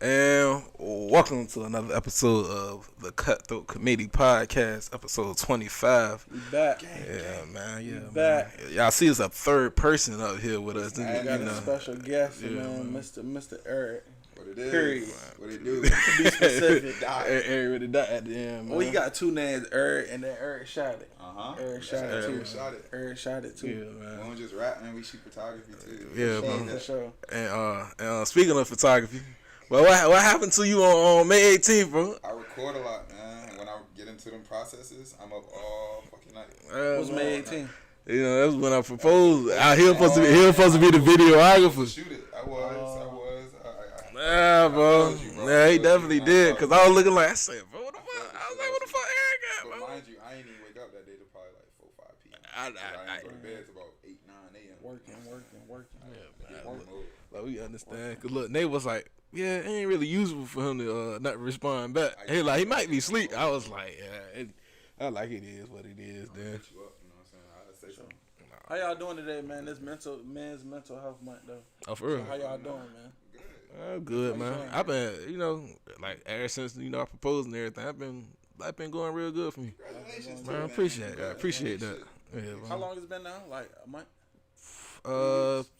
And welcome to another episode of the Cutthroat Committee Podcast, episode 25. We back. Yeah, man. Yeah, man. Back. Y'all see it's a third person up here with us. We got a special guest, man, Mr. Eric. What it is? Period. What it do? To be specific. Eric really died at the end, man. Well, he got two names, Eric, and then Eric shot it. Eric shot it too. Eric shot it too. Yeah, man. We don't just rap, man. We shoot photography too. Yeah, For man. sure. And speaking of photography, well, what happened to you on May 18th, bro? I record a lot, man. And when I get into them processes, I'm up all fucking night. What's May 18th? You know, that's when I proposed. He was supposed to be the videographer. Shoot it. I was. Yeah, bro. Yeah, he definitely did. Cause I was looking like, I said, bro, what the fuck? I was like, what the fuck Eric got, But bro? mind you, I ain't even wake up that day till probably like 4, 5 p.m. I ain't go to bed till about 8, 9 a.m. Working. Get in mode. Like, we understand. Cause look, Nate was like, yeah, it ain't really useful for him to not respond back. He like, he might be asleep. I was like, yeah, I like it is what it is, then. Put you up, you know what I'm saying? I'll say something. How y'all doing today, man? This men's mental health month, though. Oh, for real? So how y'all doing, man? I'm good, man. I've been, like ever since I proposed and everything, I've been going real good for me. Congratulations, Man, I appreciate that. I appreciate that. Yeah, man. How long has it been now? Like a month?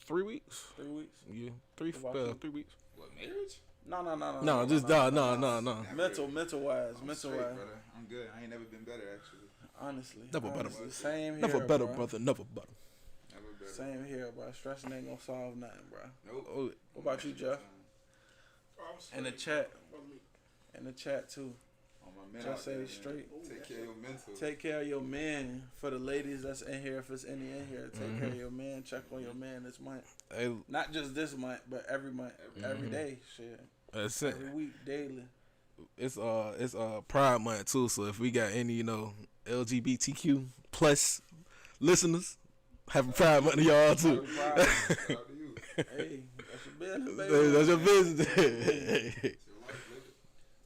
3 weeks. 3 weeks? Yeah, About you? 3 weeks. What, marriage? No. No, just no. Mental wise. I'm straight, brother. I'm good. I ain't never been better, actually. Honestly. Never better. Same here, Never better, bro. brother. Never better. Never better. Same here, bro. Stressing ain't gonna solve nothing, bro. Nope. Oh, What about you, Jeff? In the chat too. On my men Just out say there, it man. straight. Take care of your mental. Take care of your man. For the ladies that's in here, if it's any in here, take care of your man. Check on your man this month. hey, Not just this month, but every month, every day. Shit, that's it. every week, daily. It's Pride Month too. So if we got any LGBTQ plus listeners, happy Pride Month to y'all too. Shout out to you. Hey, that's your business, baby. That's your business. It's your life, live it.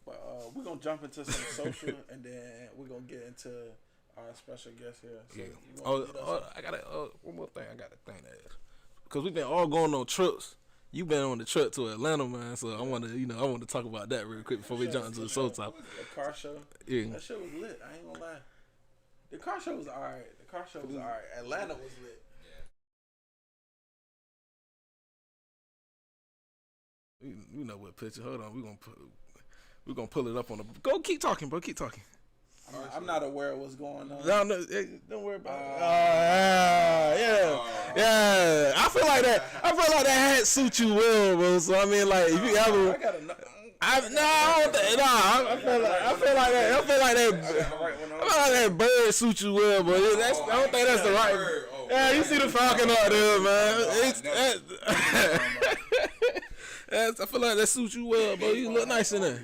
But we're gonna jump into some social, and then we're gonna get into our special guest here. So Yeah. you wanna lead us off? I got one more thing. I got to think that because we've been all going on trips. You been on the trip to Atlanta, man. So I want to talk about that real quick before we jump into the soul topic. The car show. Yeah. That shit was lit. I ain't gonna lie. The car show was alright. Atlanta was lit. You know what picture? Hold on, we're gonna pull it up on the. Go, keep talking, bro. Keep talking. I'm not aware of what's going on. No, don't worry about it. Yeah. I feel like that hat suits you well, bro. So I mean, like, if you ever, I gotta know. I feel like that bird suits you well, but I don't think that's the right. Yeah, you see the falcon out there, man. I feel like that suits you well, bro. You look nice in there.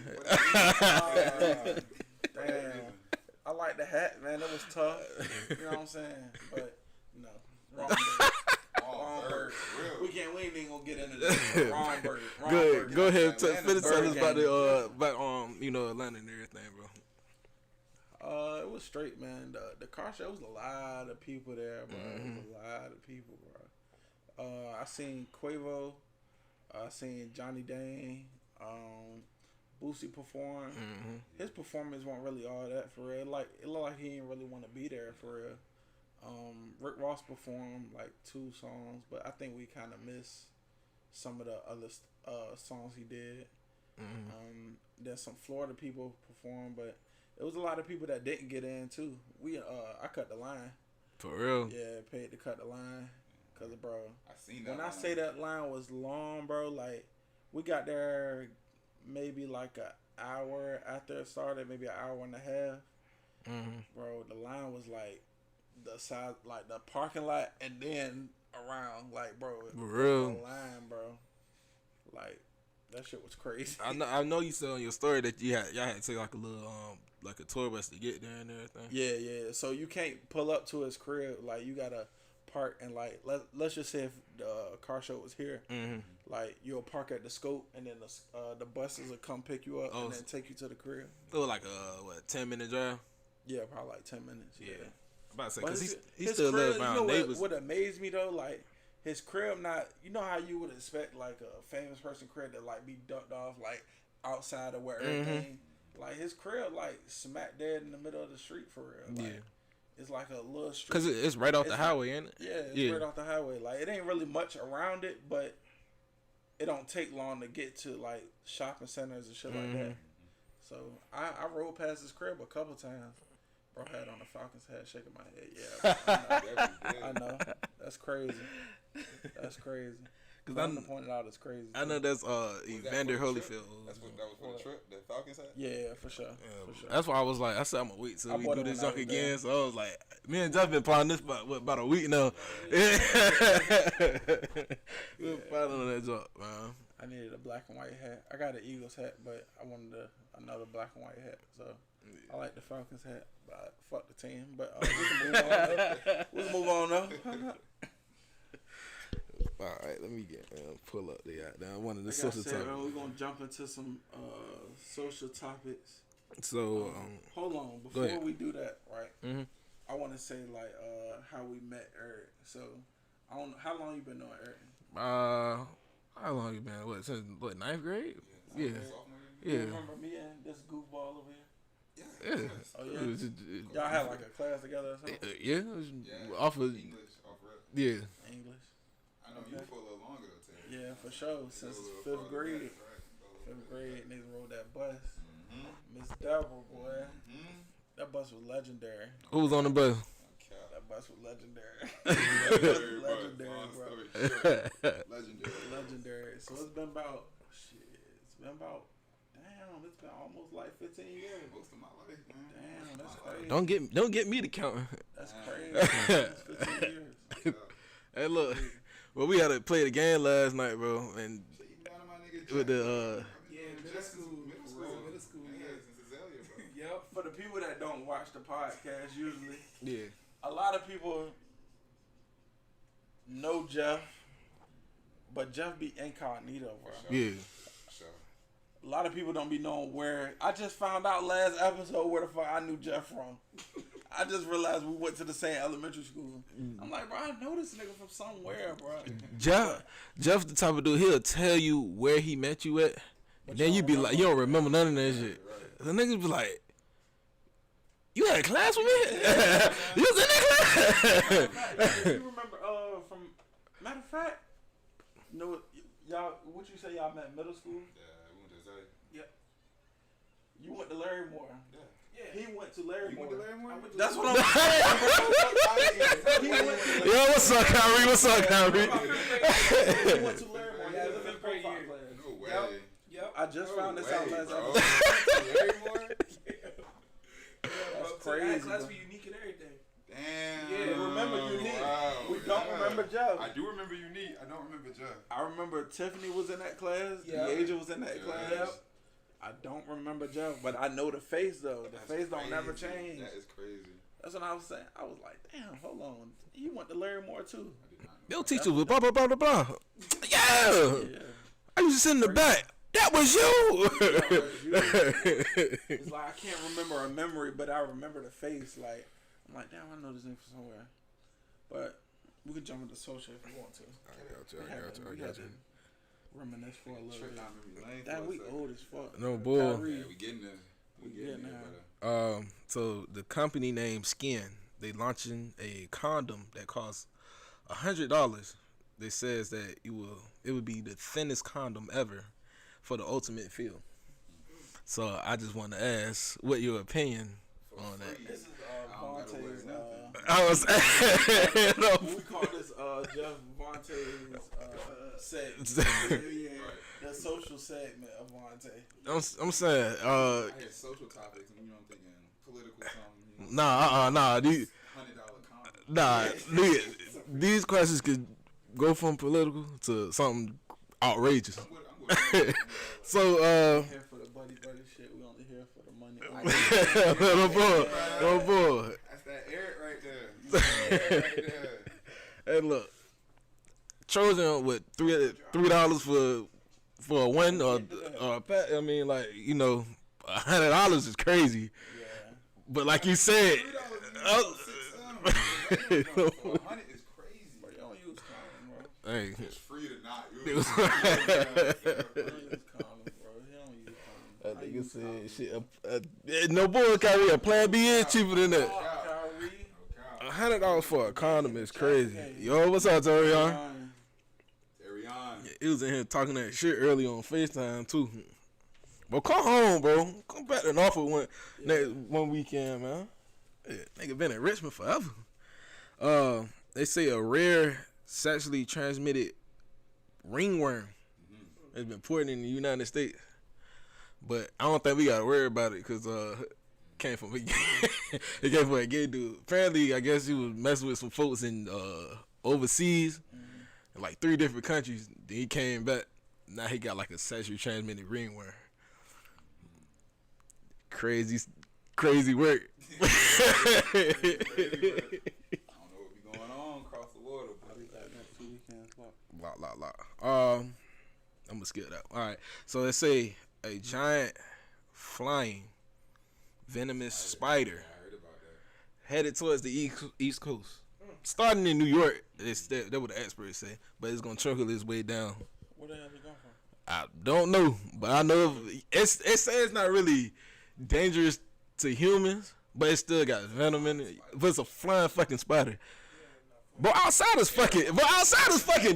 Damn. I like the hat, man. It was tough. You know what I'm saying? But no, wrong bird. We ain't even gonna get into this. Wrong bird. Go ahead. Finish telling us about Bird Atlanta and everything, bro. It was straight, man. The car show was a lot of people there, bro. It was a lot of people, bro. I seen Quavo. I seen Johnny Dane. Boosie perform. His performance wasn't really all that for real. Like it looked like he didn't really want to be there for real. Rick Ross performed like 2 songs, but I think we kind of missed some of the other songs he did. There's some Florida people performed, but it was a lot of people that didn't get in too. I cut the line. For real? Yeah, paid to cut the line. Cause bro, I seen that. when I say that line was long, bro, like we got there maybe like an hour after it started, maybe an hour and a half. Bro, the line was like the size, like the parking lot, and then around, like, bro, For real? the line, bro, like that shit was crazy. I know you said on your story that y'all had to take like a little like a tour bus to get there and everything. Yeah. So you can't pull up to his crib, like you gotta park and like let's just say if the car show was here, like you'll park at the Scope, and then the buses will come pick you up and then take you to the crib. It was like a 10-minute drive. Yeah, probably like 10 minutes. Yeah. I'm about to say But because he his still crib, lives around neighbors. What amazed me though, like his crib, not, you know how you would expect like a famous person crib to like be ducked off, like outside of where everything. Like his crib, like smack dead in the middle of the street for real. Like, it's like a little street. Cause it's right off the highway, ain't it? Yeah, it's right off the highway. Like it ain't really much around it, but it don't take long to get to like shopping centers and shit like that. So I rode past his crib a couple times. Bro had on a Falcons hat, shaking my head. Yeah, I know. That's crazy. That's crazy. Cause I'm pointed out it's crazy. I know that's Evander Holyfield. That was for the trip. The Falcons hat. Yeah, for sure. For sure. That's why I was like, I said I'm gonna wait till we do this junk again. So I was like, me and Jeff been planning this about a week now. We're planning on that junk, man. I needed a black and white hat. I got an Eagles hat, but I wanted another black and white hat. So I like the Falcons hat, but fuck the team. But we can move on though. All right, let me pull up the one of the like social topics. We're gonna jump into some social topics. So hold on, before we do that, right? I want to say like how we met Eric. So I don't know how long you been knowing Eric. How long you been? What, since ninth grade? Yeah. You remember me and this goofball over here? Yeah. Oh yeah. Y'all had like a class together or something? Yeah. Off of English, off rep. Yeah. English. I know you for a little longer though, Tim. Yeah, for sure. Since fifth grade. Fifth grade, niggas rode that bus. Miss Deborah, boy. That bus was legendary. Who was on the bus? That bus was legendary. Legendary, bro. Legendary. So it's been about it's been almost like 15 years. Most of my life, man. Damn, that's crazy. Don't get me to count. That's crazy. It's 15 years. Hey, look. Well, we had to play the game last night, bro, and with the middle school. Yep. For the people that don't watch the podcast, usually, a lot of people know Jeff, but Jeff be incognito, bro. Yeah. A lot of people don't be knowing where. I just found out last episode where the fuck I knew Jeff from. I just realized we went to the same elementary school. I'm like, bro, I know this nigga from somewhere, bro. Jeff the type of dude, he'll tell you where he met you at, and then you be like, you don't remember none of that shit. The niggas be like, you had a class with me? You was in that class? You remember, from, matter of fact, you know y'all, what you say y'all met in middle school? Yeah, we went to Zay. Yep. You went to Larry Moore. Yeah, he went to Larry Moore. You went to Larry Moore? That's what I'm saying. Yo, what's up, Kyrie? What's up, Kyrie? He went to Larry Moore. Yeah, the fifth grade year. No way. Yep. I just found this out last bro. episode. Larry Moore? That's crazy. Class for Unique and everything. Damn. Yeah, remember Unique. Wow. We don't remember Jeff. I do remember Unique. I don't remember Jeff. I remember Tiffany was in that class. Yeah. Deasia was in that class. Yep. I don't remember Jeff, but I know the face though. The face don't never change. That is crazy. That's what I was saying. I was like, damn, hold on. You went to Larry Moore too. I did not know. Your teacher was blah, blah, blah, blah, blah. Yeah. I used to sit in the back. That was you. It's like I can't remember a memory, but I remember the face. Like I'm like, damn, I know this name from somewhere. But we could jump into social if we want to. I got you. Reminisce for a little Trip bit. down memory lane for Damn, a we second. old as fuck. No bull. Kyrie. Yeah, we getting there. We getting there, brother. So the company named Skin, they launching a condom that costs $100. They says that it would be the thinnest condom ever for the ultimate feel. So I just want to ask what your opinion on that. This is I don't gotta wear Vontae's. nothing. I was We call this Jeff Vontae's segment. Yeah, the social segment of Vontae. I'm saying I had social topics, and I'm thinking political something. nah these $100 condom. these questions could go from political to something outrageous. I'm with So Here for the buddy shit. We only here for the money. no boy. That's that Eric right there. Hey, look, Trojan with $3 for a win or a pat. I mean, like, you know, $100 is crazy. Yeah. But like you said, $100 is crazy. Bro, you don't use condom, bro. hey, It's free to not use. You don't use condom, bro. You don't use condom. That nigga said shit. No bull, Kyrie. A Plan B is cheaper than that. $100 for a condom is crazy. Yo, what's up, Terion? He was in here talking that shit early on FaceTime too. But come home, bro. Come back to Norfolk one weekend, man. Yeah, nigga been in Richmond forever. They say a rare sexually transmitted ringworm has been reported in the United States. But I don't think we gotta worry about it because came from a gay dude. Apparently, I guess he was messing with some folks in overseas, in like 3 different countries. Then he came back. Now he got like a sexually transmitted ringworm. Crazy work. I don't know what be going on across the water, but we got that 2 weekends. Lot. I'm gonna skip that. All right. So let's say a giant flying venomous spider headed towards the east coast, starting in New York. That's what the experts say, but it's gonna trickle its way down. Where the hell it come from? I don't know, but I know it says it's not really dangerous to humans, but it still got venom in it. But it's a flying fucking spider. But outside is fucking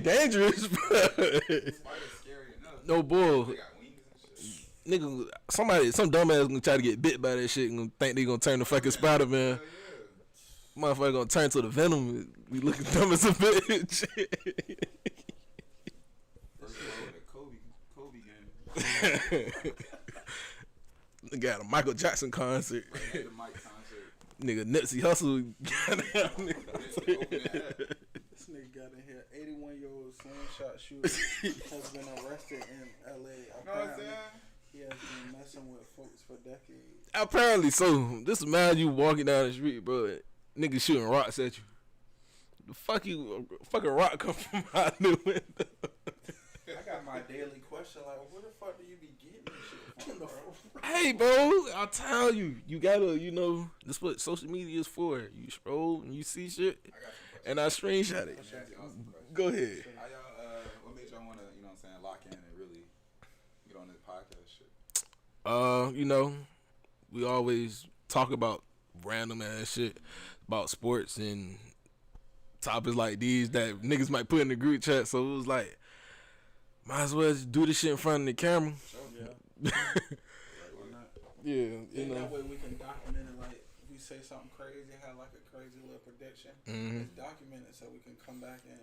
dangerous. Spider's scary enough. No bull. They got wings and shit. Nigga, some dumbass gonna try to get bit by that shit and think they gonna turn the fucking spider, man. Motherfucker gonna turn to the venom. We looking dumb as a bitch. First of all, the Kobe game. They got a Michael Jackson concert. The Mike concert. Nigga, Nipsey Hussle. This nigga got in here. 81-year-old slingshot shooter has been arrested in L.A. Apparently, he has been messing with folks for decades. Apparently so. This is man you walking down the street, bro. Niggas shooting rocks at you. The fuck you, fucking rock come from out the window. I got my daily question, like, where the fuck do you be getting this shit from, bro? Hey, bro, I'll tell you. You gotta, that's what social media is for. You scroll and you see shit, and I screenshot it. Go ahead. How y'all, what made y'all want to, lock in and really get on this podcast shit? We always talk about random ass shit about sports and topics like these that niggas might put in the group chat. So it was like, might as well just do this shit in front of the camera. Yeah. Yeah, That way we can document it. Like, if we say something crazy, have like a crazy little prediction, it's documented so we can come back and.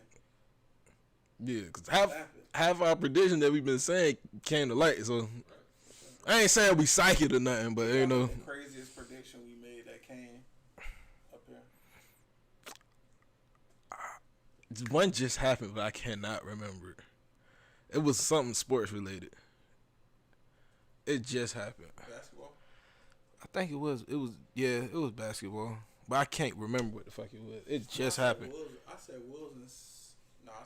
Yeah, because half our prediction that we've been saying came to light. So I ain't saying we psychic or nothing, but The craziest prediction we made that came up here. One just happened, but I cannot remember it. It was something sports related. It just happened. Basketball? I think it was basketball. But I can't remember what the fuck it was. It just happened. I said Wilson 6. I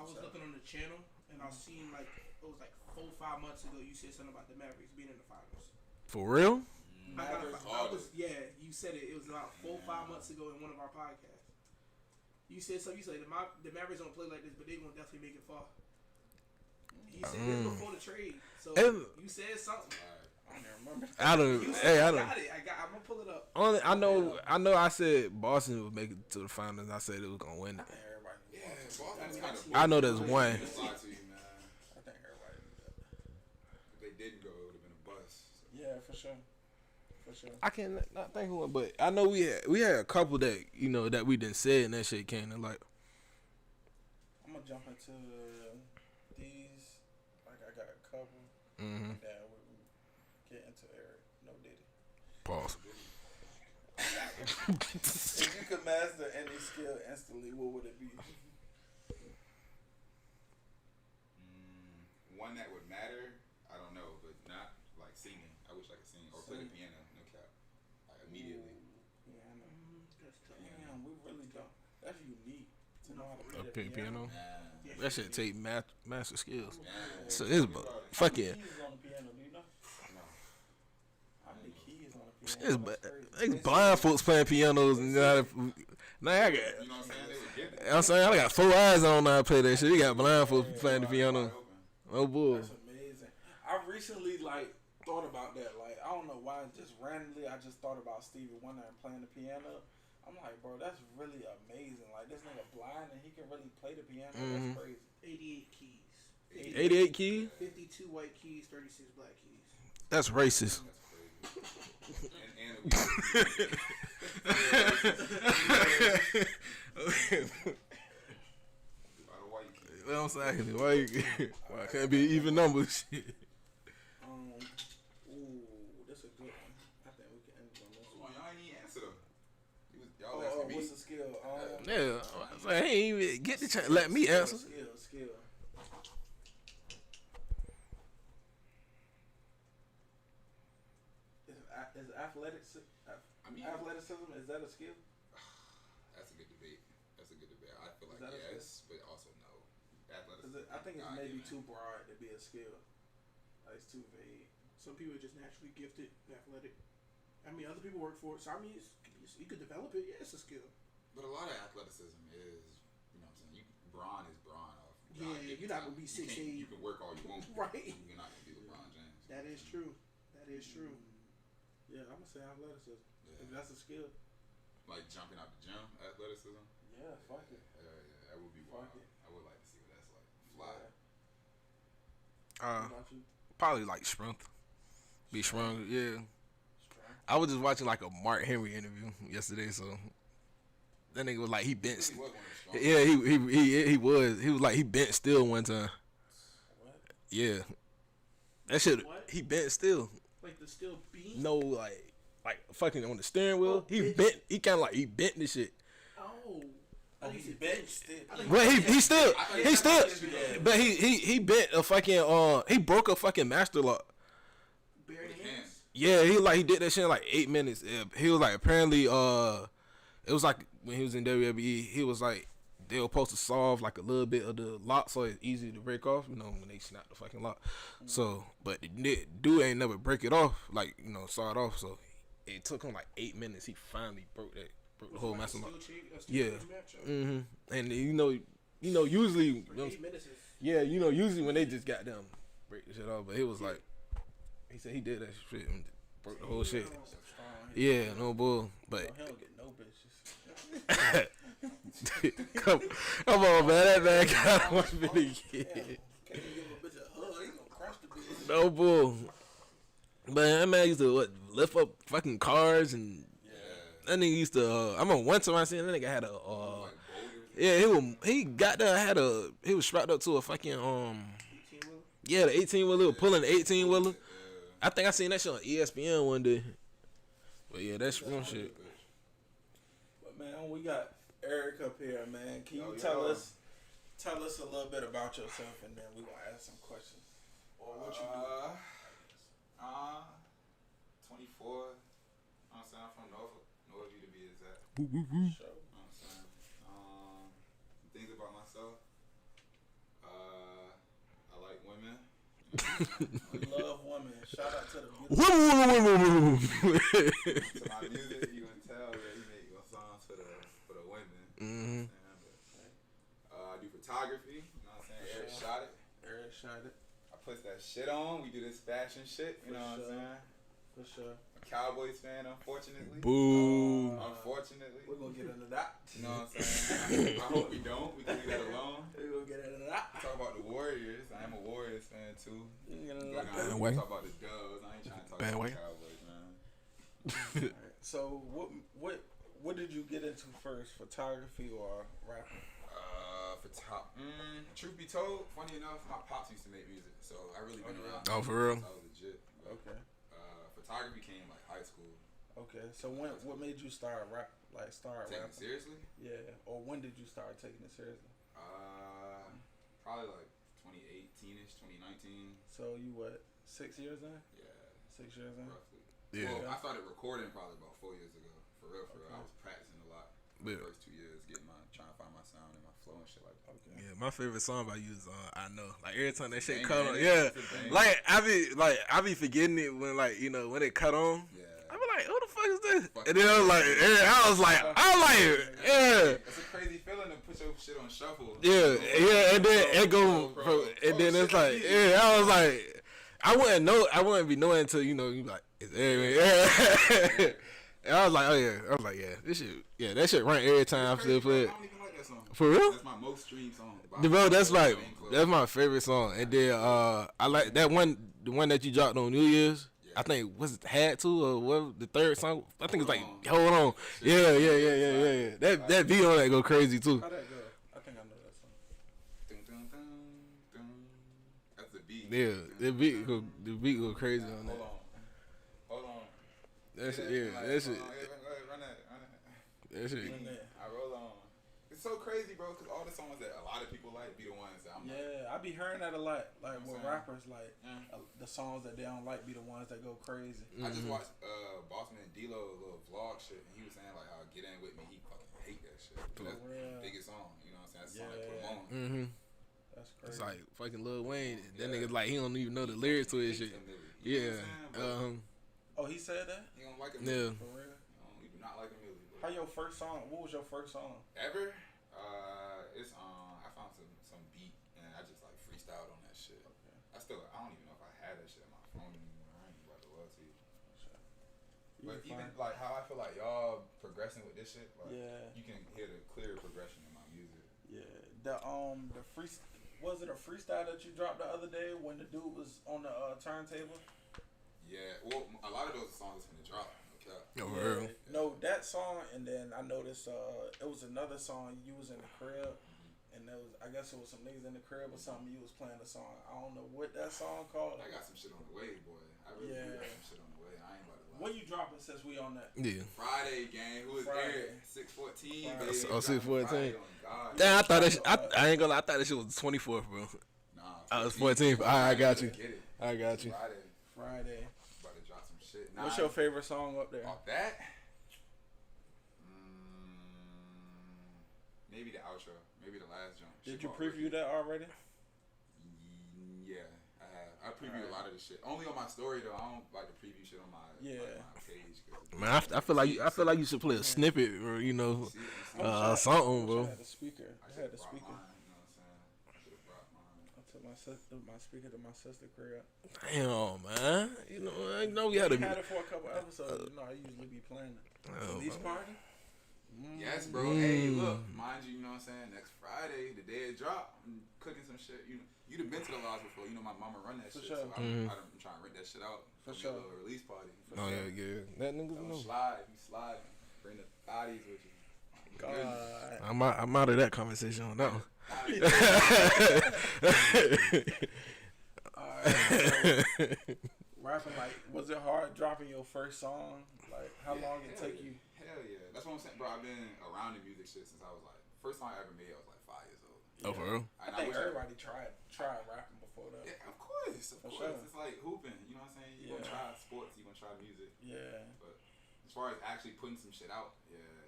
was looking on the channel and I seen like it was like 4 or 5 months ago you said something about the Mavericks being in the finals. For real? You said it. It was about 4 or 5 months ago in one of our podcasts. You said something. You said the Mavericks don't play like this, but they gonna definitely make it far. You said this before the trade, so you said something. I don't remember. I don't. Got it. I'm gonna pull it up. I know. I said Boston would make it to the finals. I said it was gonna win it. I know there's one. I think everybody knew that. If they didn't go, it would have been a bust. So. Yeah, for sure. I can't not think of one, but I know we had a couple that that we didn't say and that shit came to like. I'm gonna jump into these. Like I got a couple that we get into Eric. No Diddy. Pause. If you could master any skill instantly, what would it be? One that would matter, I don't know, but not like singing. I wish I could sing or play the piano. No cap. Like immediately. Piano. Damn, we really don't. That's unique to know how to play the Piano. Nah. That shit take master skills. Yeah. So it's fucking. Keys on the piano, do you know? No. How many keys on the piano? It's blind folks playing pianos and now I got. You know what I'm saying? They would get it. I'm saying I got 4 eyes on how to play that shit. You got blind folks playing the piano. Oh boy. That's amazing. I recently thought about that. Like, I don't know why, just randomly, I just thought about Stevie Wonder and playing the piano. I'm like, bro, that's really amazing. Like, this nigga blind and he can really play the piano. That's crazy. 88 keys. 88 keys? 52 white keys, 36 black keys. That's racist. What I'm saying, why can't be even numbers? Shit. Ooh, that's a good one. I think we can end on this Come one. on, y'all ain't even answer though. Y'all asking me. What's the skill? Yeah, I ain't even get the chance. Let me answer. Skill. Is athleticism, is that a skill? That's a good debate. I feel like that a yes, but also no. Athleticism. I think it's maybe too broad to be a skill. Like, it's too vague. Some people are just naturally gifted and athletic. I mean, other people work for it. So, I mean, you could develop it. Yeah, it's a skill. But a lot of athleticism is, you know what I'm saying? Braun is Braun off. Yeah, you're not going to be 6'8". You can work all you want. Right. You're not going to be LeBron James. That is true. Yeah, I'm going to say athleticism. Yeah. If that's a skill. Like jumping out the gym, athleticism. Yeah, fuck it. That would be wild. I would like to see what that's like. Fly. What about you? Probably like strength. Be strong, yeah. Strength. I was just watching like a Mark Henry interview yesterday, so that nigga was like he bent. He was one of the strongest. Yeah, he was. He was like he bent still one time. What? Yeah, that shit. What? He bent still. Like the steel beam? No, like fucking on the steering wheel. Oh, He bitch. bent. He kind of like he bent this shit. Oh. Oh, he benched it. Well, he still, Yeah. but he bent a fucking he broke a fucking master lock. Bare hands? Yeah, he did that shit in like 8 minutes. Yeah, he was like apparently it was like when he was in WWE, he was like they were supposed to solve like a little bit of the lock so it's easy to break off, you know, when they snap the fucking lock. So, but the dude ain't never break it off, like, you know, saw it off. So it took him like 8 minutes. He finally broke the whole master lock. Yeah. And you know, usually, you know, 8 minutes is... yeah, you know, usually when they just got them break the shit off, but it was like he said he did that shit and broke the whole shit. Yeah, no bull, but He don't get no bitches. come on, man, that man got one video. Can't even give a bitch a hug. He gonna crush the bitch. No bull. But that man used to lift up fucking cars and that nigga used to. I remember one time I seen that nigga had a. He was strapped up to a fucking 18-wheeler? Yeah, the 18-wheeler. He was pulling the 18-wheeler. I think I seen that shit on ESPN one day. But yeah, that's real shit. But man, we got Eric up here, man. Can you tell us a little bit about yourself, and then we gonna ask some questions. Or what you do? 24. I'm saying I'm from Northview to be exact. Show. I'm saying some things about myself. I like women. We love women. Shout out to the beautiful. To my music, you can tell that he make songs for the women. Mhm. I do photography. You know what I'm saying? Eric shot it. Eric shot it. I put that shit on. We do this fashion shit. You For know sure. what I'm saying? For sure. I'm a Cowboys fan, unfortunately. Boo. Unfortunately. We're gonna get into that. You know what I'm saying? I hope we don't. We can leave that alone. We're gonna get into that. Talk about the Warriors. I am a Warriors fan too. We're gonna get into But that. nah, Bandwagon. talk about the Dubs. I ain't trying to talk about Bandwagon. the Cowboys, man. Alright, so what did you get into first, photography or rapping? Truth be told, funny enough, my pops used to make music, so I really been around. Oh, for real? So I was legit. But, Okay. photography came like high school. Okay. So what made you start start Taking it rapping? seriously? Yeah. Or when did you start taking it seriously? Probably like 2018ish, 2019. So you what? 6 years in? Yeah, 6 years in? roughly. Yeah. Well, I started recording probably about 4 years ago. For real. Okay. I was practicing a lot. Yeah. The first 2 years, trying to find my sound and my flow and shit like that. Okay. Yeah, my favorite song by you is I Know. Like every time that shit Bang, cut bang, on, bang. yeah. It's a bang. Like I be forgetting it when like, you know, when it cut on. Yeah. I be like, who the fuck is this? Fuck And then I was like, yeah. It's a crazy feeling to put your shit on shuffle. Yeah, and then it go, and then it's like, yeah, I wouldn't be knowing until you like it's everywhere. And I was like, oh yeah, this shit, that shit run every time I still play it. I don't even like that song. For real? That's my most streamed song. Bro, that's my favorite song. And then I like that one, the one that you dropped on New Year's. Yeah. I think was it Had To or what the third song? I think it's like Hold On. Yeah. That beat on that go crazy too. How that go? I think I know that song. Dun, dun, dun, dun. That's the beat. Yeah, the beat go crazy on that. Hold on. That shit, Like, that shit, Run that. that shit. I roll on. It's so crazy, bro, because all the songs that a lot of people like be the ones that I'm like. Yeah, I be hearing that a lot. Like You know with what I'm rappers, like Yeah. the songs that they don't like be the ones that go crazy. I just watched Bossman and D-Lo little vlog shit, and he was saying like how Get In With Me, he fucking hate that shit. For That's real. the biggest song, you know what I'm saying? That's the song that put him on. Mm-hmm. That's crazy. It's like fucking Lil Wayne. That nigga like he don't even know the lyrics to his shit. Yeah. Oh, he said that? He don't like him. Yeah. For real? He do not like him really. How your first song? What was your first song? Ever? It's I found some beat and I just like freestyled on that shit. Okay. I don't even know if I had that shit on my phone anymore. I ain't about to lie to you. You But can even find- like how I feel like y'all progressing with this shit, like Yeah. you can hear the clear progression in my music. Yeah, the free was it a freestyle that you dropped the other day when the dude was on the turntable? Yeah, well, a lot of those songs from the drop. Okay. Oh, real. No, that song, and then I noticed it was another song. You was in the crib, and there was I guess it was some niggas in the crib or something. You was playing the song. I don't know what that song called. I got some shit on the way, boy. I really do got some shit on the way. I ain't about to lie. When you dropping since we on that? Yeah. Friday, gang. Who is Friday. there? 614, Friday. baby. Oh, 614. God. Damn, I thought that shit, I ain't gonna lie, I thought that shit was the 24th, bro. Nah, I was 14th. I got you. Get it. I got you. Friday. About to drop some shit. What's your favorite song up there? Off that? Maybe the outro. Maybe the last jump. Did you preview that already? Yeah, I have. I previewed a lot of the shit. Only on my story though. I don't like to preview shit on my my page. Man, I feel like you should play a snippet or something, bro. I had the speaker. I had the speaker. Mine, you know what I'm saying? I should have brought mine. I took my speaker to my sister crib. Damn, man. I know we had We a. had it for a couple episodes. I usually be playing it. Release party? Yes, bro. Hey, look, mind you, you know what I'm saying? Next Friday, the day it drop, I'm cooking some shit. You'd have been to the lodge before. You know my mama run that For shit. sure. So I'm trying to rent that shit out. For A sure. little release party. Oh yeah. That nigga Don't know. slide. You slide. Bring the bodies with you. God. I'm out of that conversation on that one. Alright. Rapping, like, was it hard dropping your first song? Like, how long it take you? Hell yeah. That's what I'm saying, bro. I've been around the music shit since I was like, first song I ever made, I was like 5 years old. Oh, for real? I think everybody tried rapping before that. Yeah, of course. For sure. It's like hooping, you know what I'm saying? You gonna try sports, you gonna try music. Yeah. But as far as actually putting some shit out,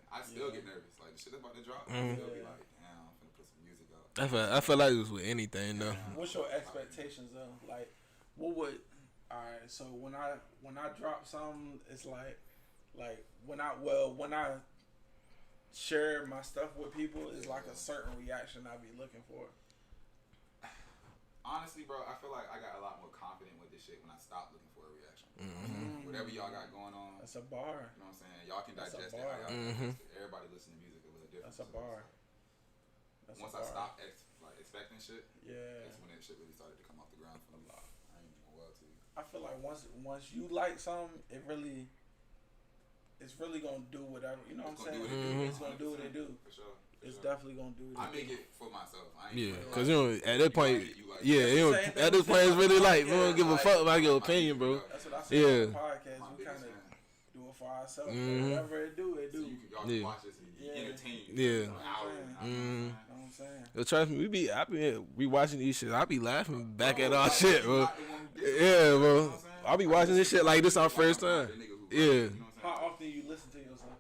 I still get nervous. Like the shit about to drop, I still be like, damn, I'm finna put some music out. I feel like it was with anything though. What's your expectations though? Like, what would? Alright, so when I drop something, it's like when I share my stuff with people, it's like a certain reaction I be looking for. Honestly, bro, I feel like I got a lot more confident with this shit when I stopped looking for a reaction. Whatever y'all got going on, That's a bar. you know what I'm saying? Y'all can That's a digest it bar. how y'all digest it. Everybody listen to music a little different. That's a bar. That's Once a bar. I stopped expecting shit, Yeah. that's when that shit really started to come off the ground for me. I ain't even well to you. I feel like once you like something, it's really gonna do whatever. You know what I'm saying? It's gonna do what it do. For sure. It's definitely gonna do what I it make do. it for myself. I ain't Yeah, really cause like, at that point, you like yeah, it. at this point it's really like we don't give a fuck about your opinion, bro. That's what I said Yeah. on the podcast. My We biggest kind of fan. do it for ourselves. Whatever it do, it So do. y'all Yeah. can watch this and be Yeah. entertained. Yeah. For an hour. You You know know what I'm saying? Yo, trust me, I be watching these shit. I be laughing back at all shit, bro. Not the one who did it. Yeah, You know bro. what I'm saying? I be watching this shit like this our first I'm time. not the nigga who Yeah. you know what I'm saying? How often you listen to yourself?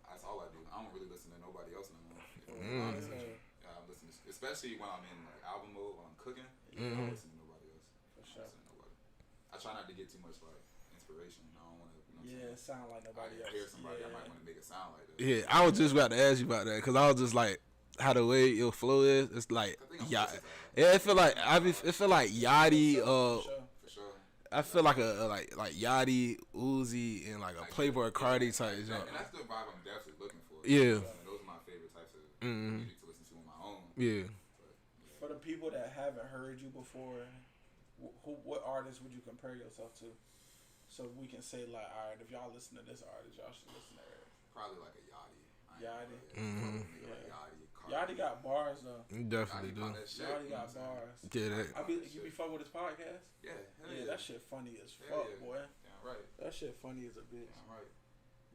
That's all I do. I don't really listen to nobody else no more. If I'm being honest with you. Yeah, I listen to, especially when I'm in like album mode, when I'm cooking. I don't listen to nobody else. For I sure. don't listen to nobody. I try not to get too much like inspiration. I don't want to. You know what I'm Yeah, it saying? sound like nobody I else. hear somebody, I Yeah. might want to make it sound like that. Yeah, I was just about to ask you about that because I was just like, how the way your flow is, it's like, I think I'm yeah, versatile. it feel like it feel like Yachty, For sure. For sure. I feel like a like Yachty, Uzi, and like a Playboy Cardi type And genre. that's the vibe I'm definitely looking for. Yeah. And those are my favorite types of Mhm. music to listen to on my own. Yeah. For the people that haven't heard you before, what artist would you compare yourself to? So we can say like, all right, if y'all listen to this artist, y'all should listen to her. Probably like a Yachty. Yachty? Mhm. Like Yachty. Yachty got bars though. You definitely do. Yachty got bars. Yeah, that. You be fucking with his podcast? Yeah, hell Yeah, yeah. that shit funny as Hell fuck, yeah. boy. Yeah, right. That shit funny as a bitch. Yeah, right.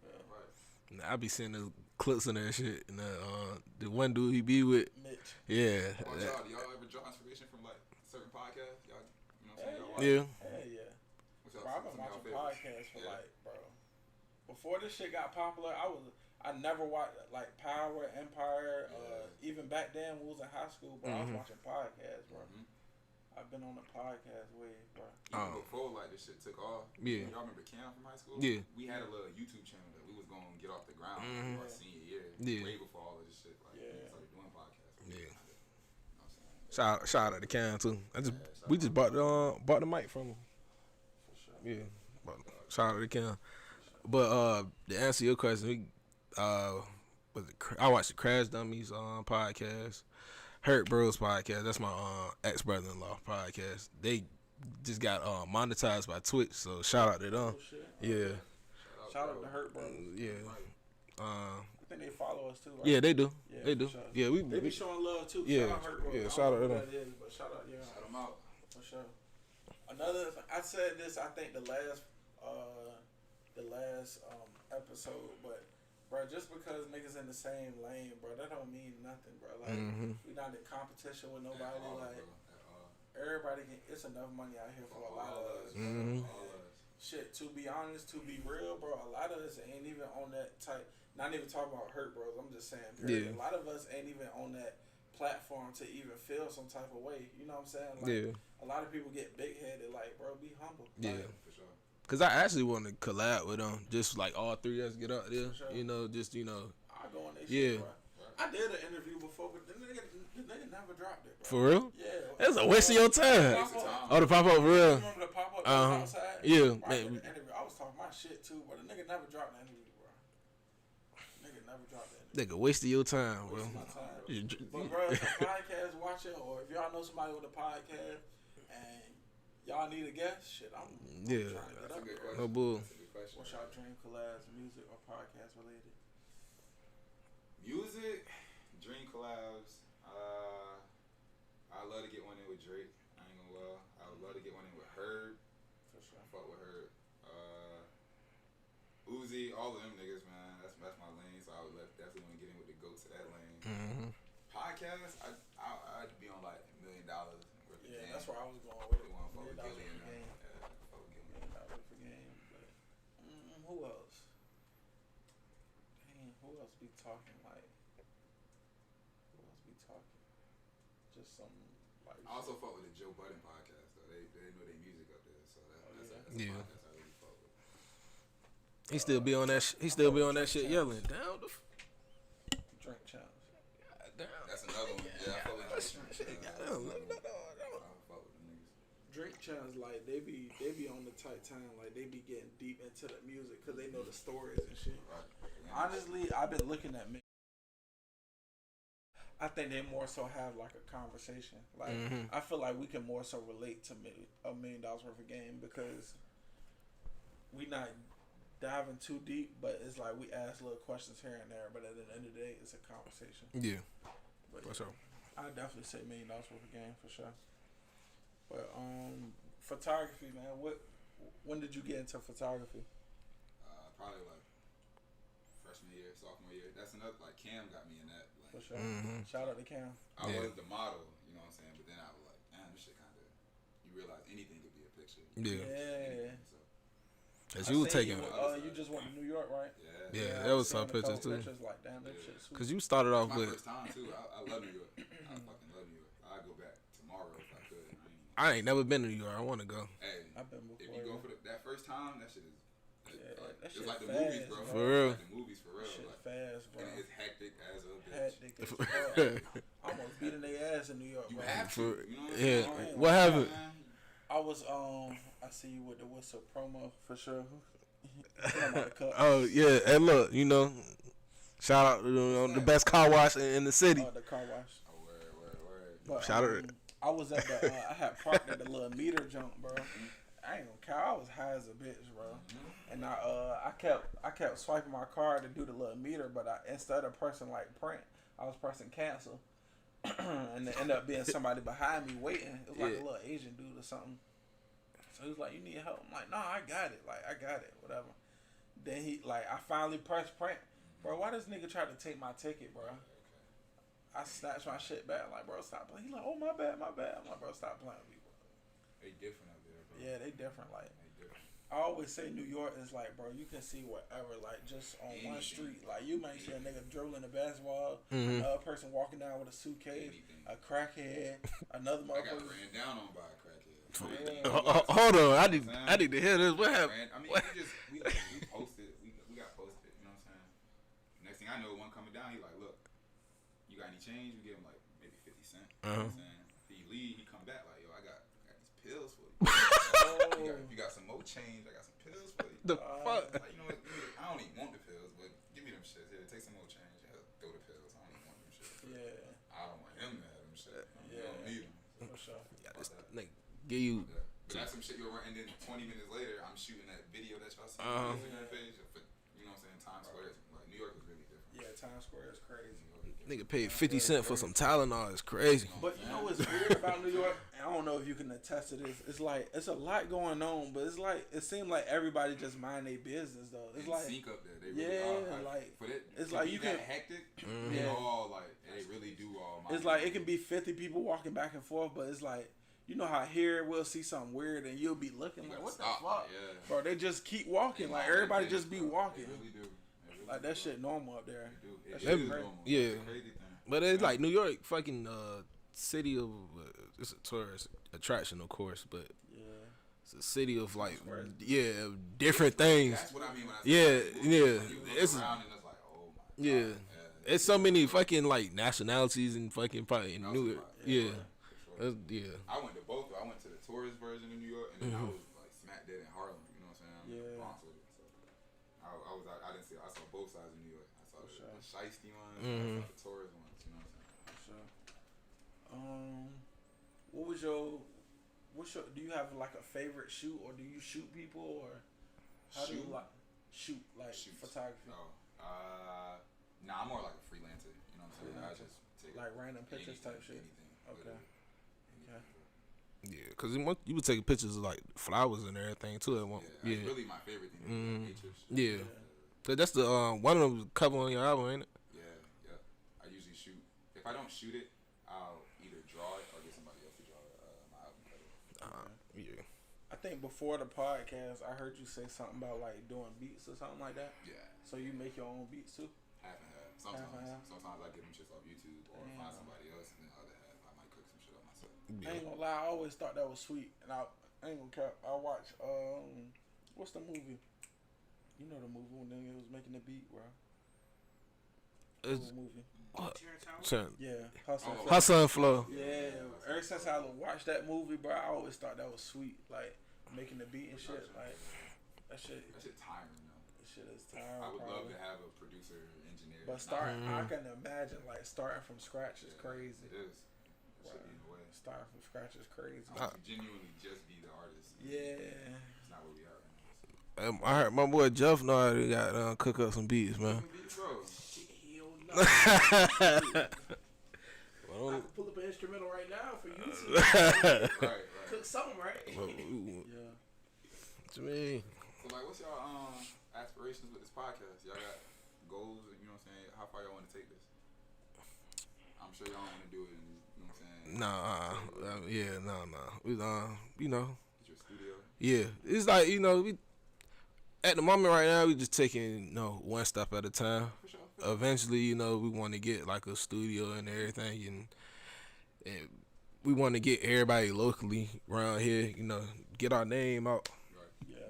Yeah, right. I be seeing the clips in that shit. And the one dude he be with, Mitch. yeah. Well, that- y'all, do y'all ever draw inspiration from like certain podcasts? Y'all, you know what I'm saying? Y'all watch? Yeah. Hell yeah. What's y'all- Bro, I've been some of y'all watching favorites? podcasts for Yeah. like, bro. Before this shit got popular, I never watched like Power, Empire, even back then when we was in high school, bro. I was watching podcasts, bro. Mhm. I've been on the podcast wave, bro. Even before like this shit took off. Yeah. Y'all remember Cam from high school? Yeah. We had a little YouTube channel that we was gonna get off the ground Mhm. our senior year. Yeah. Way before all of this shit. Like, Yeah. we started doing podcasts. Yeah. You know what I'm saying? Shout out to Cam too. We just bought the mic from him. For sure. Yeah. Shout out to Cam. But to answer your question, I watched the Crash Dummies podcast, Hurt Bros podcast. That's my ex brother-in-law podcast. They just got monetized by Twitch, so shout out to them. Oh, shit. Yeah. Shout out to Hurt, bro. Yeah. I think they follow us too, right? Yeah, they do. Yeah, They do. for sure. Yeah, They be showing love too. Yeah, Shout out Hurt, bro. yeah, I don't shout out know to who them. that is, but shout out, yeah. Shout 'em out. For sure. Another, I said this, I think the last episode, but bro, just because niggas in the same lane, bro, that don't mean nothing, bro. Like we not in competition with nobody. At all, Like bro. At all. everybody can. It's enough money out here for a lot of us. Mhm. All of us. Shit, to be honest, to be real, bro, a lot of us ain't even on that type. Not even talking about Hurt Bros. I'm just saying, period. Yeah. A lot of us ain't even on that platform to even feel some type of way. You know what I'm saying? Like, Yeah. a lot of people get big headed. Like, bro, be humble. Yeah. Like, For sure. Cause I actually want to collab with them, just like all three of us get out there. For sure. You know, just you know, I go on that Yeah. shit, bro. I did an interview before, but the nigga never dropped it, bro. for real. Yeah. That's a waste of your time. Waste of time. Oh, the pop up, for real. Remember the pop up Uh-huh. outside? Yeah, Bro, I, man. did the interview. I was talking my shit too, but the nigga never dropped the interview, bro. Nigga never dropped the interview. Nigga, wasted your time, bro. Wasted my time. You- But bro, if a podcast watching, or if y'all know somebody with a podcast and y'all need a guest, shit, I'm Yeah. trying to get That's a up good there. question. No bull. That's a good question. What's y'all dream collabs, music or podcast related? Music, dream collabs. I'd love to get one in with Drake. I ain't gonna lie. I would love to get one in with Herb. For sure. I fuck with Herb. Uzi, all of them niggas, man. That's my lane. So I would definitely want to get in with the goats to that lane. Mhm. Podcast, I'd be on like $1 million worth of Yeah, game. that's where I was going with it. One fuck with $1 Gilly million and for game. fuck with Gilly. $1 million for game. But who else? Dang, who else be talking like? Who else be talking? Just some like. I also fuck with the Joe Budden podcast though. They know their music up there, so that's a Yeah. podcast I really fuck with. He still be on that. He still be on that shit yelling down the. Drink challenge. That's another one. Yeah, I fuck with Drake. I Damn. fuck with them niggas. Drink challenge, like they be on the tight time, like they be getting deep into the music because they know the stories and shit. Right. Yeah. Honestly, I've been looking at. I think they more so have like a conversation. Like I feel like we can more so relate to $1 million worth of game because we not diving too deep, but it's like we ask little questions here and there. But at the end of the day, it's a conversation. Yeah. But For sure. I definitely say $1 million worth of game for sure. But photography, man. When did you get into photography? Probably like freshman year, sophomore year. That's another, like Cam got me in that. For Like, sure. Shout out to Cam. I Yeah. was the model, you know what I'm saying? But then I was like, damn, this shit kind of, you realize anything could be a picture. Yeah. Yeah. So, Cause you were taking. You just went to New York, right? yeah. Yeah, I that was seen some a couple pictures too. Pictures like, damn, that shit sweet. Cause you started off My with. first time too. I love New York. I fucking love New York. I'd go back tomorrow if I could. I ain't never been to New York. I want to go. Hey, I've been before. if you go for that first time, that shit is. Yeah, that it's shit like the fast, movies, bro. bro. For real. It's like the movies, for real. Shit Like, fast, bro. and it's hectic as a bitch. Hectic as fuck. I almost beating their ass in New York, You bro. have to. For- You know what I'm yeah. saying? What happened? Man, I I was I see you with the whistle promo for sure. I'm about to cut. Oh yeah, and look, shout out to the best car wash in the city. The car wash. Oh, word. But, Shout out. I was at the I had parked at the little meter jump, bro. I ain't gonna care. I was high as a bitch, bro. And I kept swiping my card to do the little meter, but instead of pressing like print, I was pressing cancel. And it ended up being somebody behind me waiting. It was like a little Asian dude or something. So he was like, "You need help?" I'm like, "No, I got it. Like, I got it. Whatever." Then I finally pressed print. Bro, why this nigga try to take my ticket, bro? I snatched my shit back. Like, bro, stop playing. He like, "Oh, my bad. I'm like, bro, stop playing with me, bro." They different out there, bro. Yeah, they different. Like, They different. I always say New York is like, bro, you can see whatever, like, just on one street. Like, you might see a nigga dribbling a basketball, another person walking down with a suitcase, a crackhead, another I got motherfucker. ran down on by a crackhead. Hold on, I need to hear this. What happened? I mean, we posted. We got posted. You know what I'm saying? Next thing I know, one coming down, he like, "Look, you got any change?" We give him like maybe 50 cents. You know what I'm saying? He leave, he come back like, "Yo, I got these pills for you. If you got some more change, I got some pills for you." The fuck? Like, you know what? I don't even want the pills, but give me them shits. Here, take some more change. Yeah, throw the pills. I don't even want them shits. Yeah, I don't want him to have them shit. You Yeah. don't need them. for sure. Yeah, this nigga give you. Yeah. But that's some shit you'll run, and then 20 minutes later, I'm shooting that video that y'all see on the Instagram page. For, you know what I'm saying? Times Square. Like, New York is really different. Yeah, Times Square is crazy. Nigga paid 50 cents for some Tylenol. It's crazy. But you know what's weird about New York? I don't know if you can attest to this. It's like it's a lot going on, but it's like it seems like everybody just mind their business though. It's They like sync up there. They yeah, really are. like for that, it's to like be you that can- hectic. Yeah. They all like they really do all. it's like it can be 50 people walking back and forth, but it's like you know how here we'll see something weird and you'll be looking like what the fuck, Yeah. bro? They just keep walking like everybody just be walking They really do. They really like do, that bro. shit normal up there. They do. That It shit is crazy. normal. Yeah. It's a crazy thing. But it's like New York, fucking city of it's a tourist attraction, of course, but Yeah, it's a city of like Right. different things. That's what I mean when I say Yeah, like, yeah. you look It's around and it's like, oh my yeah. God. It's so many fucking like nationalities and fucking probably in That New was York. a lot. Yeah, For sure. yeah. I went to both. I went to the tourist version of New York, and then I was like smack dead in Harlem. You know what I'm saying? I'm in the Yeah. Bronx with it. So I was out. I didn't see. I saw both sides of New York. I saw For the sure. shiesty ones. I saw the tourist ones. You know what I'm saying? for sure. What's your do you have like a favorite shoot or do you shoot people or how do you Shoot? like shoot like Shoots. photography No. Nah, I'm more like a freelancer. You know what I'm saying? I just take like random pictures type shit? Anything. Okay. literally. Okay. Yeah, cause you would take pictures of like flowers and everything too. At one, Yeah, yeah, that's really my favorite thing. Pictures. yeah. Cause that's the one of them cover on your album, ain't it? Yeah. I usually shoot. If I don't shoot it, I'll either draw it or get somebody else to draw my album cover. Yeah. I think before the podcast I heard you say something about like doing beats or something like that. Yeah, So you make your own beats too? half and half. Sometimes, Half and half. sometimes I get them shit off YouTube or Damn. find somebody else, and then the other half I might cook some shit up myself. I ain't gonna lie, I always thought that was sweet, and I ain't gonna cap. I watch what's the movie? You know the movie when they was making the beat, bro. It's, Cool movie. Terrence Howard. son, Yeah, Hustle. Oh. and Flow. Hustle and Flow. Yeah, ever since I watched that movie, bro, I always thought that was sweet. Like making the beat and shit. Like that shit Tiring though. that shit is tiring. I would love probably. to have a producer, engineer. But I can imagine like starting from scratch is crazy. It is. It should be in a way. Starting from scratch is crazy. I want to genuinely just be the artist. Yeah. It's not where we are right now. I heard my boy Jeff know how to got cook up some beats, man. Bro, Shit, hell no. I Well, can pull up an instrumental right now for you to right. cook something, right? what Yeah. you mean? So like, what's y'all aspirations with this podcast? Y'all got goals? You know what I'm saying? How far y'all want to take this? I'm sure y'all want to do it. And, you know what I'm saying? We you know, Get your studio. yeah. It's like we at the moment right now we just taking one step at a time. For sure. Eventually, we want to get like a studio and everything, and we want to get everybody locally around here. Get our name out.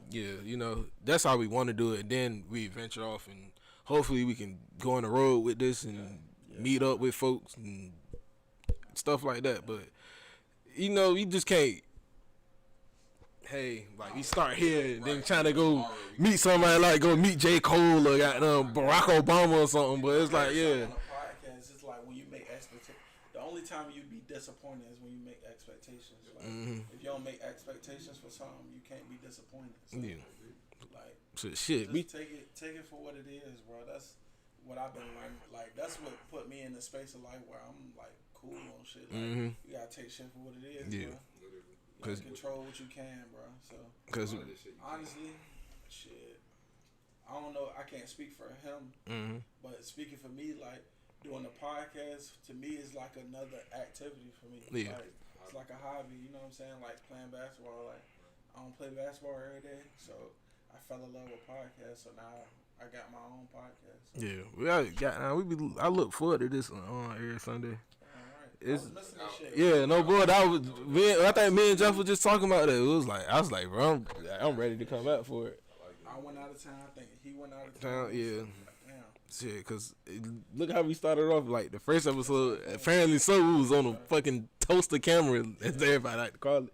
Yeah. Yeah, that's how we want to do it. And then we venture off, and hopefully we can go on the road with this and meet up with folks and stuff like that. But you just can't hey, like you start here, and then trying to go meet somebody, like go meet J. Cole or Barack Obama or something. But it's like, yeah. On a podcast, it's like when you make expectations. The only time you'd be disappointed is when you make expectations. Like, if you don't make expectations for something, you can't be disappointed. So, Yeah. like, Shit, just take it for what it is, bro. That's what I've been learning. Like, that's what put me in the space of life where I'm like cool on shit. Like, you gotta take shit for what it is, Yeah. bro. You gotta control what you can, bro. So, because honestly, shit, I don't know. I can't speak for him, but speaking for me, like doing a podcast to me is like another activity for me. Yeah. Like, it's like a hobby. You know what I'm saying? Like playing basketball. Like I don't play basketball every day, so I fell in love with podcasts. So now I got my own podcast. So. Yeah, I look forward to this on every Sunday. I was missing this shit. Yeah, no, bro. I think me and Jeff was just talking about that. I was like, bro, I'm ready to come back for it. I went out of town. I think he went out of town. Yeah. Damn. Shit, cause look how we started off. Like the first episode, apparently, we was on a fucking toaster camera, as everybody like to call it.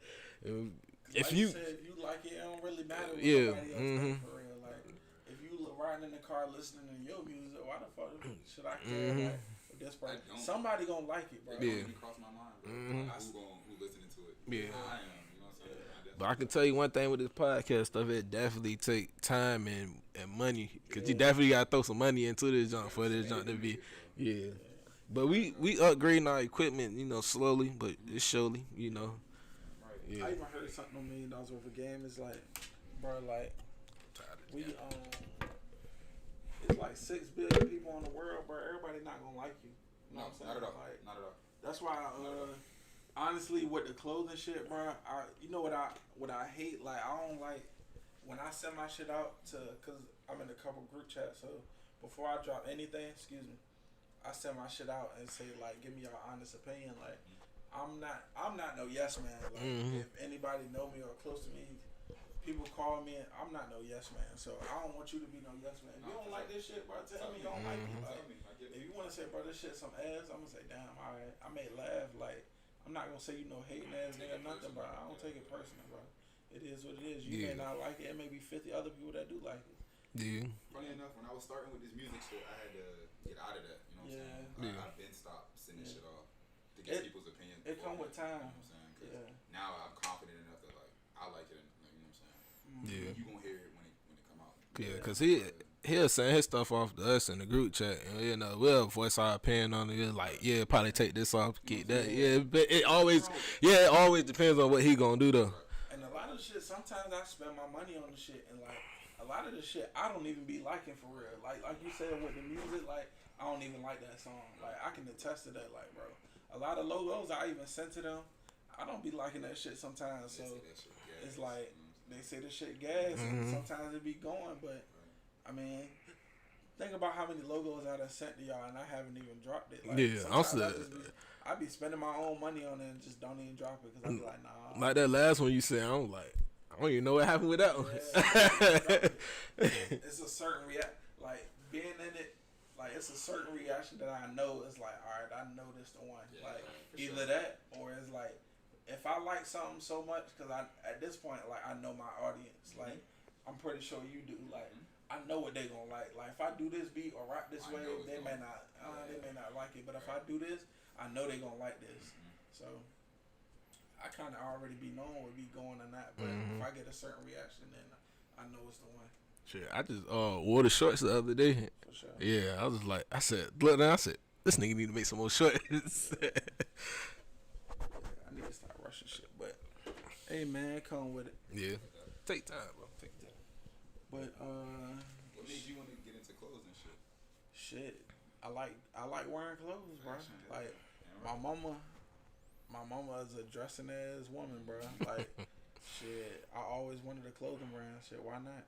If Like you said, if you like it, it don't really matter what Yeah, nobody else think for real. Like, if you riding in the car listening to your music, why the fuck should I care? Like, if this person, somebody gonna like it, bro. It don't even cross my mind, bro. Who listening to it? Yeah. I am, you know what I'm saying? But I can tell you one thing with this podcast stuff, it definitely take time and money. Because you definitely got to throw some money into this junk for this junk to be, yeah. But we upgrading our equipment, slowly, but it's surely, Yeah. I even heard something on $1 million worth of game. It's like, bro, like, we, it's like 6 billion people in the world, bro. Everybody not going to like you. You know what I'm saying? Not at all. Like, Not at all. that's why, honestly, with the clothing shit, bro, you know what I hate? Like, I don't like when I send my shit out cause I'm in a couple group chats. So before I drop anything, I send my shit out and say like, give me your honest opinion. Like, I'm not no yes man. Like, if anybody know me or close to me, people call me. I'm not no yes man. So I don't want you to be no yes man. If you don't like this shit, bro, tell me you don't like it. Like, if you want to say, bro, this shit some ass, I'm gonna say, damn, all right, I may laugh. Like, I'm not gonna say you know hating ass nigga nothing, bro. I don't take it personal, bro. It is what it is. You may not like it. It may be 50 other people that do like it. Yeah. Funny enough, when I was starting with this music shit, I had to get out of that. You know what I'm saying? I've been stopped sending shit off to get people's opinions. It come with time. You know what I'm saying? 'Cause now I'm confident enough that like I like it. You know what I'm saying? Yeah. You gonna hear it when it come out. Yeah, because he'll send his stuff off to us in the group chat, and we'll voice our opinion on it. Like, yeah, probably take this off, keep that. Yeah, but it always depends on what he gonna do though. And a lot of shit, sometimes I spend my money on the shit, and like a lot of the shit I don't even be liking for real. Like you said with the music, like I don't even like that song. Like I can attest to that. Like, bro, a lot of logos I even sent to them, I don't be liking that shit sometimes. So it's like they say the shit gas, and sometimes it be going, but I mean, think about how many logos I done sent to y'all and I haven't even dropped it. Like, Yeah, I be spending my own money on it and just don't even drop it because I be like, nah. Like that last one you said, I'm like, I don't even know what happened with that one. It's a certain like being in it, like it's a certain reaction that I know is like, all right, I know this the one. Yeah, like either that or it's like, if I like something so much, because at this point, like I know my audience. Like I'm pretty sure you do. Like I know what they gonna like. Like if I do this beat or rap this way, they may not like it. But if I do this, I know they gonna like this. So I kind of already be knowing what be going or not. But if I get a certain reaction, then I know it's the one. Shit, I just wore the shorts the other day. For sure. Yeah, I was like, I said, this nigga need to make some more shorts. I need to start rushing shit. But hey, man, come with it. Yeah, take time, bro. Take time. But what made you want to get into clothes and shit? Shit, I like wearing clothes, bro. Like my mama is a dressing ass woman, bro. Like shit, I always wanted a clothing brand. Shit, why not?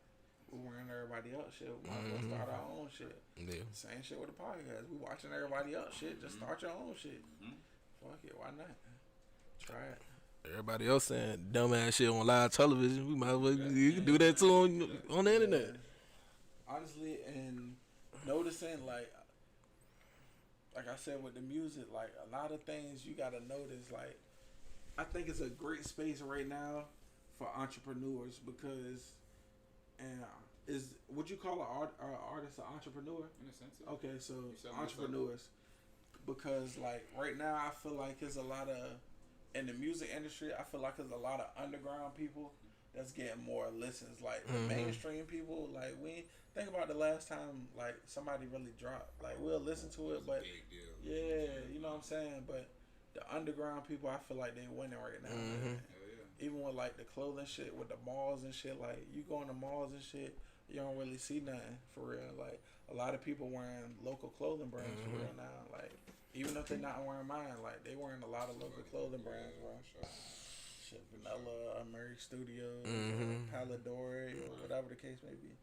We wearing everybody else shit. We might as well start our own shit. Yeah. Same shit with the podcast. We watching everybody else shit. Just start your own shit. Fuck it, why not? Try it. Everybody else saying dumbass shit on live television. We might as well you can do that too on the internet. Honestly, and noticing like I said with the music, like a lot of things you gotta notice. Like I think it's a great space right now for entrepreneurs because, and would you call an artist an entrepreneur? In a sense, yeah. Okay, so You selling entrepreneurs, because like right now I feel like there's a lot of in the music industry. I feel like there's a lot of underground people that's getting more listens. Like the mainstream people, like we think about the last time like somebody really dropped. Like we'll listen to it, but Big deal. yeah, you know what I'm saying. But the underground people, I feel like they winning right now. Man. Hell yeah. Even with like the clothing shit, with the malls and shit, like you go in the malls and shit, you don't really see nothing for real. Like a lot of people wearing local clothing brands for real now. Like even if they're not wearing mine, like they wearing a lot of local clothing brands, bro. Shit, Vanilla, Murray Studios, Palidori, or whatever the case may be.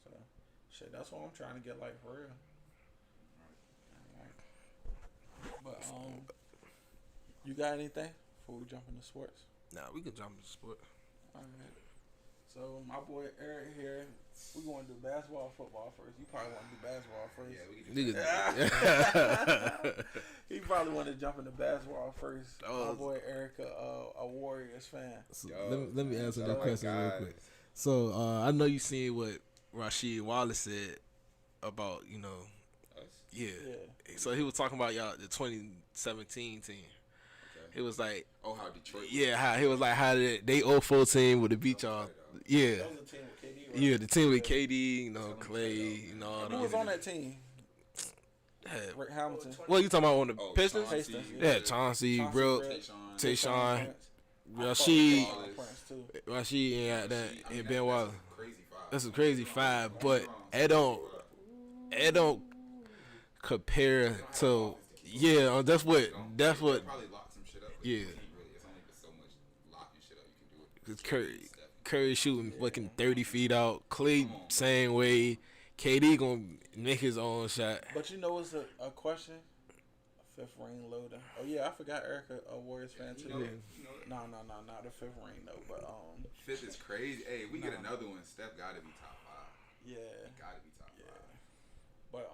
So, shit, that's what I'm trying to get like for real. Right. But you got anything before we jump into sports? Nah, we can jump into sport. All right. So my boy Eric here, we going to do basketball, football first. You probably want to do basketball first. Yeah, we can He probably want to jump into basketball first. Oh. My boy Eric, a Warriors fan. So Yo, let me answer yo, that question real guys. quick. So I know you seen what Rasheed Wallace said about Us? yeah. Yeah. So he was talking about y'all the 2017 team. Okay. It was like Oh, how Detroit. how he was like how did they 0-4 team would have beat y'all. Yeah. That was a team with KD, right? Yeah, the team with KD, Clay, all Who was that. on that team? Had- Rick Hamilton. What you talking about on the Oh, Pistons? Chauncey, Pistons, Yeah, Chauncey, bro, Tayshaun. Tayshaun, Prince. Rasheed, Prince, too. Rasheed, and that, I mean, and Ben Wallace. Crazy five. That's a crazy five, but it don't compare to that's what They'll probably lock some shit up. But Yeah. you can't really, it's only so much locking shit up you can do it. 'cause Curry shooting fucking 30 feet out, Clay same way, KD gonna make his own shot. But you know, it's a question. Fifth ring loader. Oh yeah, I forgot Erica, a Warriors fan too. You know, No, not the fifth ring though. But fifth is crazy. Hey, we get another one. Steph gotta be top 5. yeah, Gotta be top 5. but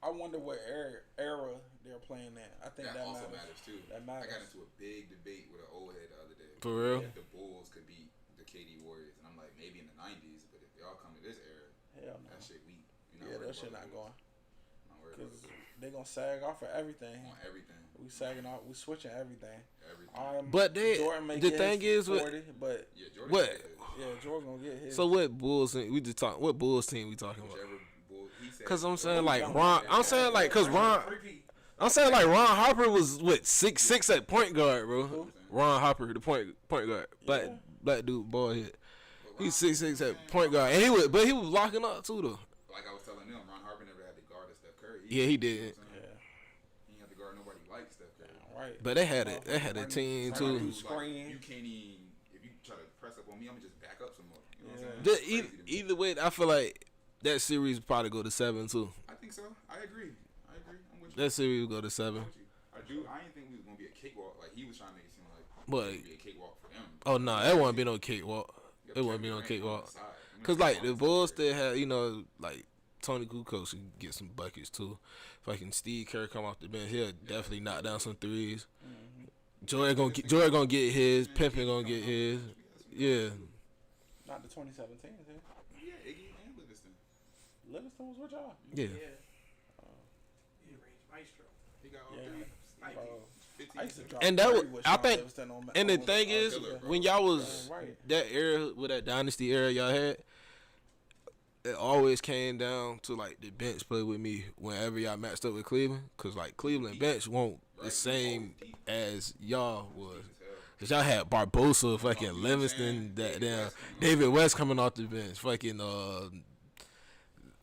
I wonder what era they're playing at. I think That that, also matters. matters too. That I matters. got into a big debate with an old head the other day. For real? If the Bulls could beat the KD Warriors, and I'm like, maybe in the '90s, but if they all come to this era, Hell no. that shit weak. Yeah, that shit not going. Not worried about Cause the they gonna sag off for everything. Bulls. On everything. We sagging off. We switching everything. Everything. But Jordan may the get thing his is with 40, but Yeah, Jordan. What? Said, Jordan gonna get his. so what Bulls we just talk what Bulls team we talking about? whichever Bull, he said. Cause I'm saying Ron- like Ron Harper was what 6'6" at point guard, bro. Who? Ron Harper, the point guard, black dude, bald head. He's 6'6" at point guard, and he was locking up too though. Like I was telling them, Ron Harper never had to guard Steph Curry. Yeah, he did. You know what I'm saying? He ain't had to guard nobody like Steph Curry. Right. But they had a team too. Like, Screen. you can't even, if you try to press up on me, I'm gonna just back up some more. You know what I'm The, saying? It's crazy to me. either way, I feel like that series probably go to 7 too. I think so. I agree. I'm with you. That series will go to 7. I'm with you. I didn't think we was gonna be a cakewalk. Like he was trying to make it seem like But it would be a cakewalk for them. oh no, that wouldn't be no cakewalk. You It got wouldn't be no Kevin Durant on cakewalk. the side. You know, Cause like the Kevin Bulls Durant. still had like Tony Kukoc can get some buckets too. Fucking Steve Kerr come off the bench, he'll definitely knock down some threes. Jordan gonna get his. Pimpin gonna get his. Yeah. Not the 2017, is it? Yeah, Iggy and Livingston. Livingston was with y'all. Yeah. Range Maestro. He got all Yeah. three. Bro, 15. I used to drop And that 30 was- with I Sean think- Livingston on- And the on- thing on is, killer, bro. when y'all was Right. that era with that dynasty era y'all had, it always came down to like the bench play with me whenever y'all matched up with Cleveland, cause like Cleveland bench won't the same as y'all was. Cause y'all had Barbosa, fucking Livingston, that damn David West coming off the bench, fucking y'all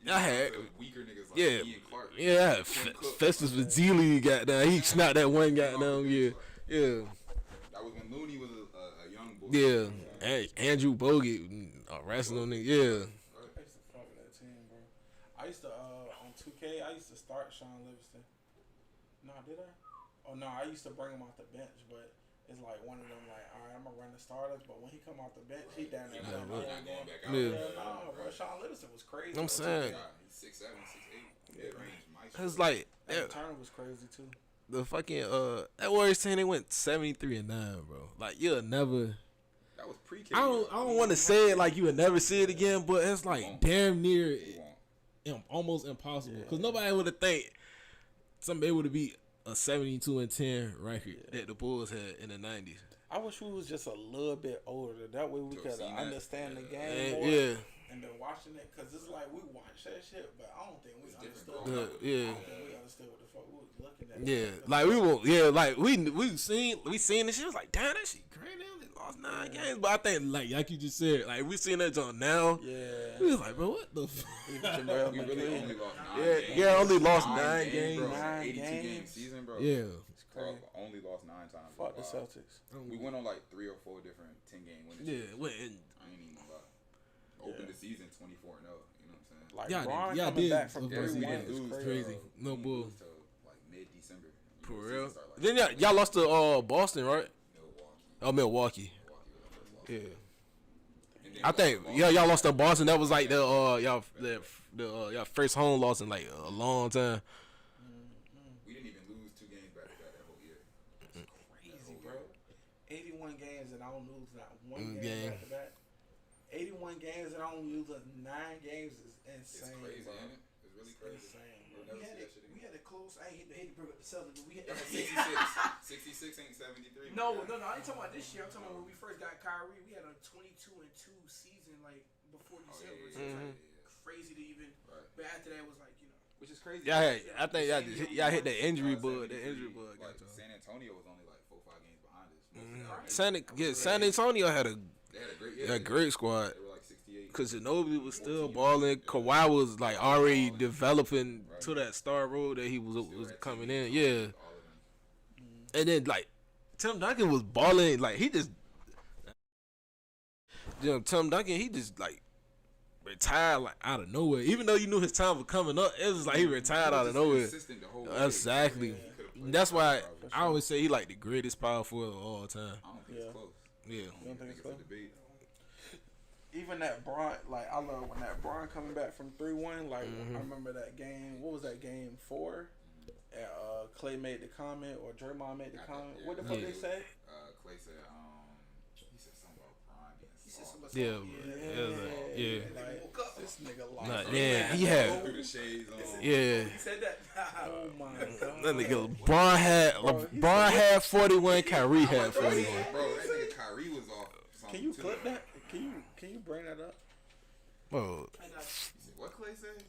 had The weaker niggas like yeah, Ian Clark. yeah, Tim Cook. Festus with Zealy got down. He snapped that one goddamn yeah, yeah, That was when Looney was a young boy. yeah. And Andrew Bogut, wrestling nigga, yeah. I used to fuck with that team, bro. I used to on 2K. I used to start Sean Livingston. No, did I? Oh no, I used to bring him off the bench, but it's like one of them like, all right, I'm gonna run the starters, but when he come off the bench, he down there. He's not playing going the whole back game. out. Yeah. No, bro, Sean Livingston was crazy. I'm bro. saying. He's 6'7", 6'8". Mid range, Maestro. It's like Evan Turner was crazy too. the fucking that Warriors team, they went 73-9, bro. Like you'll never That was pre. I don't want to say it like you would never see it again, but it's like damn near almost impossible because nobody would have think somebody would have beat a 72-10 record that the Bulls had in the 90s. I wish we was just a little bit older. That way we could understand the game more. Yeah. And then watching it, because it's like we watch that shit, but I don't think we understood. I Yeah. don't think we understood what the fuck we was looking at. Yeah, like we won't. Yeah, like we seen this shit. It was like, damn, that shit crazy. They only lost 9 games, but I think like you just said, like we seen that joint now. Yeah, we was like, bro, what the? Jamal We really only lost 9 Yeah, games. yeah, only lost 9 games. Bro. 9 82 game games. season, bro. Yeah, Bro, only lost 9 times. Fuck the Wow. Celtics. We went on like 3 or 4 different 10-game winning yeah. streaks. Wait, I ain't even gonna lie. Opened the season 24-0. You know what I'm saying? Like y'all Bron did, y'all coming did. back from Yeah, 3-1 we did. is It was crazy. crazy. No We bull. lose till like mid-December. You For know, real. season start, like, Then y'all lost to Boston, right? Milwaukee. Oh, Milwaukee. Milwaukee was our first loss. Yeah. And then I we think lost to y'all lost to Boston. That was like the y'all first home loss in like a long time. We didn't even lose 2 games back to back that whole year. Crazy, bro. 81 games and I don't lose not one Game. game back to back. 81 games and I don't lose 9 games is It's insane, crazy, bro. ain't it? It's really It's crazy. insane, We'll bro. never see that shit We again. had a close. I hate to bring up the Celtics, but we had. 66 ain't 73. No, man. I ain't talking about this year. I'm talking about when we first got Kyrie. We had a 22-2 season like before Oh, December. yeah, So it's yeah, like yeah. crazy to even. Right. But after that, it was like Which is crazy. I think y'all hit that injury bug. That injury bug got Like, y'all. San Antonio was only like 4-5 games behind us. San Antonio had They had a great year. a great squad. They were like 68. Cause Ginobili was still balling. Kawhi was like already developing to that star role that he was coming in. Yeah, All of them. and then like Tim Duncan was balling. Like he just, Tim Duncan, he just like retired like out of nowhere. Even though you knew his time was coming up, it was like he retired out of nowhere. Consistent the whole way. Exactly. He could've played That's why forever. I always say he like the greatest power forward of all time. I don't think it's close. Yeah. I don't think it's a debate. Even that Bron, like I love when that Bron coming back from 3-1. Like I remember that game. What was that game 4? And, Clay made the comment or Draymond made the comment. What the fuck they say? Clay said, he said something about Bron being soft. Yeah. Like, this nigga lost. Nah, yeah, he had. Threw the shades on. Yeah. He said that. Oh my god. That nigga LeBron had 41, Kyrie had 41. Bro, that nigga Kyrie was off. Can you clip that? Can you bring that up? Bro, He said, what Clay said?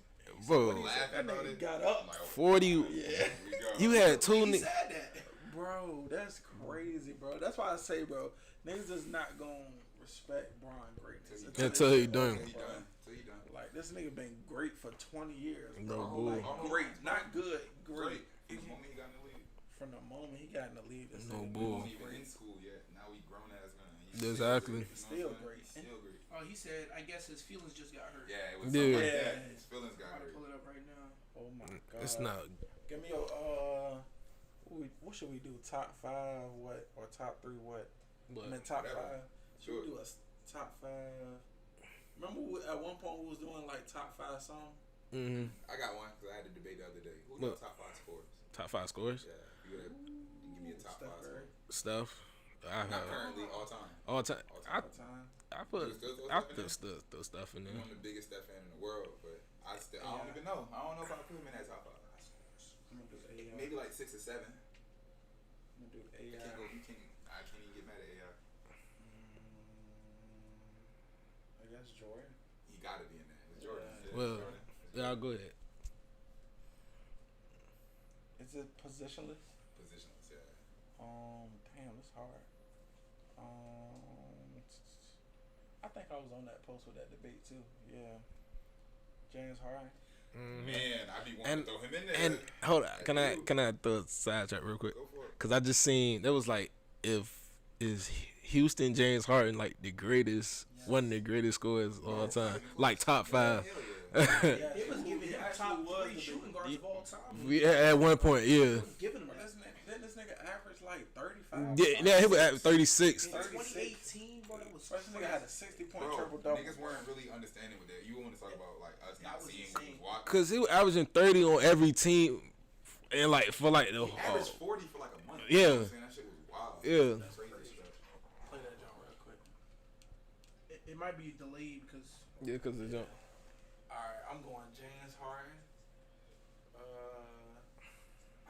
bro, Laughing That about nigga it. got up. I'm like, 40. here we go. You had two. He said that. Bro, that's crazy, bro. That's why I say, bro, niggas is not gonna respect Bron greatness Until he done. Till he done. Till he done. Like this nigga been great for 20 years, No bro. bull. Like great, not good, great. From the moment he got in the league. From the moment he got in the league, this No nigga bull. He wasn't even in school yet. Now he grown ass man. He's Exactly. Still Still great. great. He's still great. Oh, he said. I guess his feelings just got hurt. Yeah, it was Yeah. something like Yeah. that. His feelings got I'm about to hurt. pull it up right now. Oh my god. It's not. Give me your what should we do? Top 5 what or top 3 what? I mean top Whatever. 5. Should we Sure. do a top 5? Remember at one point we was doing like top 5 songs. I got one because I had a debate the other day. Who Look. got top 5 scores? Top 5 scores. Yeah, you gotta give me a top Steph 5 Curry. score. Stuff. I Not have currently, all time. all time. All I time. Time. I put You still throw I stuff in throw there? throw stuff in I'm there. the biggest Steph fan in the world, but I don't even know. I don't know if I put him in that top 5. I'm gonna do AI. Maybe like 6 or 7. I'm gonna do AI. I can't even get mad at AI. I guess Jordan. He gotta be in there. It's Jordan. Yeah. Yeah, Well, Jordan. yeah, I'll go ahead. Is it positionless? Positionless, yeah. Damn, it's hard. I think I was on that post with that debate too. Yeah, James Harden. Man, I be wanting And- to throw him in there. And hold on, can I throw a sidetrack real quick? Go for it. Cause I just seen that was like is Houston James Harden like the greatest, one of the greatest scorers of all time, like top 5. Hell Yeah, They was giving him top was 3 the shooting guards of all time. Yeah, at one point, yeah. They was giving him But that. didn't this nigga average like 35? Yeah, he was at 36. In 2018, bro, that was First nigga had a 60-point Bro, triple double. niggas weren't really understanding with that. You want to talk about like us not was seeing what insane. was watching. Cause he was averaging 30 on every team, and like for like the He averaged 40 for like a month. Yeah. You know what I'm saying? That shit was wild. Yeah. That's crazy stuff. Play that joint real quick. might be delayed because. Yeah, because they don't. All right, I'm going James Harden.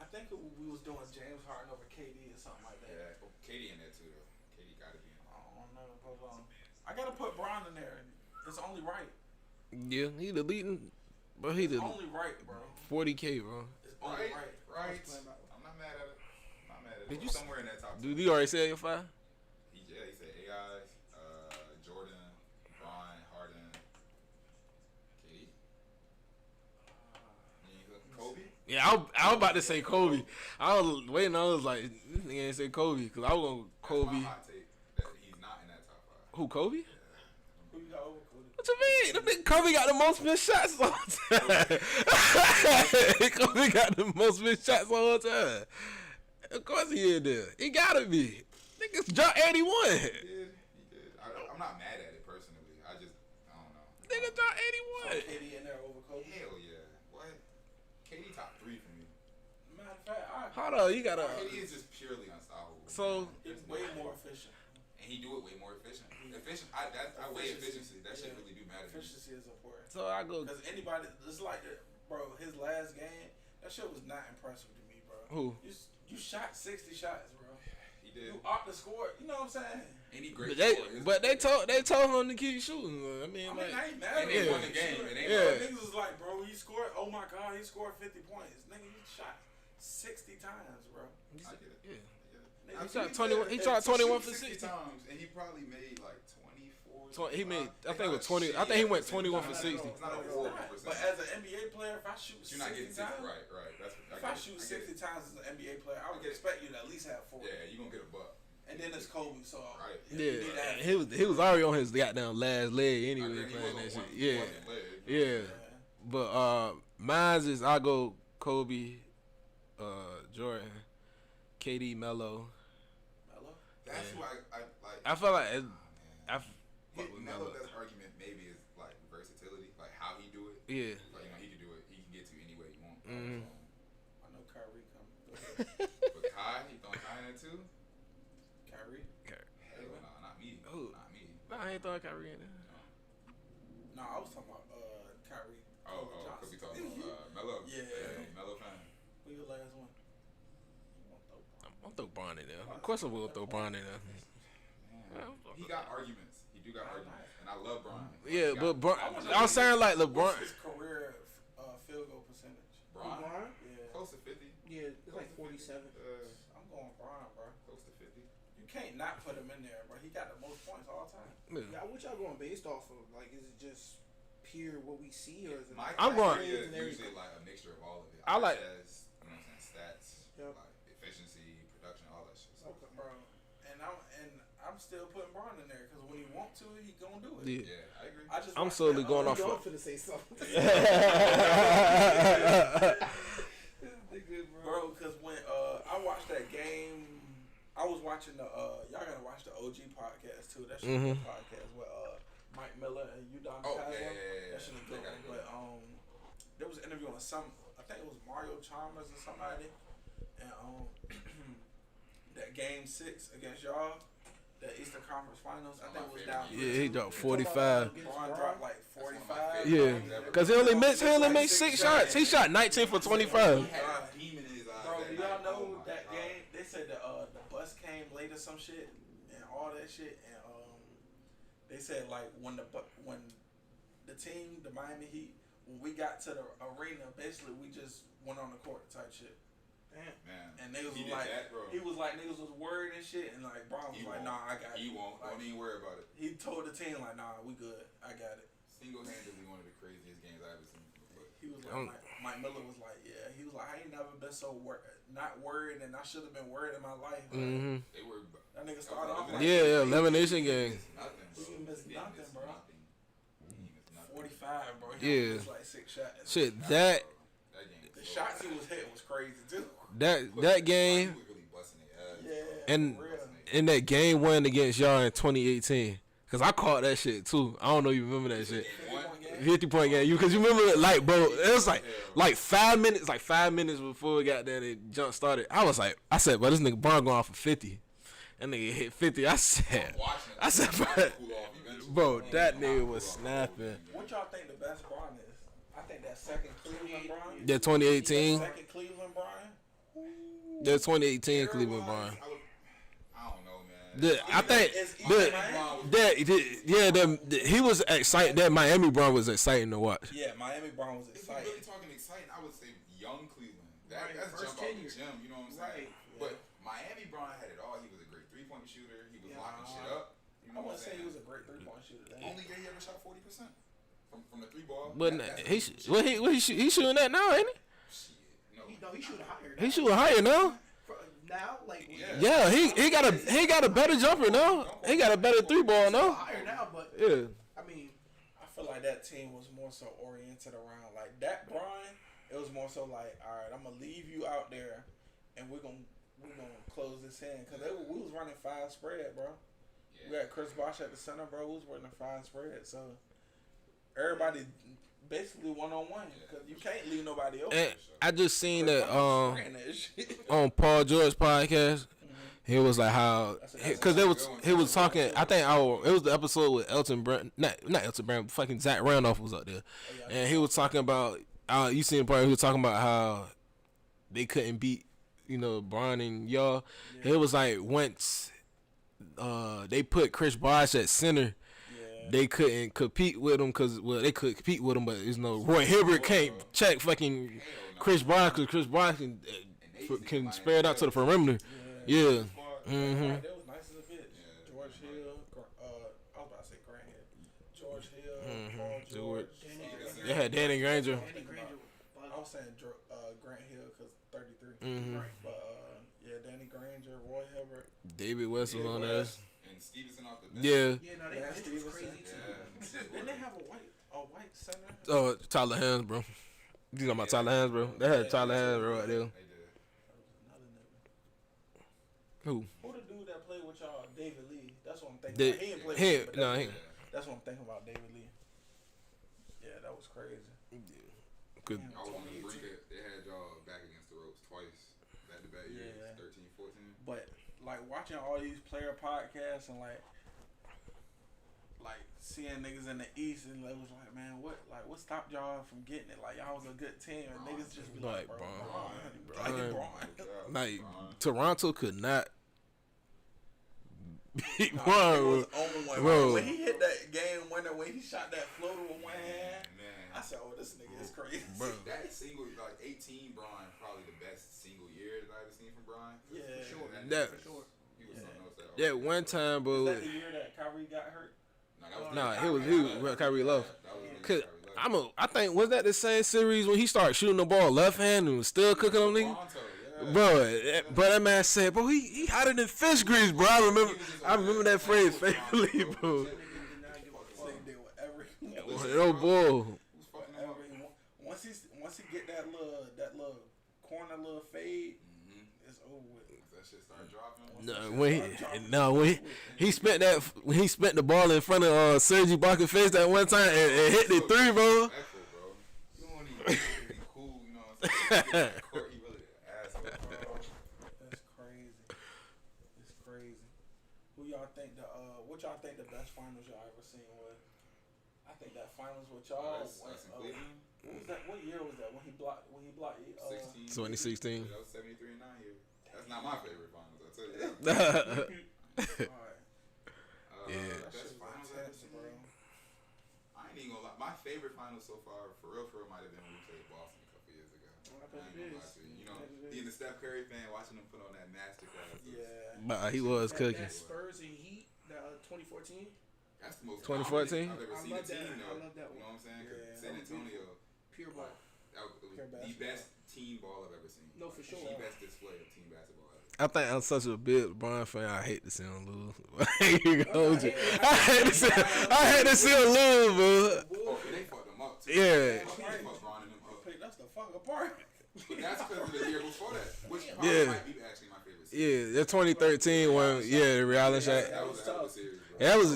I think we was doing James Harden over KD or something like that. Yeah, oh, Katie in there too though. Katie gotta be in there. I don't know. Hold on. I gotta put Bron in there. It's only right. Yeah, he the leading, bro. He It's the only right, bro. 40K, bro. It's only right. Right. I'm not mad at it. I'm not mad at it. Did you Somewhere in that top 10. Dude, you already said your 5? He said AI, Jordan, Bron, Harden, KD. Kobe. Yeah, I was about to say Kobe. I was waiting. I was like, this nigga ain't say Kobe because I was going Kobe. That's my hot take that he's not in that top 5. Who, Kobe? Who you got over Cody? What you mean? That nigga Kobe got the most missed shots all the time. Kobe got the most missed shots all the time. Of course he in there. He gotta be. Niggas dropped 81. He did. I'm not mad at it personally. I don't know. Nigga dropped 81. KD in there over Kobe. Hell yeah. What? KD top 3 for me. Matter of fact, Hold on, you gotta. KD is just purely unstoppable. So he's way more efficient. And he do it way more efficient. I weigh efficiency. That shit really do matter. Efficiency is important. so I go. Because anybody, it's like, bro, his last game, that shit was not impressive to me, bro. Who? You shot 60 shots, bro. He did. You ought to score. You know what I'm saying? And he great. But they told him to keep shooting. I mean, like, I ain't mad at And they him. won the game. And they Yeah. Niggas was like, bro, he scored. Oh my god, he scored 50 points. Nigga, he shot 60 times, bro. I get it. yeah. Nigga, He shot you 21. said- He shot 21 for 60 60. times, and he probably made like 24. He made. I Like, think it was not 20. I shit. think he went It's 21 not- for it's 60. It's not a It's horrible not. percentage. But as an NBA player, if I shoot You're not 60 getting 60. times, Right. if I shoot 60 times as an NBA player, I would expect you to at least have 40. Yeah, you gonna get a buck. And then it's Kobe, so Right. you need to have Yeah, he was already on his goddamn last leg anyway I agree, playing he that wasn't shit. one- Yeah, wasn't led. yeah. But mine's is I go Kobe, Jordan, KD, Melo. Melo. That's Yeah. who I like. I feel like Oh, man. I fuck with Melo, Melo. that's argument maybe is like versatility, like how he do it. Yeah. Like, he can do it. He can get to any way he wants. Mhm. I know Kyrie coming. Go ahead. But Kai, he throwing Kai in there too. Kyrie? Hell nah, not me. Who? Not me. Nah, I ain't throwing Kyrie in there. No, I was talking about Kyrie. Oh, Kobe because we Johnson. talking about Melo. Yeah. Melo fan. Who your last one? You want those? I'm throw Bron in there. Of course I will throw Bron in there. Man, he got arguments. He do got arguments, and I love Bron. Yeah, He got- but Bron, I wanna I was saying like What's LeBron. his career field goal percentage? Bron, Yeah. close to 50. Yeah, it's like 47. I'm going Bron, bro. Close to 50. You can't not put him in there, bro. He got the most points all time. Yeah, what y'all going based off of? Like, is it just pure what we see, or is it? My I'm going- criteria and is everything? usually like a mixture of all of it. I like- As, you know what I'm saying, stats, Yep. like efficiency, production, all that shit. So, Okay, bro. And I'm still putting Bron in there because when he want to, he gonna do it. Yeah. yeah, I agree. I just I'm watched slowly that, going I'm off of- finna say something. Bro, because when I watched that game, I was watching the y'all gotta watch the OG podcast too. That shit is a good podcast with Mike Miller and Udon Oh, Kazan. yeah. That shit is good. They gotta go. But there was an interview on I think it was Mario Chalmers or somebody, and that game 6 against y'all, the Eastern Conference Finals. I think it was down. Yeah, he dropped 45. Bron dropped like 45. Yeah, cause he only made 6 shots. He shot 19 for 25. He had a demon in his eyes. Bro, that do night. y'all know Oh my that God. game? They said the bus came late or some shit and all that shit, and they said like when the team, the Miami Heat, when we got to the arena, basically we just went on the court type shit. Damn. Man, And niggas he was did like, that, bro. he was like niggas was worried and shit, and like Bron was He like, won't. nah, I got it. He won't. Like, Don't even worry about it. he told the team like, nah, we good, I got it. Single-handedly one of the craziest games I've ever seen. But He was like, Mike Miller was like, yeah, he was like, I ain't never been so not worried, and I should have been worried in my life. Like, Mm-hmm. they were. that nigga started off like Yeah, elimination game. Nothing, bro. He missed He nothing, missed bro. nothing. He missed nothing. 45, bro. He Yeah. missed like 6 shots. Shit, that That game. The shots he was hitting was crazy too. that game He was really busting their ass. Yeah, and for real. in that game 1 against y'all in 2018. Cause I caught that shit too. I don't know if you remember that shit. Game one, 50-point game. Cause you remember like bro, it was like 5 minutes, before we got there, the jump started. I was like, I said, but this nigga Bron going off for 50. And nigga hit 50. I said, Watching it. I said, Cool off eventually. bro, that Nah, nigga cool was off. snapping. What y'all think the best Bron is? I think that second Cleveland Bron. That 2018, Second Cleveland Bron. that 2018 Cleveland Bron. I don't know, man. I think It's he was exciting. That Miami Bron was exciting to watch. Yeah, Miami Bron was If we're exciting. really talking exciting, I would say young Cleveland. Right, That's first jump out the tenure. gym, you know what I'm saying? Right. But Miami Bron had it all. He was a great 3-point shooter. He was locking shit up. You I know what I'm wouldn't say saying? he was a great 3-point shooter. Only year he ever shot 40% from the 3 ball. But That's he shooting that now, ain't shit. No. He shooting higher. he? He shooting higher now. Now, like Yeah, he got a better jumper now. He got a better 3 ball now. higher now, but Yeah. I mean, I feel like that team was more so oriented around like that Bron. It was more so like, all right, I'm gonna leave you out there, and we're gonna close this in because we was running 5 spread, bro. We had Chris Bosh at the center, bro. We was running 5 spread, so everybody basically 1-on-1 because you can't leave nobody else. And I just seen that Ran that shit. on Paul George podcast. He was like how because he was talking. I think it was the episode with Elton Brand, not Elton Brand, fucking Zach Randolph was up there, and he was talking about. You seen the part he was talking about how they couldn't beat, Bron and y'all. It was like once they put Chris Bosh at center, they couldn't compete with him because they could compete with him, but Roy Hibbert can't check fucking Chris Bosh because Chris Bosh can spread out to the perimeter. Yeah. Mm-hmm. That was nice as a bitch. George Hill, I was about to say Grant Hill. George Hill, Paul George. They had Danny Granger. Danny Granger. I was saying Grant Hill because 33. Mm-hmm. Right. But Danny Granger, Roy Hibbert. David West was on there. And Stevenson off the bench. Yeah. Yeah, no, they was crazy too. Didn't they have a white center? Oh, Tyler Hands, bro. You talking about Tyler Hands, bro? They had Tyler Hands right there. They did. Who? Who the dude that played with y'all? David Lee. That's what I'm thinking. They- About. He didn't play he- with you, but no, that's- he- That's what I'm thinking about. David Lee. Yeah, that was crazy. Good. I was on the brink. They had y'all back against the ropes twice. Back-to-back years. Yeah. 13, 14. But like watching all these player podcasts and like seeing niggas in the East and it was like, man, what stopped y'all from getting it? Like y'all was a good team and niggas just be like, Like, bro, Bron. Bron. Like Toronto could not beat Nah, Bron. it was over when, Bro. when he hit that game winner, when he shot that floater with one hand. Man. I said, oh, this nigga is crazy. Bro. That single, 18 Bron, probably the best single year that I've ever seen from Bron. Yeah. For sure. That- For sure. He was something else. Yeah, one time, Is bro. that the year that Kyrie got hurt? Nah, he was Kyrie love. That was the Cause year Kyrie left. I think was that the same series when he started shooting the ball left hand and was still cooking them niggas. Toronto, yeah. Bro, that man said, bro, he hotter than fish grease, bro. I remember that phrase faithfully, bro. This nigga did whatever he wanted. Oh boy. Who's fucking him up? Whatever he want. Once he get that little corner little fade, it's over with. That shit started dropping. When he spent the ball in front of Serge Ibaka face that one time and hit the 3, bro. Respectful, bro. You don't even be cool, you know what I'm saying? He court, he really an asshole, bro. That's crazy. It's crazy. What y'all think the best finals y'all ever seen was? I think that finals with y'all. That's in Cleveland. What was that? What year was that? When he blocked 16. 2016. That was 73 and 9 year. That's not my favorite finals, I'll tell you that. Alright. Yeah. That Best shit was finals I've ever intense, seen. bro. I ain't even gonna lie. My favorite finals so far, for real, might have been when we played Boston a couple years ago. I I bet ain't it gonna lie is. to you. You know, I bet it being is. the Steph Curry fan, watching him put on that masterclass. Yeah. But he was cooking. That Spurs and Heat, that 2014. That's the most 2014? dominant I've ever I seen a love that. team I though. love that You know what I'm saying? 'Cause Yeah, San that was Antonio, Pure ball. that was Pure the basketball. best team ball I've ever seen. No, for sure. The best display of team basketball ever. I think I'm such a big LeBron fan. I hate to see him lose. I ain't gonna hold you. I hate to see him lose, bro. Oh, and they fucked them up too. Yeah. They fucked Bron and them up. That's the fuck apart. But that's because of the year before that, which Yeah. might be actually my favorite series. Yeah, that 2013 one. Yeah, the Reality shot. That was a hell of a series, bro. That was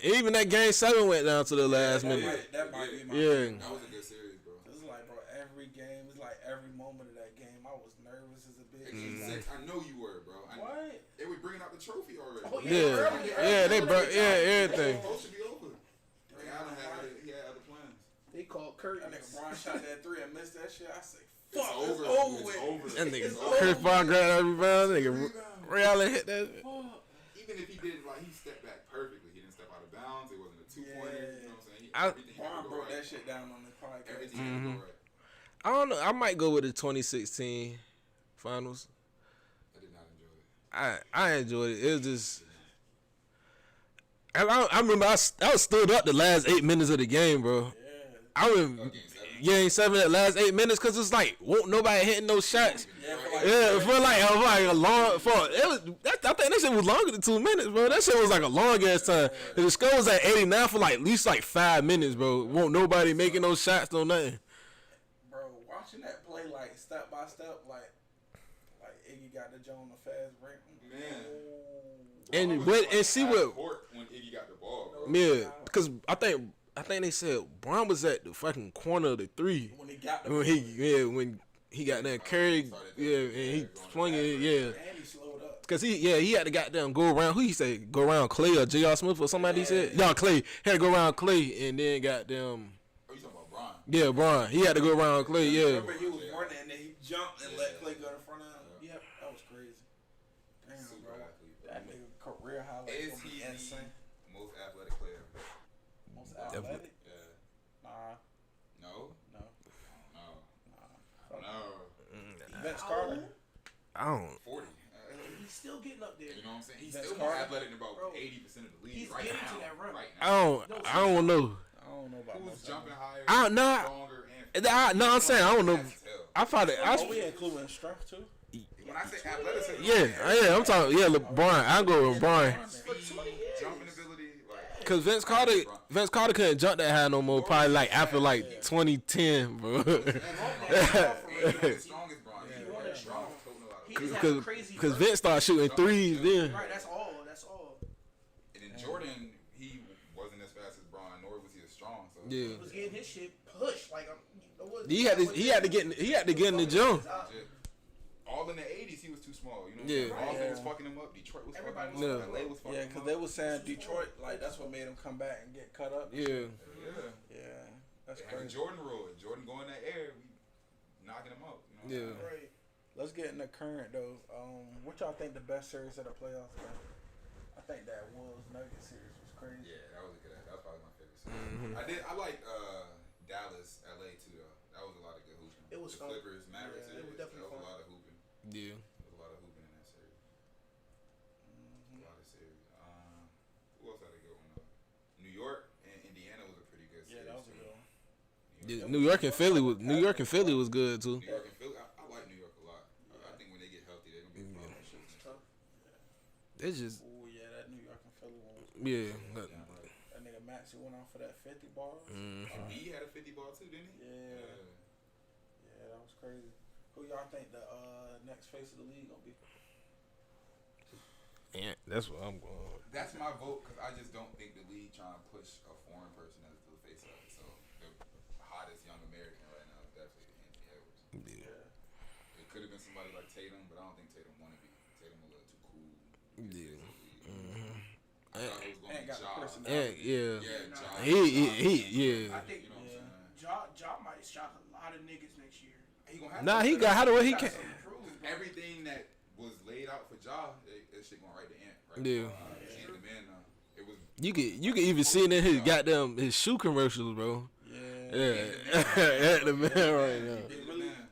Even that game 7 went down to the last minute. That might be my Yeah. That was a good series, bro. It's like, bro, every game, it's like every moment of that game, I was nervous as a bitch. bitch. I know you were, bro. What? They were bringing out the trophy already. Oh, Yeah, they burnt. Yeah, everything. It's supposed to be over. Ray Allen he had other plans. They called That curtains. nigga Bron shot that 3 and missed that shit. I say, It's fuck, over. it's over It's with. over. That nigga It's Chris over. Paul grabbed every rebound. Nigga Rebound. Ray Allen hit that. Even if he didn't, like, he stepped back perfectly. He didn't step out of bounds. It wasn't a 2-pointer. Yeah. You know what I'm saying? Everything had Bron to go broke right. that shit down on the podcast. Everything had to go right. I don't know. I might go with the 2016 finals. I did not enjoy it. I enjoyed it. It was just. I remember I was stood up the last 8 minutes of the game, bro. I remember Game 7 that last 8 minutes because it's like won't nobody hitting no shots. Yeah, it felt like a long I think that shit was longer than 2 minutes, bro. That shit was like a long ass time. And the score was at 89 for like at least like 5 minutes, bro. Won't nobody making no shots, no nothing. Bro, watching that play like step by step, like Iggy got the Joe on the fast break. Man. And see what When Iggy got the ball, bro. yeah, because I think they said Bron was at the fucking corner of the 3 When he got the when he got that carry, yeah, and he swung it, yeah. and he slowed up. Cause he had to goddamn go around. Who he say go around Clay or J.R. Smith or somebody? He said no, Clay had to go around Clay and then goddamn Oh, you talking about Bron? yeah, Bron. He had to go around Clay. Yeah, Remember he was running and then he jumped and let Clay go in front of him. Yep, that was crazy. Damn, Super bro. athlete, bro. That nigga career highlight Is gonna be he insane. the most athletic player? Most Definitely. athletic? Yeah. Nah, No. no. No. Vince Carter. I don't. 40. He's still getting up there. You know what I'm saying? He's Vince still more Carter. athletic than about Bro, 80% of the league he's right getting now. to that run. Right I now. don't know. I don't know about Who's most jumping higher, I don't know. stronger, and No, I'm saying I don't know. That's hell. I thought it. Oh, we including strength too. When I say athleticism, Yeah. I'm talking. Yeah, LeBron. I go with LeBron. jumping ability, like Cause Vince Carter couldn't jump that high no more. Probably like after like 2010, bro. the strongest Bron. He's strong, toting a lot of He just had a crazy Cause run. Vince started shooting threes then. Right, that's all. That's all. And then Jordan, he wasn't as fast as Bron, nor was he as strong. So Yeah. He was getting his shit pushed. Like He had to get in the gym. legit. All in the 80s, he was too small. You know what Yeah. I'm saying? Boston was fucking him up. Detroit was Everybody fucking him was up. fucking LA was fucking Yeah, him because up. they was saying Detroit, like that's what made him come back and get cut up. Yeah. Yeah. Yeah, that's They had a crazy. Jordan rule. If Jordan go in that air, we knocking him out. You know what I'm Yeah. saying? Right. Let's get in the current though. What y'all think the best series of the playoffs was? I think that Wolves Nuggets series was crazy. Yeah, that was a good. That was probably my favorite series. I like Dallas, LA too though. That was a lot of good hooping. It was the fun. Clippers, Mavericks. Yeah, it was definitely that was fun. a lot of hooping. Yeah. There was a lot of hooping in that series. A lot of series. Who else had a good one? New York and Indiana was a pretty good series. Yeah, that was a too. good one. Yeah, New York and Philly was good too. New York and Philly. I like New York a lot. I think when they get healthy, they're gonna be a problem. It's tough. It's just Oh yeah, that New York and Philly one was. yeah. That nigga Maxey went off for that 50 ball. He had a 50 ball too, didn't he? Yeah. Yeah, that was crazy. Who y'all think the next face of the league gonna be? Yeah, that's what I'm going. That's my vote because I just don't think the league trying to push a foreign person as the face of it. So the hottest young American right now is definitely Anthony Edwards. Yeah. It could have been somebody like Tatum, but I don't think Tatum want to be. Tatum a little too cool. Yeah. I thought it was going Ain't to be got the Ja. personality. Yeah. Yeah, Ja. He yeah. I think You know what I'm saying? Ja might shock a lot of niggas next year. He gonna have Nah, to. he got how the way he Got can. something to prove, bro. Everything that was laid out for Ja, that shit going right to Ant. Right Yeah. Ant the man now. It was. You can even see it in his goddamn his shoe commercials, bro. Yeah, at the man right now. Ant the man.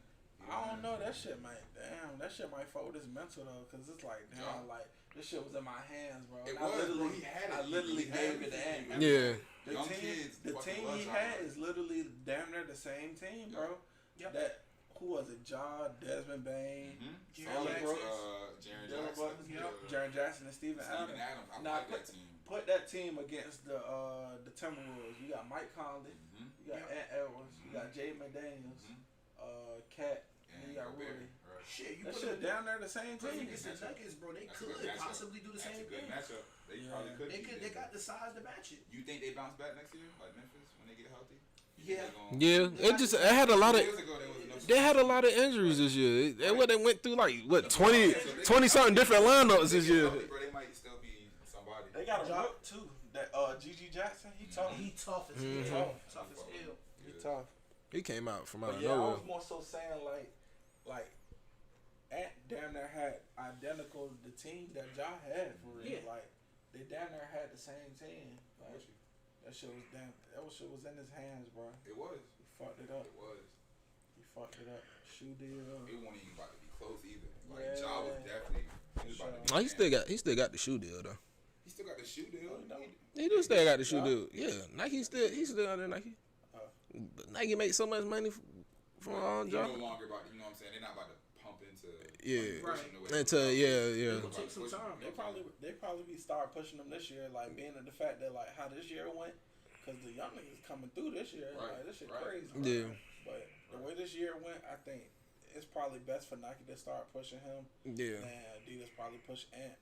I don't know. That shit might fold his mental though, cause it's like damn, like this shit was in my hands, bro. It And was, bro. He I had it. literally He gave had it to it. Ant. Yeah. The Young team, kids the fucking team love he Ja had Morant. is literally damn near the same team, bro. Yep. That who was it? Ja, Desmond Bain, Jaren Brooks, Jaren Dylan Jackson. Brooks, Jaren Jackson, and Steven Steven Adams. Adams. I Nah, like that team. Put that team against the Timberwolves. You got Mike Conley, you got Ant Edwards, you got Jay McDaniels, Cat, and you got Gobert. Rudy. Right. Shit, you That put shit them down there the same put them team. against the Nuggets, bro. They That's a could good matchup. possibly do the That's same a good thing. matchup. They Yeah. probably could. They got the size to match it. You think they bounce back next year, like Memphis, when they get healthy? Yeah. Yeah, it had a lot of. Years ago, they was enough They had a lot of injuries this year. They went through like what 20 something different lineups this year. Bro, they might still be somebody. They got a rook too. That GG Jackson, he tough. He tough as Mhm. hell. Tough as hell. He tough. He came out from out But of yeah, I nowhere. was more so saying like Ant damn near had identical the team that Ja had for real. Yeah. Like they damn near had the same team. Like that shit was in his hands, bro. It was. He fucked it up. It was. He fucked it up. Shoe deal. It wasn't even about to be close either. Like Yeah. Ja was definitely. He was about to be Oh, he still got the shoe deal though. He still got the shoe deal. Oh, no. He do still got the shoe deal. Yeah, Nike he's still under Nike. But Nike make so much money from He's Ja. no longer about to, you know what I'm saying? They're not about to pump into Yeah. pushing the way Into yeah. It'll take some time. They probably be start pushing them this year, like being the fact that like how this year went, because the young niggas coming through this year, Right, like this shit right. crazy. Yeah. But the way this year went, I think it's probably best for Nike to start pushing him, Yeah. and Adidas probably push Ant.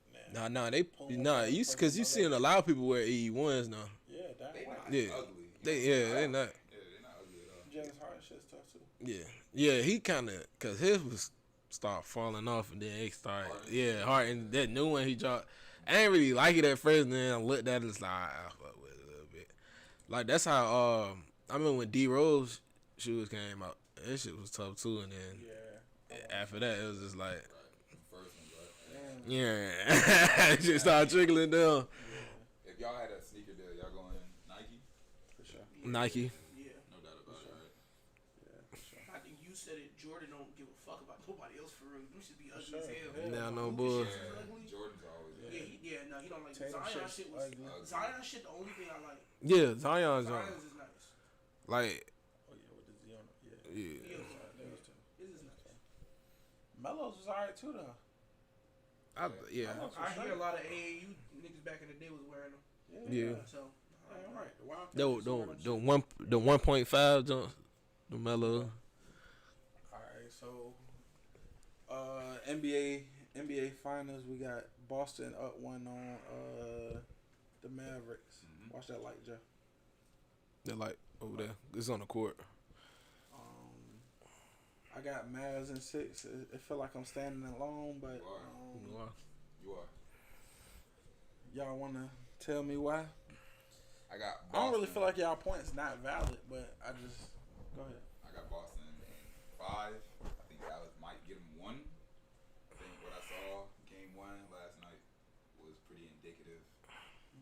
Because you seeing a lot of people wear AE1s now. Yeah, that They way. not Yeah. ugly. They're not. Yeah, they're not ugly at all. James Harden shit's tough too. Yeah. He kind of because his was start falling off and then it started. Yeah, Harden. That new one he dropped. I ain't really like it at first, and then I looked at it, it's like I fuck with it a little bit. Like that's how I remember when D Rose shoes came out. That shit was tough too, and then Yeah. after that it was just like First one, right? Damn. it just started trickling down. If y'all had a sneaker deal, y'all going Nike? For sure. Nike. Yeah. No doubt about it, right? Yeah, for sure. I think you said it. Jordan don't give a fuck about nobody else for real. Them should be ugly Sure. as hell. Yeah. Now no Hoopy bull. shit is ugly. Jordan's always No, he don't like Tatum Zion. shit's Shit was ugly. Zion shit. The only thing I like. Yeah, Zion's on. Zion's is nice. Like Oh yeah, with the Zion. Yeah. yeah. Yeah, Those two. this is nice. Melo's was alright too though. Yeah. I hear a lot of AAU niggas back in the day was wearing them. Yeah. So Yeah, right. The Wildcats The was wearing the 1.5 jump, the mellow. Alright, so NBA Finals, we got Boston up 1 on the Mavericks. Watch that light, Joe. They're like over there. It's on the court. I got Mavs in 6. It feel like I'm standing alone, but You are. y'all wanna tell me why? I got Boston. I don't really feel like y'all points not valid, but I just go ahead. I got Boston 5. I think Dallas might get them 1. I think what I saw game 1 last night was pretty indicative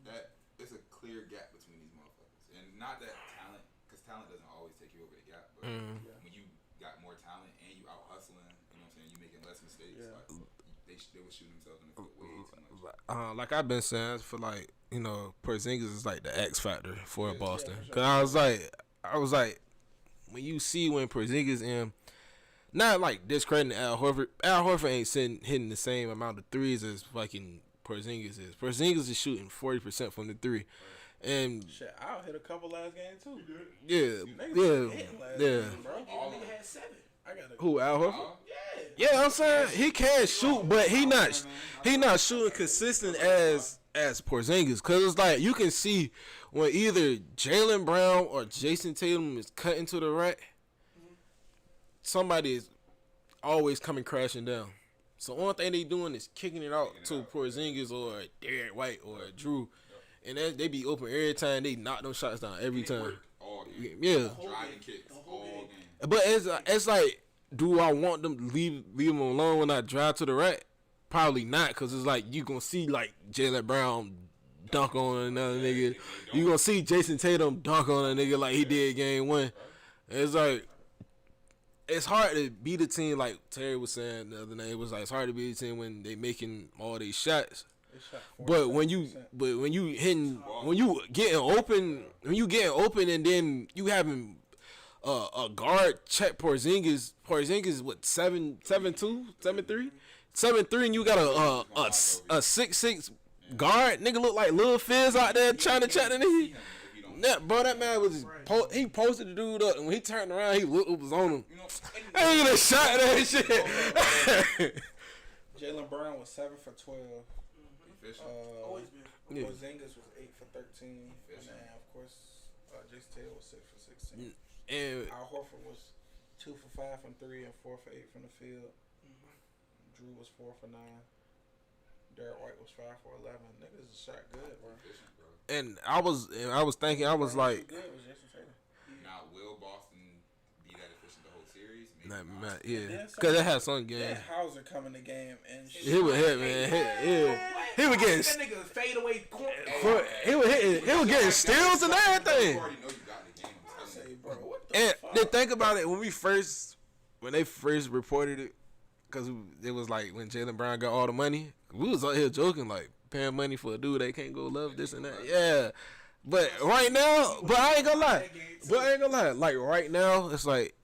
that there's a clear gap between these motherfuckers. And not that talent, because talent doesn't always take you over the gap, but when you got more talent and you out hustling, you know what I'm saying, you making less mistakes, Yeah. like they would shoot themselves in the foot way too much. Like I've been saying, I feel like Porzingis is like the X factor for Boston. for sure. Cause I was like, when you see when Porzingis in, not like discrediting Al Horford. Al Horford ain't hitting the same amount of threes as fucking Porzingis is. Porzingis is shooting 40% from the three, and Shit, I'll hit a couple last game too. yeah, Hitting last game, bro. nigga had 7. I got a Who Al Horford? Yeah. Yeah, I'm saying he can shoot, but he not shooting consistent as Porzingis. Cause it's like you can see when either Jaylen Brown or Jason Tatum is cutting to the right, somebody is always coming crashing down. So only thing they doing is kicking it out to Porzingis or Derek White or Drew, and they be open every time. They knock those shots down every time. All game. Yeah, Driving kicks all game. but it's like, do I want them to leave them alone when I drive to the right? Probably not, because it's like you gonna see like Jaylen Brown dunk on another nigga. You gonna see Jason Tatum dunk on a nigga like he did game 1. It's like it's hard to beat a team, like Terry was saying the other night. It was like it's hard to beat a team when they making all these shots. But when you getting open and then you having a guard check Porzingis what 7'2", 7'3", 7'3", and you got a 6'6" guard, nigga look like Lil Fizz out there trying to check the nigga. Yeah, bro, that man was he posted the dude up, and when he turned around, he looked what was on him. I ain't gonna shot that shit. Jaylen Brown was 7 for 12. Efficient. Always been. Yeah. Porzingis was 8 for 13, and then of course Jason Tatum was 6 for 16. And Al Horford was 2 for 5 from 3 and 4 for 8 from the field. Drew was 4 for 9. Derek White was 5 for 11. Niggas shot good, bro. Efficient, bro. And I was thinking, I was like, Good was Jason Tatum. Now, will Boston be that efficient the whole series? Maybe nah, not. man, And yeah, then because they some- had some games. Then Hauser come in the game and He was hit, man. He was getting, that nigga fade away. he was hitting, he was getting steals and You everything. already know you got the game. I'm I telling say, you. bro, what the And fuck? then think about it, when they first reported it, because it was like when Jaylen Brown got all the money, we was out here joking like paying money for a dude they can't go love this and that. Yeah, but right now, but I ain't gonna lie, like right now, it's like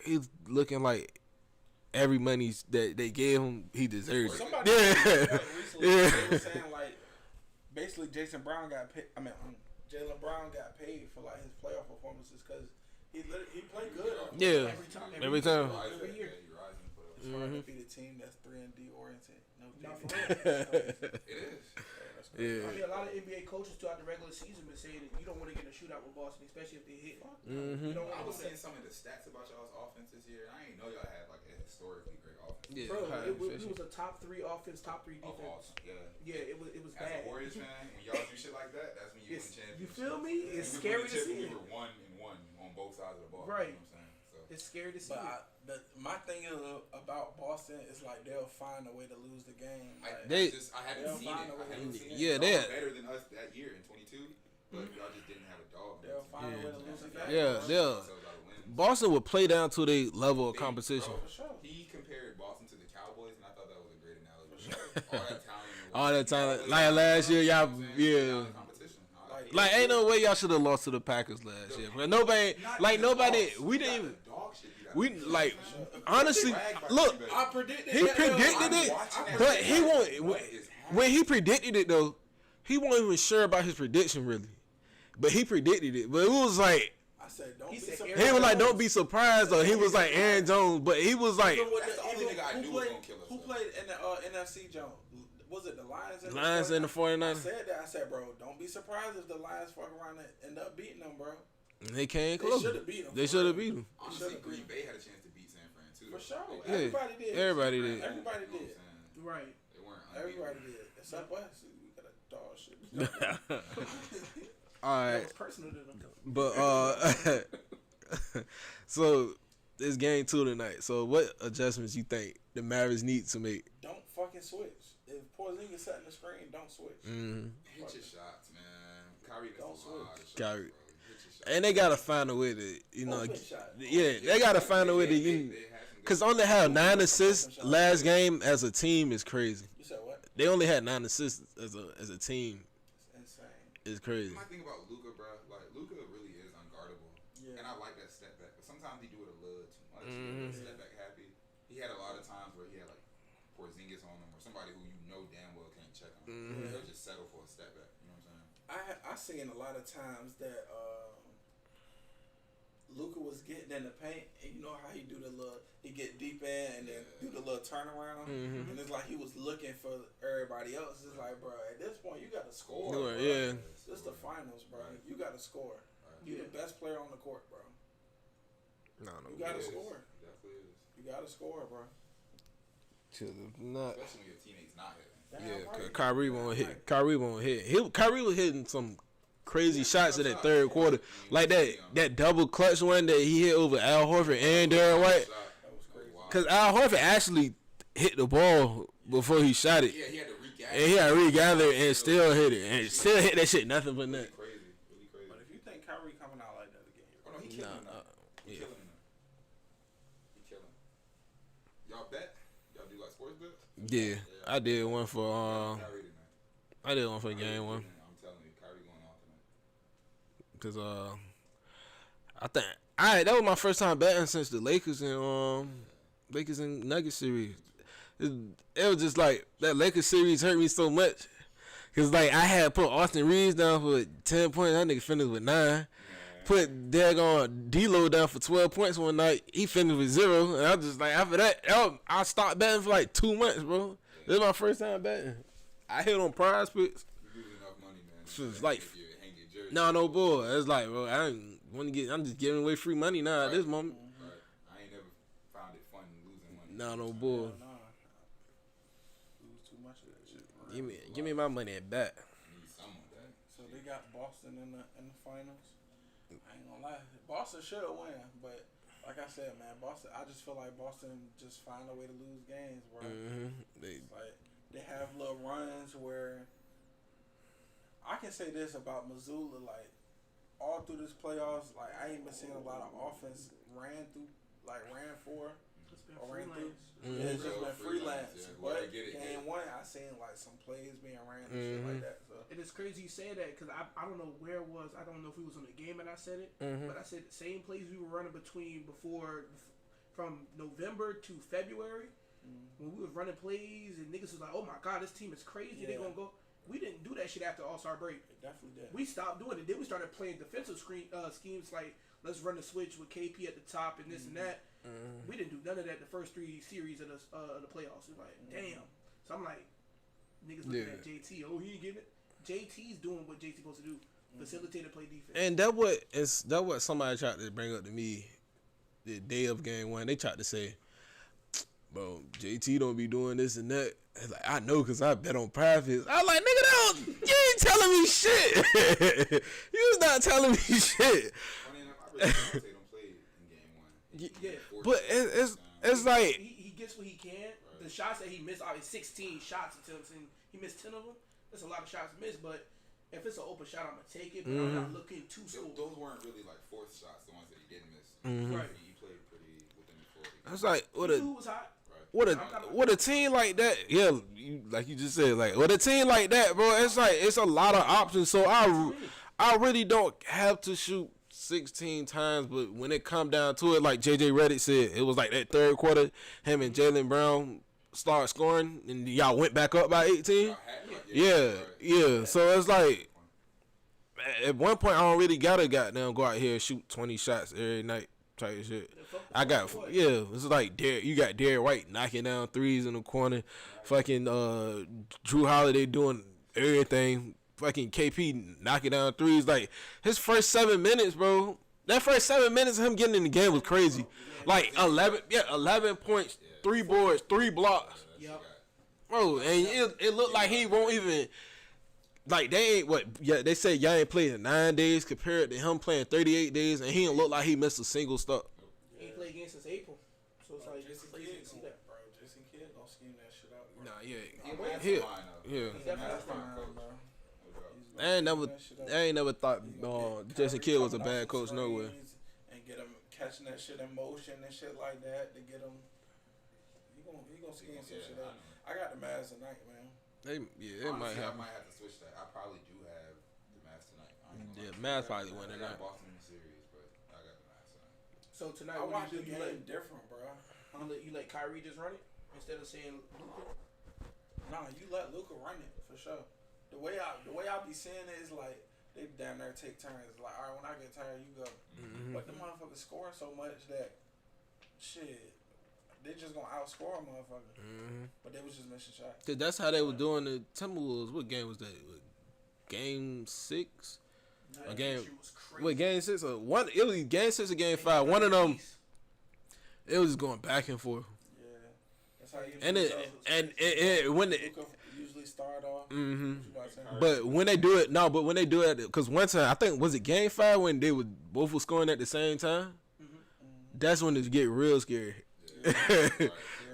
he's looking like every money that they gave him, he deserves it. Somebody Yeah, recently, yeah. they were saying like basically Jason Brown got paid. Jaylen Brown got paid for like his playoff performances because he played good. Yeah, every time. Every year. Yeah, you're rising, but It's hard to beat a team that's 3-and-D oriented. No, Not JV. for real. it is. That's crazy. Yeah. I mean, a lot of NBA coaches throughout the regular season been saying that you don't want to get in a shootout with Boston, especially if they hit. You don't I want was to do seeing that. some of the stats about y'all's offense this year. I ain't know y'all had like a historically great offense. Yeah, Bro, high it was efficient. a top 3 offense, top 3 Of all, defense. yeah. Yeah, it was As bad. a Warriors fan, when y'all do shit like that, that's when you win It's- championships. you feel me? It's We scary win to the chip see when it. We were 1-1 on both sides of the ball. Right. You know what I'm saying? So. It's scary to see. But my thing is about Boston is like they'll find a way to lose the game. Like, I haven't they'll seen find it. a way I to haven't lose seen the it. Yeah, Y'all they- were better than us that year in 22, but y'all just didn't have a dog. They'll find a way to lose the game. Yeah, bro. they'll. So y'all win. Boston would play down to their level of They- competition. For sure. He compared Boston to the Cowboys, and I thought that was a great analogy. All that talent. All that talent. Like last year, y'all, yeah. Competition. Like, ain't no way y'all should have lost to the Packers last year. But nobody, we didn't even, like, honestly, look, I predicted he that, though. predicted it, but he won't, when he predicted it, though, he wasn't even sure about his prediction, really. But he predicted it. But it was like, I said, don't He be said surprised. he was like, don't be surprised, or he was like Aaron Jones, but he was like, That's the only nigga I knew was gonna kill us, Who though. played in the NFC Jones? Was it the Lions? And Lions and the 49ers. I said that. I said, bro, don't be surprised if the Lions fuck around and end up beating them, bro. they came They close. should have beat them. They should have beat him. Honestly, Green Bay had a chance to beat San Fran too. For sure. Like, Yeah. Everybody did. Everybody did. Everybody you know did. what I'm saying? Right. They weren't. Everybody did. Except us. We got a dog shit. All That right. was personal to them. But so it's game 2 tonight. So what adjustments you think the Mavericks need to make? Don't fucking switch. If Porzingis setting the screen, don't switch. Mm-hmm. Hit your shots, man. Kyrie Don't needs a lot of shots, Kyrie. bro. Hit your shots. And they gotta find a way to, Open shot. yeah, they gotta find a way to, They had some good cause only have 9 assists last game as a team is crazy. You said what? They only had 9 assists as a team. It's insane. It's crazy. My thing about Luka, bro, like Luka really is unguardable, Yeah. and I like that step back. But sometimes he do it a little too much. Mhm. Step back happy. He had a lot of times where he had like Porzingis on him or somebody who you know damn well can't check him. Mhm. He'll just settle for a step back. You know what I'm saying? I seen a lot of times that Luka was getting in the paint, and you know how he do the little, he get deep in and then do the little turnaround, Mhm. and it's like he was looking for everybody else. It's like, bro, at this point you got to score. Yeah, bro. yeah. This the finals, bro. Right. You got to score. Right. You the best player on the court, bro. No, You got to He is. score. He definitely is. You got to score, bro. not. Especially when your teammates not hitting. Damn Yeah, right. cause Kyrie won't Damn hit. right. Kyrie won't hit. Kyrie was hitting some crazy shots in that third quarter, like that double clutch one that he hit over Al Horford and Derek White. That was crazy. Wow. Cause Al Horford actually hit the ball before he shot it, Yeah, he had to regather. and he had regathered and still hit it, and still hit that shit nothing but Really net. crazy. Really crazy. But if you think Kyrie coming out like that again, Oh, no, he Nah, killing him. He yeah. killing him. He killing. Y'all bet? Y'all do like sports bets? Yeah, I did one for Kyrie tonight. I did one for game one. I'm telling you, Kyrie going off tonight. Cause I think that was my first time betting since the Lakers and Nuggets series. It was just like that Lakers series hurt me so much. Cause like I had put Austin Reeves down for 10 points, that nigga finished with 9. Put daggone D-Lo down for 12 points one night, he finished with 0. And I was just like, after that, I stopped betting for like 2 months, bro. This is my first time betting. I hit on prize picks. You losing enough money, man. So it's You like- hang your jersey. No bull. It's like, bro, I'm just giving away free money now at this moment. Right. I Nah, no bull. Nah. Lose too much of that shit. Give me my money back. Need some of that. So they got Boston in the finals. I ain't gonna lie, Boston should win, but like I said, man, Boston. I just feel like Boston just find a way to lose games, bro. It's like they have little runs where I can say this about Missoula, like all through this playoffs, like I ain't been seeing a lot of offense ran for. It's been Or ran through. freelance. It's just been freelance. Yeah, But get it, game one, I seen like some plays being ran and shit like that. So And it's crazy you say that because I don't know where it was. I don't know if we was on the game and I said it, but I said the same plays we were running from November to February when we was running plays and niggas was like, oh my god, this team is crazy. They Yeah. gonna go. We didn't do that shit after All-Star break. it definitely did. We stopped doing it. Then we started playing defensive schemes like let's run the switch with KP at the top and this and that. We didn't do none of that the first 3 series of the playoffs. It was like, damn. So I'm like, niggas looking at JT. Oh, he ain't getting it. JT's doing what JT's supposed to do. Facilitate and play defense. And that what somebody tried to bring up to me the day of game one. They tried to say, bro, JT don't be doing this and that. It's like, I know because I bet on profits. I was like, nigga, you ain't telling me shit. You was not telling me shit. Funny enough, I really don't say don't play in game one. Yeah. But it's like, he gets what he can. The shots that he missed, obviously 16 shots attempts, and he missed 10 of them. That's a lot of shots missed, but if it's an open shot, I'm gonna take it. But I'm not looking to score. Those weren't really like forced shots, the ones that he did miss. Right. He played pretty within the 40. it's like Who was hot? with a team like that, yeah, like you just said, like with a team like that, bro, it's like it's a lot of options. So I really don't have to shoot 16 times, but when it come down to it, like JJ Redick said, it was like that third quarter, him and Jaylen Brown start scoring, and y'all went back up by 18. Yeah. So it's like at one point I don't really gotta goddamn go out here and shoot 20 shots every night type of shit. I got it's like you got Derrick White knocking down threes in the corner, fucking Drew Holiday doing everything, fucking KP knocking down threes. Like his first 7 minutes, bro. That first 7 minutes of him getting in the game was crazy. Like 11 points, 3 boards, 3 blocks. Yep. Bro, and it looked like he won't even. Like they ain't they said y'all ain't played in 9 days compared to him playing 38 days, and he didn't look like he missed a single stop. He ain't played again since April, so it's like Jason crazy Kidd to see gonna, that. bro. Jason Kidd gonna scheme that shit out. Bro. Nah, yeah, He's yeah. Mastermind, bro. I ain't never thought Jason Kidd was a bad coach nowhere. And get him catching that shit in motion and shit like that to get him. He gonna scheme some shit out. I got the Mavs tonight, man. They might I have. might have to switch that. I probably do have the Mavs tonight. Yeah, Mavs probably win I tonight. got Boston in the series, but I got the Mavs tonight. So tonight, I what watch do the you do? game different, bro. You let Kyrie just run it instead of saying Luka? Nah, you let Luka run it for sure. The way I be seeing it is like they down there take turns. Like, all right, when I get tired, you go. But the motherfuckers scoring so much that shit, they just gonna outscore a motherfucker. But they was just missing shots. Cause that's how they were doing the Timberwolves. What game was that? Game 6? A game? What, game 6 or one? It was game 6 or game 5. One of them. It was just going back and forth. Yeah, that's how you. And when Luka usually start off. but when they do it, because one time I think was it game 5 when they both were scoring at the same time. That's when it get real scary.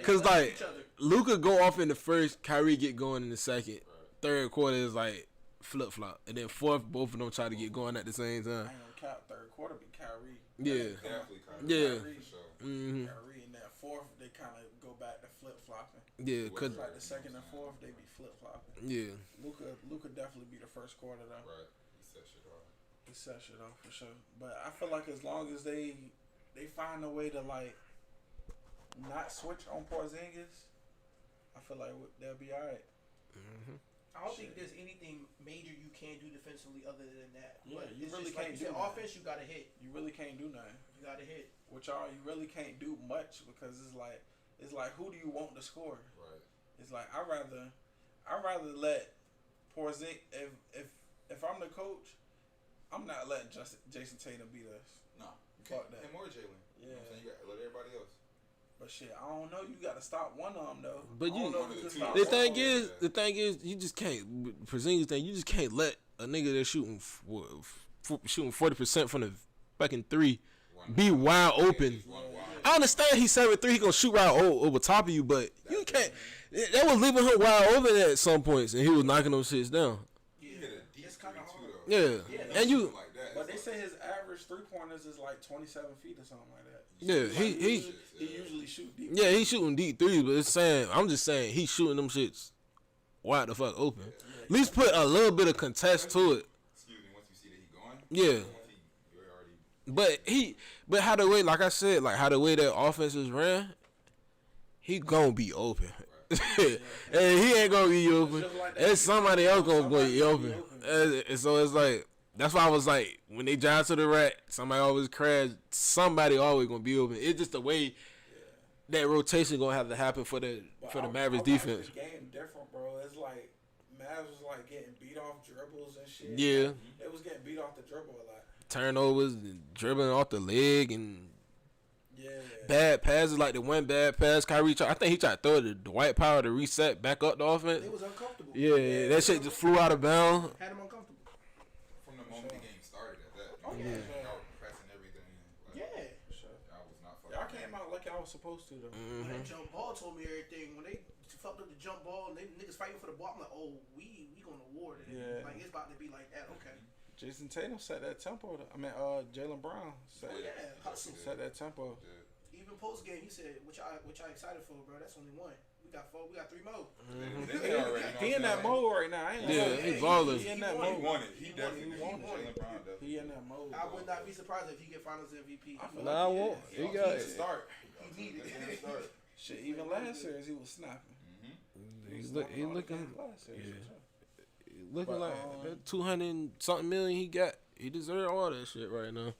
Cause like Luka go off in the first, Kyrie get going in the second. Third quarter is like flip flop, and then fourth, both of them try to get going at the same time. I ain't gonna count third quarter be Kyrie. Yeah. Definitely Yeah. Kyrie, for sure. Kyrie in that fourth, they kind of go back to flip flopping. Yeah, cause Like the second and fourth, they be flip flopping. yeah, Luka definitely be the first quarter though. Right. He set shit off. He set shit off for sure. But I feel like as long as they find a way to like not switch on Porzingis, I feel like they'll be alright. I don't think there's anything major you can do defensively other than that. Yeah, But you it's really just like can't you do said, that. offense, you gotta hit. You really can't do nothing. You gotta hit. Which you really can't do much because it's like who do you want to score? Right. It's like I'd rather let Porzingis if I'm the coach, I'm not letting Jason Tatum beat us. No. Fuck that. Him or Jalen. You know what I'm saying? You got to let everybody else. But shit, I don't know. You got to stop one of them though. But I you- don't know if you can stop The all thing of 'em. is, you just can't. Porzingis thing, you just can't let a nigga that's shooting 40% from the fucking three be wide open. I understand he's 7'3", he gonna shoot right over top of you, but you can't. That was leaving him wide open at some points, and he was knocking those shits down. He hit a deep It's kinda three, hard. too, though. Yeah, and you. Like that. But they say his average 3-pointers is like 27 feet or something like that. Yeah, He usually shoot deep. Yeah, he's shooting deep threes, but I'm just saying he's shooting them shits wide the fuck open. At least put a little bit of contest to it. Excuse me, once you see that he going. Yeah. Once you're already. But how the way, like I said, like how the way that offense is ran, he gonna be open. And he ain't gonna be open. Just like that. There's somebody else gonna Somebody be gonna be open. open. And so it's like, that's why I was like, when they drive to the rack, somebody always crash. Somebody always gonna be open. It's just the way that rotation gonna have to happen for the But Mavericks I watched defense. The game different, bro. It's like Mavs was like getting beat off dribbles and shit. Yeah. It was getting beat off the dribble a lot. Turnovers, and dribbling off the leg, and Yeah. bad passes. Like the one bad pass, Kyrie tried. I think he tried to throw the Dwight Powell to reset back up the offense. It was uncomfortable. Yeah, that shit just flew out of bounds. Had him uncomfortable. From the moment the game started at that. Oh, yeah. Y'all were pressing everything. Like, Yeah. For sure. Y'all was not fucking. Y'all came out like y'all was supposed to though. When that jump ball told me everything. When they fucked up the jump ball and they niggas fighting for the ball, I'm like, oh, we gonna award it. Yeah. Like it's about to be like that. Okay. Jason Tatum set that tempo. Jalen Brown set, Oh yeah, hustle. set that tempo. Even post game, he said, "Which I excited for, bro. That's only one. We got 4. We got 3 more." He in that mode right now. I ain't Yeah, gonna lie. he balling. He in that He mode. won it. He He definitely won won it. it. Jalen Brown definitely. He in that mode. I would not be surprised if he get Finals MVP. I feel Nah, I like, won't. yeah. He He got needed to start. He needed That's when it started. Shit, even last series he was snapping. He snapping all the looking. games last series, Yeah. for sure. Looking But, like that 200 something million he got. He deserve all that shit right now.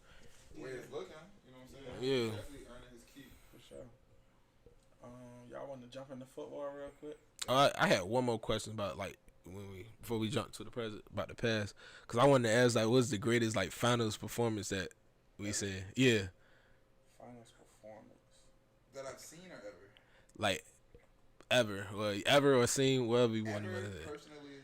The way it's looking, you know what I'm saying? Yeah. Definitely earning his keep. For sure. Y'all want to jump into football real quick? I had one more question about like before we jump to the present about the past, because I wanted to ask like what's the greatest like finals performance that we seen? Yeah, Finals performance. That I've seen or ever? like ever or seen whatever you want to. Ever, personally,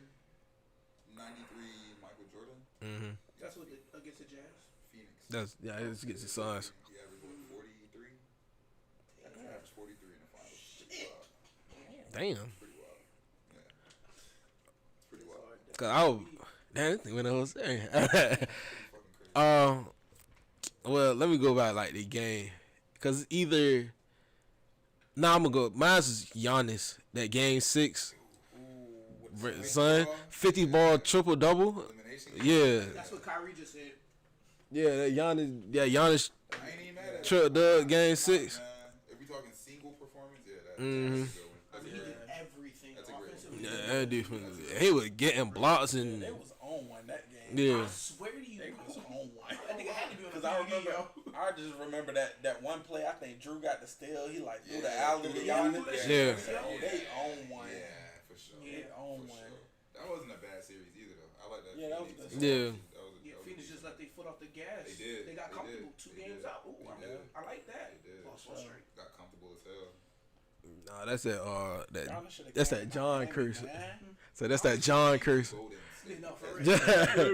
93 Michael Jordan, Mm-hmm. That's what against the Jazz. Phoenix. That's it gets the size. He averaged what, 43? He averaged 43 in the finals. Pretty wild. Damn. Pretty wild. Yeah. It's pretty wild. Cause I was damn when I was there. Pretty fucking crazy. Well, let me go back like the game, cause either. Nah, I'm gonna go. Mine's is Giannis. That game 6, With son, 50 ball triple double. elimination. Yeah, That's what Kyrie just said. yeah, that Giannis. Yeah, Giannis I ain't even mad at triple it. double game 6. Man, if we talking single performance, yeah, that's Mhm. a good one. I That's mean, a he good did everything That's a great offensively. Yeah, that defense. He was getting blocks and They was on one that game. yeah. I swear to you, They was on one. that nigga had to be on Because the I PUD, remember, yo. I just remember that one play. I think Drew got the steal. He like threw the Yeah. alley to Yeah, Giannis. Yeah. Oh, they own one. Yeah, for sure. They own For one. sure. That wasn't a bad series either, though. I like that. Yeah, that was Phoenix. good. Yeah. That was a- Yeah, that was Phoenix a just let their foot off the gas. They did. They got They comfortable. did. 2 They games did. out. Ooh, They did. I like that. They did. Lost 1 straight. Got comfortable as hell. Nah, that's that Giannis shoulda that's came that to John Miami, curse. man. So that's that John curse. Golden State. No, for real. Yeah.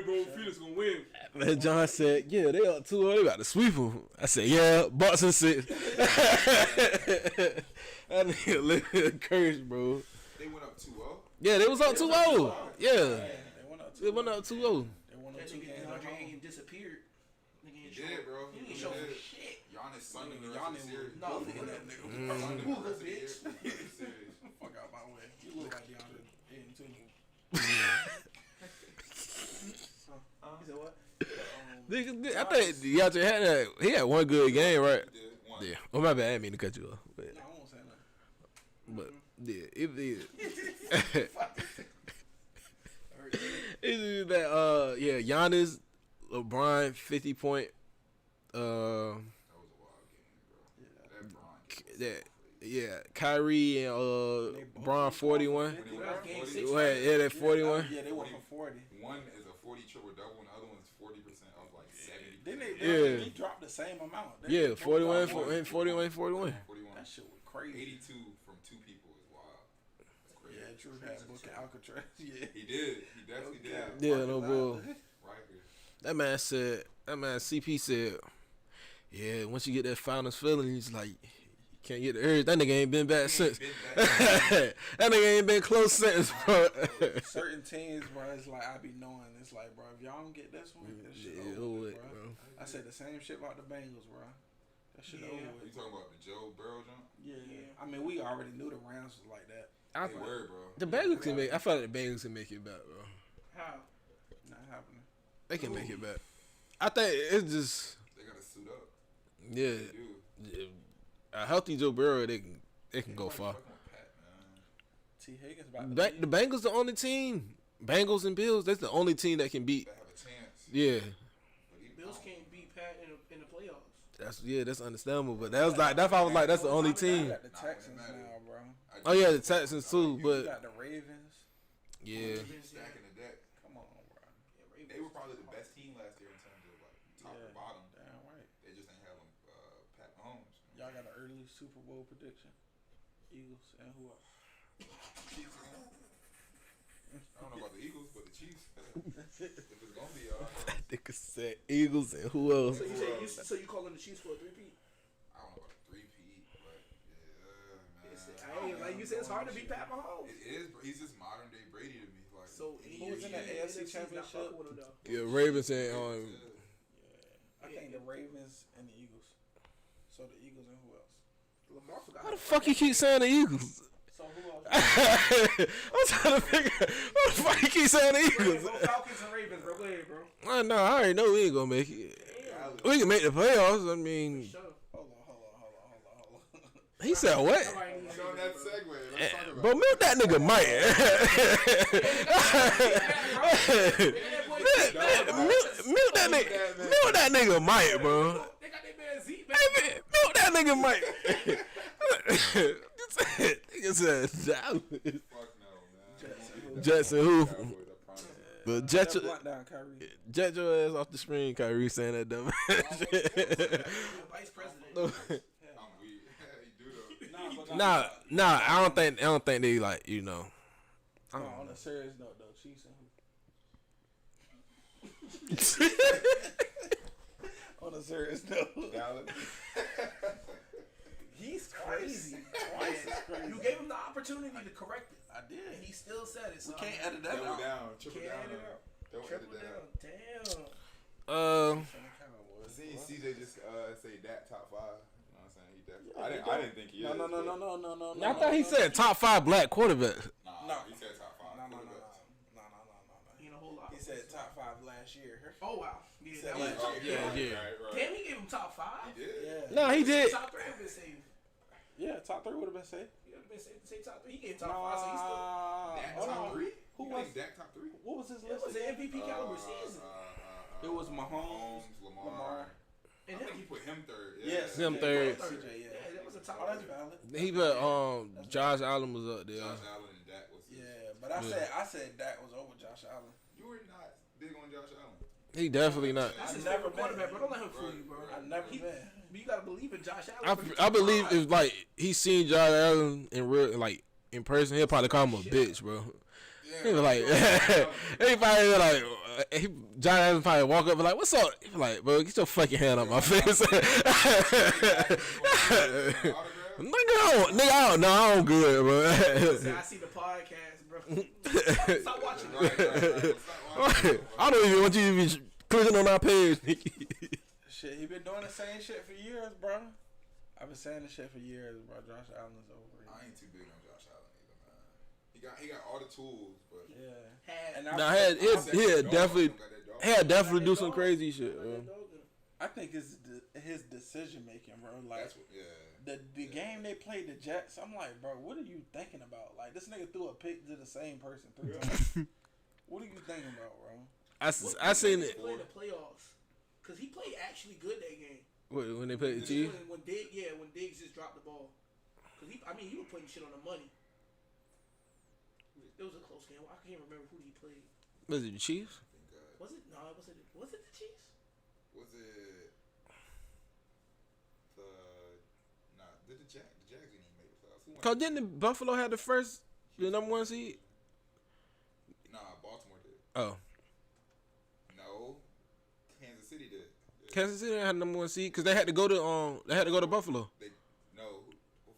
bro, Phoenix gonna win. Man, John said, "Yeah, they up 2-0. They about to sweep them." I said, "Yeah, Bucks and 6." That nigga living curse, bro. They went up 2-0. Yeah, they was up 2-0. Yeah, They went up they went up 2-0. They won up That 2 nigga games. DeAndre Ayton disappeared. Nigga ain't He show. did, bro. He He ain't show did. shit. Giannis Sunday the rest Giannis of the series. No, Look nigga. at that nigga. Sunday Who the the rest of the bitch? series. Fuck out my way. You look like DeAndre Ayton too. He said what? Nigga, I think DeAndre had that. He had one good game, right? He did. One. Yeah. Oh my bad, I didn't mean to cut you off. But, No, I won't say nothing. yeah, it's that yeah, Giannis, LeBron 50-point. That was a wild game, bro. That Bron. That yeah, Kyrie and Bron 41. Game 6. What? Yeah, that 41. Yeah, they went for 40. One is a 40 triple double, and the other one's 40% of like 70. Didn't Yeah. they dropped the same amount? They Yeah, both 41, dropped 41, 41. 41. That That shit was crazy. 82 from 2 people is wild. That's crazy. Yeah, Drew had booking Alcatraz. Yeah. He did. He definitely did. Yeah, no bro. Riker. That man CP said, yeah, once you get that finals feeling, he's like, you can't get the urge. That nigga ain't been back since. That nigga ain't been close since, bro. Certain teams, bro, it's like I be knowing. It's like, bro, if y'all don't get this one, this shit over with, bro. I said the same shit about the Bengals, bro. That shit over You with. talking about the Joe Burrow jump? Yeah. I mean, we already knew the Rams was like that. They were, bro. The Bengals can make. I feel like the Bengals can make it back, bro. How? Not happening. They can make it back. I think it's just They gotta suit up. yeah. They do. A healthy Joe Burrow, they can go far. Fucking with Pat, man. T. Higgins about to The Bengals the only team. Bengals and Bills. That's the only team that can beat. They have a chance. Yeah. But he Bills can't beat Pat in the playoffs. That's understandable. But that was like that's why I was like that's the only team. got the Texans now, bro. Oh yeah, the Texans too. You But got the Ravens. yeah, Stacking the deck. Come on, bro. They were probably the best team last year in terms of like top to bottom. Damn right. They just ain't have Pat Mahomes. Y'all got an early Super Bowl prediction. Eagles and who else? I don't know about the Eagles, but the Chiefs. If it's gonna be nigga said Eagles and who else? So you calling the Chiefs for a three-peat? I don't know about a 3-peat, but yeah, man. I ain't, like you said, it's hard to beat Pat Mahomes. It is, bro. He's just modern day Brady to me. Like, So Who was in the AFC Championship? Yeah, Ravens and I think the Ravens and the Eagles. So the Eagles and who else? Lamar forgot. Why the fuck you keep saying the Eagles? So who else? I'm trying to figure out why the fuck you keep saying the Eagles. Go Falcons and Ravens, bro. Go ahead, bro. I know. I already know we ain't gonna make it. We can make the playoffs. I mean, Shut up. Hold on. he said what? Nobody needs on you, that bro. segue. Let's talk about Bro, mute that nigga Mike. Mute that nigga. Mute that nigga Mike, bro. They got their man Zeke, Hey, man. mute that nigga Mike. Nigga said Dallas. Fuck no, man. Jackson who? Cowboys, I promise. But jet That your, blunt down, Kyrie. jet your ass off the screen, Kyrie saying that dumb shit. Vice president. I'm weak. You do though. Nah, I don't think they like, you know. No, on a serious note, though, Chiefs and who? On a serious note. Dallas. He's crazy. Twice as crazy. You gave him the opportunity to correct it, I and did. he still said it. So We can't edit that Double out. down. Triple Can't down. edit it out. Don't Triple edit that out. down. Damn. See, CJ just say that top 5. You know what I'm saying? He definitely. I didn't think he is. No. I thought he said top 5 black quarterback. No, he said top 5. No. He in a whole lot. He said top 5 last year. Oh wow. Yeah, Said that was last top year. three. Yeah. Right. Damn, he gave him top 5. He did. Yeah. No, he did. Top 3 have been saved. Yeah, top 3 would have been safe. He would have been saved to say top 3. He gave top 5, so he's still. Dak Hold top on. 3? Who You was? think Dak top 3? What was his It list? was an MVP caliber season. It was Mahomes, Lamar. And I then think he put him third. Yes. Him yeah, third. CJ, yeah, that was a top Oh, that's 3. valid. He put Josh Allen was up there. Josh Allen and Dak was. Yeah, but I said Dak was over Josh Allen. You were not big on Josh Allen. He definitely not. That's his never favorite quarterback, bro. Don't let him fool you, bro. I never been. But you gotta believe in Josh Allen. I believe if like he seen Josh Allen in real like in person, he'll probably call him a bitch, bro. He was like, he probably was like, Josh Allen probably walk up and like, "What's up?" He was like, "Bro, get your fucking hand on my face." Nigga, I don't know. I don't good, bro. I see the podcast, bro. Stop watching it. I don't even want you to be clicking on our page. Shit, he been doing the same shit for years, bro. I've been saying this shit for years, bro. Josh Allen is overrated. I ain't too big on Josh Allen either, man. He got all the tools, but Yeah. And Nah, he'll definitely do some crazy shit, bro. I think his decision making, bro. Like that's what, the game they played the Jets, I'm like, bro, what are you thinking about? Like this nigga threw a pick to the same person 3 times. What are you thinking about, bro? I seen it. He played the playoffs because he played actually good that game. When they played the Chiefs. When Diggs just dropped the ball, because he was putting shit on the money. It was a close game. I can't remember who he played. Was it the Chiefs? Was it? No, was it the Chiefs? Was it the? Nah, did the the Jags didn't even make the playoffs. Who won? Cause didn't Buffalo had the number 1 seed? Nah, Baltimore did. Oh, No, Kansas City did. Yeah. Kansas City had the number 1 seed because they had to go to Buffalo.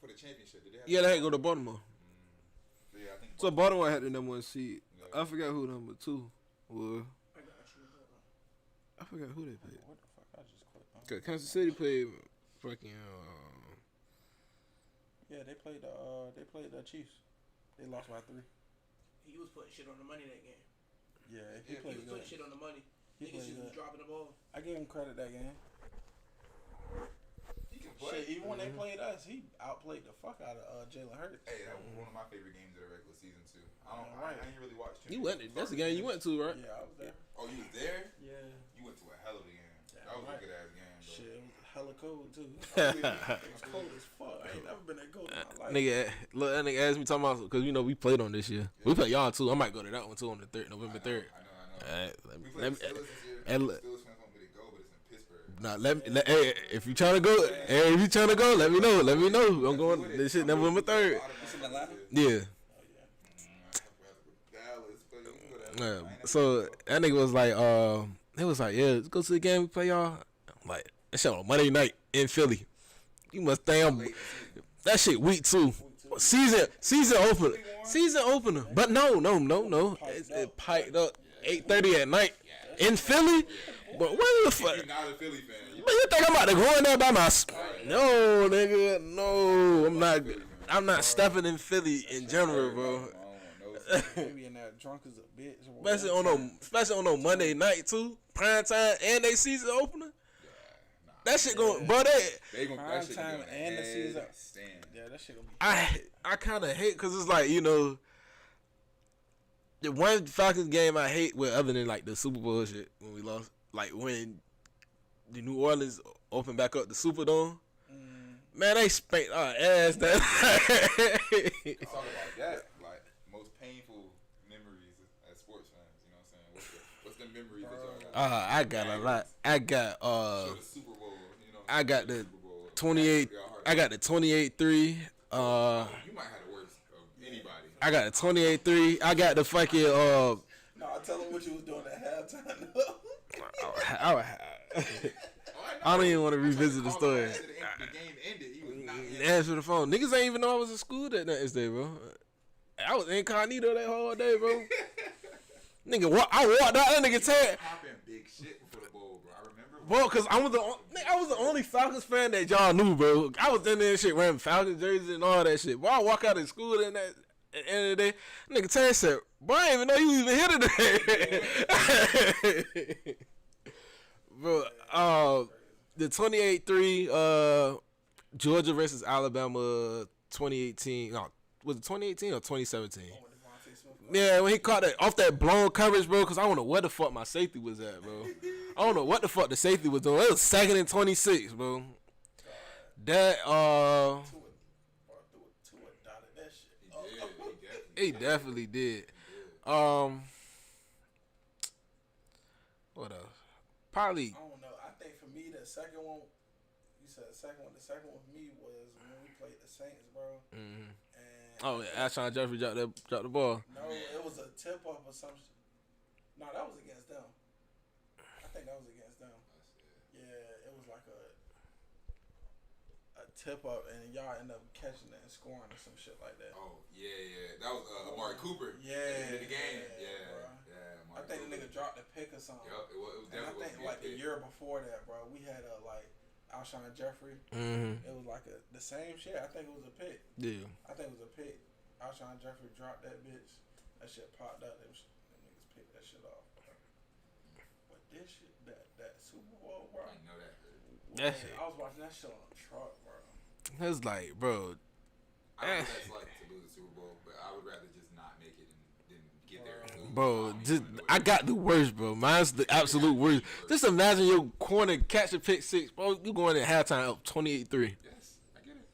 For the championship, did they have? Yeah, they had to go to Baltimore. Yeah, I think. So Baltimore had the number 1 seed. Yeah. I forgot who number 2 was. I got you. Hold on. I forgot who they played. What the fuck? I just quit. 'Cause Kansas City played fucking. Yeah, they played the Chiefs. They lost by 3. He was putting shit on the money that game. Yeah, He he was played putting good. shit on the money. He Niggas played just was good. dropping the ball. I gave him credit that game. He can play. Shit, even when they played us, he outplayed the fuck out of Jalen Hurts. Hey, that was one of my favorite games of the regular season too. I Right. ain't really watched. You went. That's the game you went to, right? Yeah, I was there. Oh, you was there? Yeah. You went to a hell of a game. Yeah, That was right. a good ass game, bro. Shit, it was hella cold too. It was cold as fuck. I ain't never been that cold in my life. Nigga, look, that nigga asked me talking about because we played on this year. We play y'all too. I might go to that one too on the November 3rd. I know. Alright, We let played me. the Steelers this year. and The look- Steelers fans want me to go, but it's in Pittsburgh. Nah, hey, if you trying to go, let me know. Let me know. I'm going. This shit November 3rd. It's in Atlanta? Yeah. Dallas, but you can go Yeah. to So that nigga was like, it was like, yeah, let's go to the game. We play y'all. I'm like, that shit on Monday night in Philly. You must damn. That shit week 2. Season opener. But no. It piped up 8:30 at night in Philly. But where the fuck? You're not a Philly fan. Man, you think I'm about to go in there by myself? No, nigga, no. I'm not stepping in Philly in general, bro. Maybe in there drunk as a bitch. Especially on no Monday night too, prime time and they season opener. That shit going, bro. They gonna Prime that shit time gonna and the season. stand. Yeah, that shit gonna be. I kind of hate because it's like the one Falcons game I hate with other than like the Super Bowl shit when we lost, like when the New Orleans opened back up the Superdome. Man, they spanked our ass that. Let's talk about that. Like most painful memories as sports fans. You know what I'm saying? What's the memories that y'all got? I got a lot. I got So the Super Bowl. You know. I got the Super Bowl. 28. I got the 28-3. You might have the worst of anybody. I got the 28-3. I got the fucking No, tell them what you was doing at halftime. I don't even want to revisit the story. After the game ended, he was not in. Answer the phone. Niggas ain't even know I was in school that next day, bro. I was incognito that whole day, bro. Nigga, I walked out. That nigga said, Popping big shit before the bowl, bro. I remember. bro, cause I was the only Falcons fan that y'all knew, bro. I was in there and shit wearing Falcons jerseys and all that shit. Bro, I walk out of school and that. At the end of the day, nigga Terry said, bro, I didn't even know you even here today. Bro, the 28-3 Georgia versus Alabama 2018. No, was it 2018 or 2017? Yeah, when he caught that off that blown coverage, bro, because I don't know where the fuck my safety was at, bro. I don't know what the fuck the safety was doing. It was 2nd and 26, bro. That, he definitely did. What else? Probably. I don't know. I think for me, the second one, you said the second one. The second one for me was when we played the Saints, bro. Mm-hmm. And Oh, yeah, Alshon Jeffrey dropped the ball. no, it was a tip off or something. No, that was against them. I think that was against them. Yeah, it was like a tip up, and y'all end up catching it and scoring or some shit like that. Oh yeah. That was Amari Cooper. Yeah, At the end of the game. bro. Yeah. I think the nigga dropped a pick or something. Yup, it was And I definitely think like the year before that, bro, we had like Alshon Jeffrey. Mm-hmm. It was like the same shit. I think it was a pick. Yeah. I think it was a pick. Alshon Jeffrey dropped that bitch. That shit popped out. Them niggas picked that shit off. Bro. But this shit, that Super Bowl, bro. I know that. That man, shit. I was watching that shit on the truck, bro. It's like, bro. I don't know what that's like to lose the Super Bowl, but I would rather just not make it than get there. And lose. Bro, I just mean, I got the worst, bro. Mine's the absolute worst. Just imagine your corner catch a pick six, bro. You going at halftime up 28-3. Yes, I get it.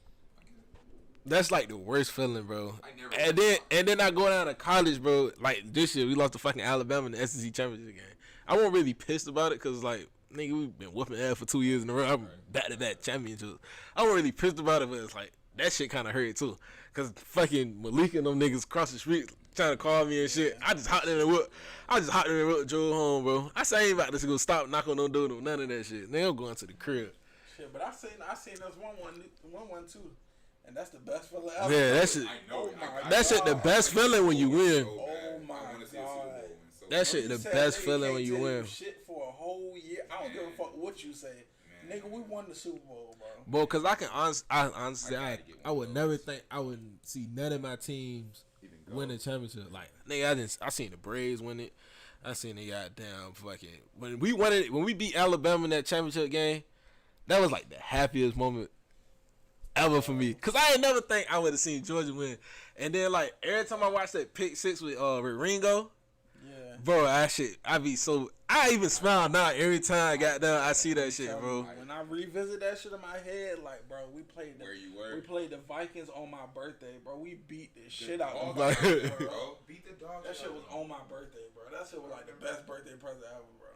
That's like the worst feeling, bro. I never. And then I go down to college, bro. Like this year, we lost to fucking Alabama in the SEC championship game. I wasn't really pissed about it because like nigga, we've been whooping ass for 2 years in a row. I'm back to back championships. I wasn't really pissed about it, but it's like that shit kind of hurt too. Cause fucking Malik and them niggas cross the street trying to call me and shit. I just hopped in the whip. Drove home, bro. I say I ain't about to go stop, knock on no door, no none of that shit. They I'm going to the crib. Shit, but I seen us one too, and that's the best feeling ever. Yeah, that shit. I know. That shit the best feeling when you win. Oh my God. That shit the best feeling when you win. Shit for a whole year. I don't give a fuck what you say. Nigga, we won the Super Bowl, bro. Bro, cause honestly, I would never think I would see none of my teams win a championship. Like, nigga, I seen the Braves win it. I seen the goddamn fucking when we beat Alabama in that championship game. That was like the happiest moment ever for me. Cause I ain't never think I would have seen Georgia win. And then like every time I watch that pick six with Ringo. Yeah. Bro, I even smile now every time I see that shit, bro. When I revisit that shit in my head, like, bro, we played where we played the Vikings on my birthday, bro. We beat the shit out of dog, them, bro. Beat the dog. That shit was on my birthday, bro. That shit was like the best birthday present ever, bro.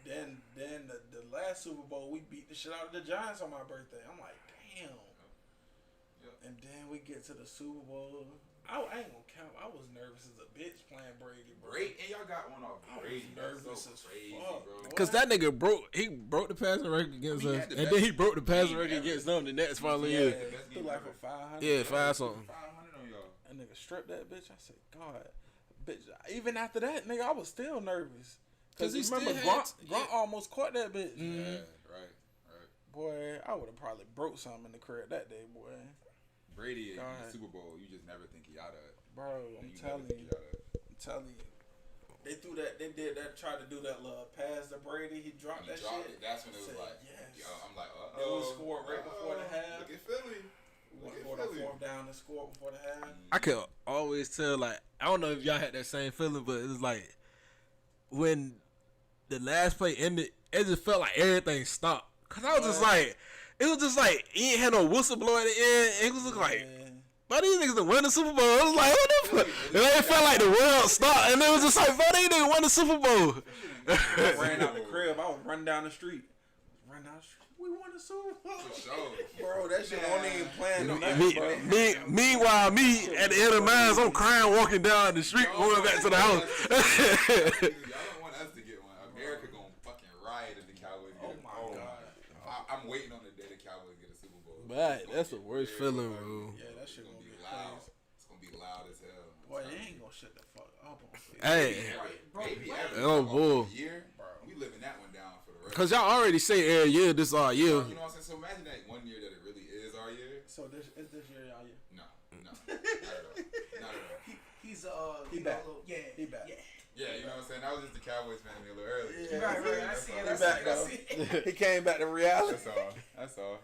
Then the last Super Bowl, we beat the shit out of the Giants on my birthday. I'm like, damn. And then we get to the Super Bowl. I ain't gonna count. I was nervous as a bitch playing Brady, bro. And y'all got one off Brady. Nervous so as crazy, fuck, bro. Cause that nigga broke the passing record against us, and then he broke the passing record against them the next following year. Threw like for 500. Yeah, 5 something. 500 on y'all. That nigga stripped that bitch. I said, God, bitch. Even after that, nigga, I was still nervous. Cause he remember, still had Grunt almost caught that bitch. Yeah, right. Boy, I would have probably broke something in the crib that day, boy. Brady in the Super Bowl, you just never think he out of it. Bro, I'm telling you. They did that, tried to do that little pass to Brady. He dropped that shit. That's when it was like, yes. yo, I'm like, Then we scored right before the half. Look at Philly. We went for the fourth down and scored before the half. I could always tell, like, I don't know if y'all had that same feeling, but it was like when the last play ended, it just felt like everything stopped. Cause I was just like, it was just like he ain't had no whistle blower at the end. It was like, but these niggas done won the Super Bowl. I was like, what the fuck? It felt like the world stopped, and it was just like, bro, these niggas won the Super Bowl. I ran out the crib. I was running down the street. We won the Super Bowl. For sure. Bro, that shit wasn't even playing no nothing, bro. Meanwhile, me at the end of mine, I'm crying walking down the street, going back to the house. Y'all don't want us to get one. America gonna fucking riot if the Cowboys get it. Oh my God. I'm waiting on the day the Cowboys get a Super Bowl. But that's the worst feeling, bro. Yeah, that shit gonna be loud. crazy. It's gonna be loud as hell. Boy, they ain't gonna shut the fuck up on shit. Hey, Maybe oh bull. year, we living that one down for the rest. Cause y'all already say every year this our year. You know what I'm saying? So imagine that 1 year that it really is our year. So is this year y'all year? No, not at all. Not at all. He's He back. Yeah, He back. Yeah, you know what I'm saying? That was just the Cowboys fan me a little early. Yeah, Right. I That's see all. it. He back though. He came back to reality. That's all.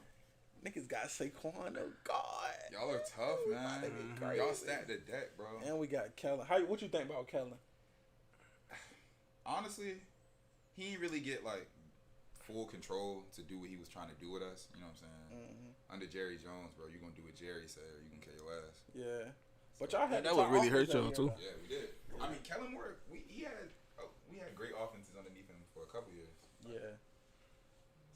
Niggas got Saquon. Oh God. Y'all are tough, man. crazy. Y'all stacked the deck, bro. And we got Kellen. What you think about Kellen? Honestly, he didn't really get like full control to do what he was trying to do with us. You know what I'm saying? Under Jerry Jones, bro, you gonna do what Jerry said, or you gonna kill your ass. Yeah. But y'all had That would really hurt y'all too. Yeah, we did. I mean, Kellen Moore, we had great offenses underneath him for a couple years. Yeah.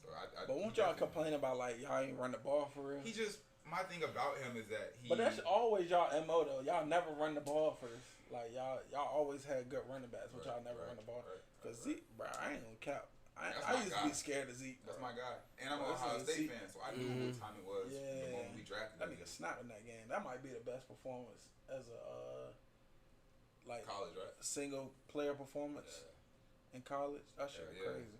So But won't y'all complain about like y'all ain't run the ball for real? He just, my thing about him is that he. But that's always y'all MO though. Y'all never run the ball first. Like y'all always had good running backs, but y'all never run the ball. Cause Zeke, bro, I ain't gonna cap. I used to be scared of Zeke. That's my guy. And I'm an Ohio State fan, so I knew what time it was the moment we drafted that him. nigga snapped in that game. That might be the best performance as a like college, right? single player performance in college. That shit crazy.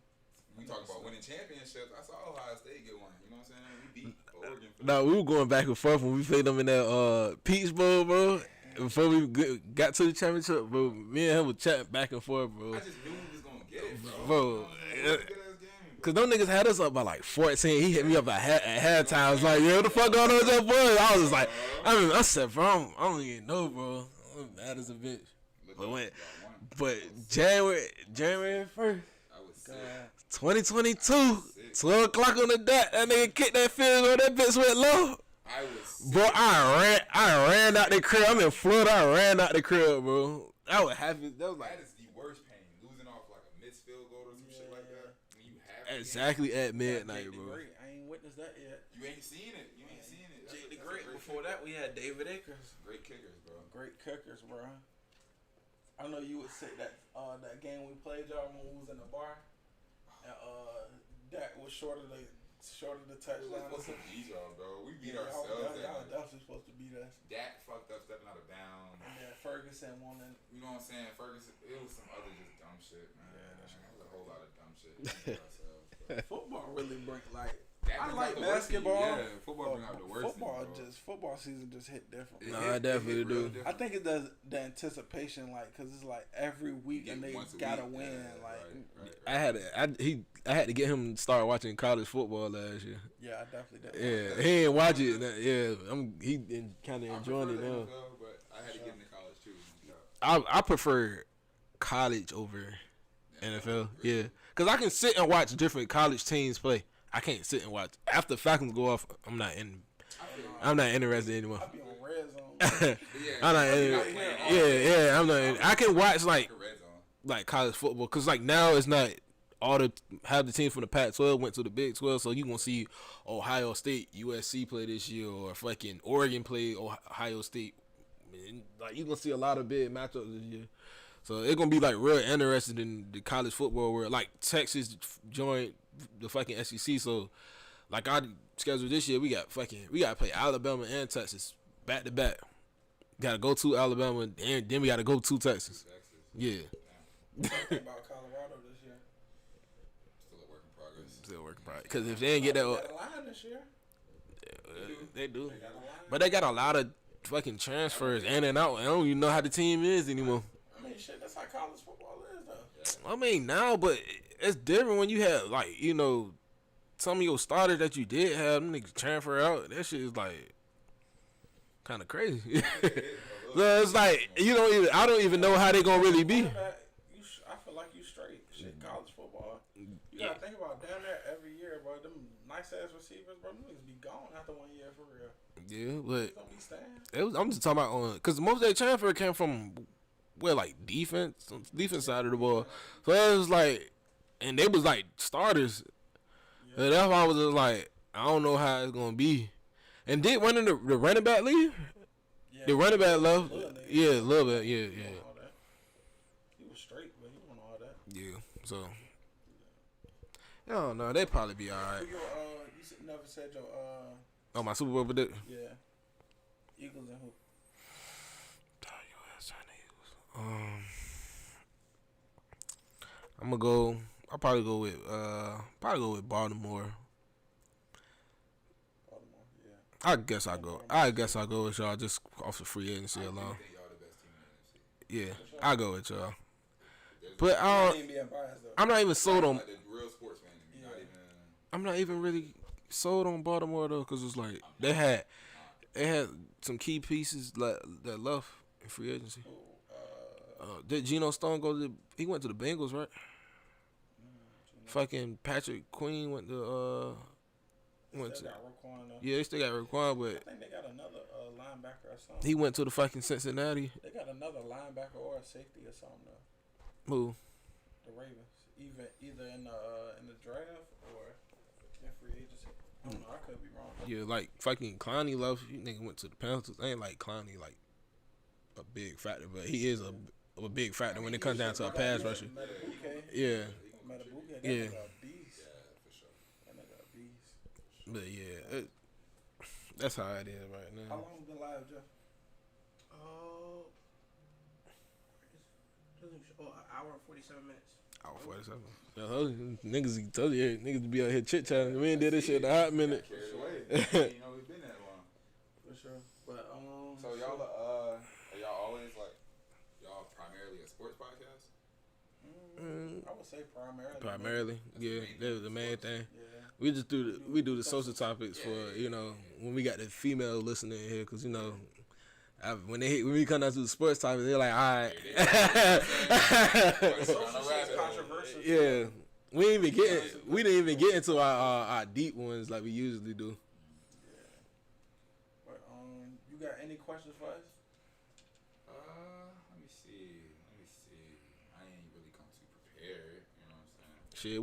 We talk about winning championships. I saw Ohio State get one. You know what I'm saying? We beat Oregon. No, we were going back and forth when we played them in that Peach Bowl, bro. Before we got to the championship, bro, me and him were chatting back and forth, bro. I just knew he was gonna get it, bro. Bro, cause them niggas had us up by like 14. He hit me up at halftime. I was like, "Yo, what the fuck going on with that boy?" I was just like, I said, bro, I don't even know, bro. I'm mad as a bitch. But January 1st, 2022, 12 o'clock on the dot. That nigga kicked that field goal. That bitch went low. Bro, I ran out the crib. I'm in Florida. I ran out the crib, bro. I was happy. That is the worst pain. Losing off like a missed field goal or some shit like that. When you have exactly at midnight, bro. I ain't witnessed Is that it? You ain't seen it. You ain't seen it. Jake the That's a Great. Before kicker. that, we had David Akers. Great kickers, bro. Great kickers, bro. I know you would say that that game we played y'all when we was in the bar, and Dak was short of the We touchdown. was supposed to beat y'all, bro. We beat Y'all ourselves. was definitely supposed to beat us. Dak fucked up stepping out of bounds. And then Ferguson won it. You know what I'm saying? Ferguson, it was some other just dumb shit, man. Yeah, that shit It was a whole lot of dumb shit. We beat ourselves, bro. Football really bring like. That I brings like out the worst in you. basketball. Yeah, football bring out the worst. Football season just hit different. It Nah, hit- I definitely it hit real do. different. I think it does the anticipation, like, cause it's like every week Yeah, and they once a gotta week, win. yeah, Like, I had to get him to start watching college football last year. yeah, I definitely did. Yeah, he ain't watch it. Yeah, he kind of I enjoying prefer it the now. NFL, but I had to get into college too. Yeah. I prefer college over NFL. Yeah, because I can sit and watch different college teams play. I can't sit and watch after Falcons go off. I'm not interested anymore. I be on red zone. I'm not. I'm not. I can watch like Red zone. like college football because like now it's not all the half the teams from the Pac-12 went to the Big 12, so you gonna see Ohio State, USC play this year, or fucking Oregon play Ohio State. Man, like you gonna see a lot of big matchups this year, so it's gonna be like real interesting in the college football where like Texas joined the fucking SEC. So like our schedule this year, we gotta play Alabama and Texas back to back. Gotta go to Alabama and then we gotta go to Texas. Yeah. What think about Colorado this year? Still a work in progress. Still working probably because if they didn't get They that, got a line this year. they do. They got a line. But they got a lot of fucking transfers in and out. I don't even know how the team is anymore. I mean, shit, that's how college football is, though. I mean now, but it's different when you have like some of your starters that you did have them niggas transfer out. That shit is like kind of crazy. So it's like I don't even know how they gonna really be. I feel like you straight. Shit, college football. You gotta think about down there every year, bro. Them nice ass receivers, bro. Them niggas be gone after 1 year for real. Yeah, but Don't be staying. I'm just talking about because most of their transfer came from like defense side of the ball. So it was like, and they was like starters. Yeah. So that's why I was just like, I don't know how it's gonna be. And did one of the running back leave? Yeah. The running back left. Little nigga. Yeah, a little bit. He Yeah. want all that. He was straight, but he want all that. Yeah. So I don't know. They probably be all right. Who your, never said your Oh, my Super Bowl prediction. yeah. Eagles and who? I'm gonna go. I'll probably go with Baltimore. Baltimore. Yeah. I guess I go with y'all just off the free agency I alone. think y'all the best team in the NFC. Yeah, I go with y'all. There's But I I ain't don't, being biased though. I'm not even sold on. like the real sports fan to me, not Yeah. even. I'm not even really sold on Baltimore though, cause it's like they had some key pieces that left in free agency. Did Geno Stone go to? He went to the Bengals, right? Fucking Patrick Queen went to. Went to. Still got Roquan though. Yeah, they still got Raekwon, I but think they got another linebacker or something. he went to the fucking Cincinnati. They got another linebacker or a safety or something though. Who? The Ravens, either in the draft or in free agency. I don't know. I could be wrong. Yeah, like fucking Clowney left. You nigga went to the Panthers. I ain't like Clowney like a big factor, but he is a big factor when it comes down to a pass rusher. Metabuke. Yeah, Metabuke. That Yeah. nigga a beast. Yeah, for sure. That nigga a beast. but yeah, that's how it is right How now. long has been live, Jeff? An hour and 47 minutes. Hour 47. Niggas told you niggas be out here chit chatting. We ain't did this shit in a hot minute. Carried away. You know, we've been that long. For sure. But So y'all are y'all always like y'all primarily a sports podcast? I would say primarily. Primarily, yeah, that's the main thing. Yeah. We just do the social topics for when we got the female listening here, cause when we come down to the sports topics, they're like, all right, Social shit's controversial. yeah. We didn't even get into our deep ones like we usually do. But you got any questions for us? Let me see. I ain't really come too prepared. You know what I'm saying? Shit,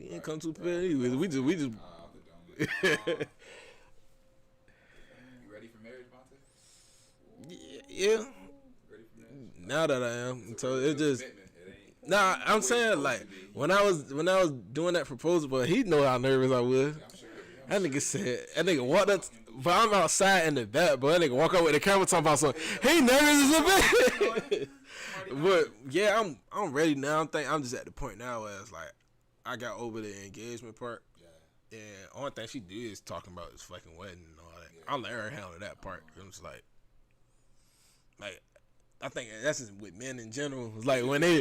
we ain't come too prepared either. We just Off the dome. You ready for marriage, Vontae? Yeah. Ready for marriage? Now that I am, so it just. Commitment. It ain't. Nah, I'm saying like when I was doing that proposal, but he know how nervous I was. I'm sure. That nigga said, that nigga walked up, but I'm outside in the back, but that nigga walk up with the camera talking about something. He nervous as a bitch. But yeah, I'm ready now. I'm just at the point now where it's like I got over the engagement part. Yeah. And only thing she did is talking about this fucking wedding and all that. I'll let her handle that part. I'm just like I think that's just with men in general. It's like when they,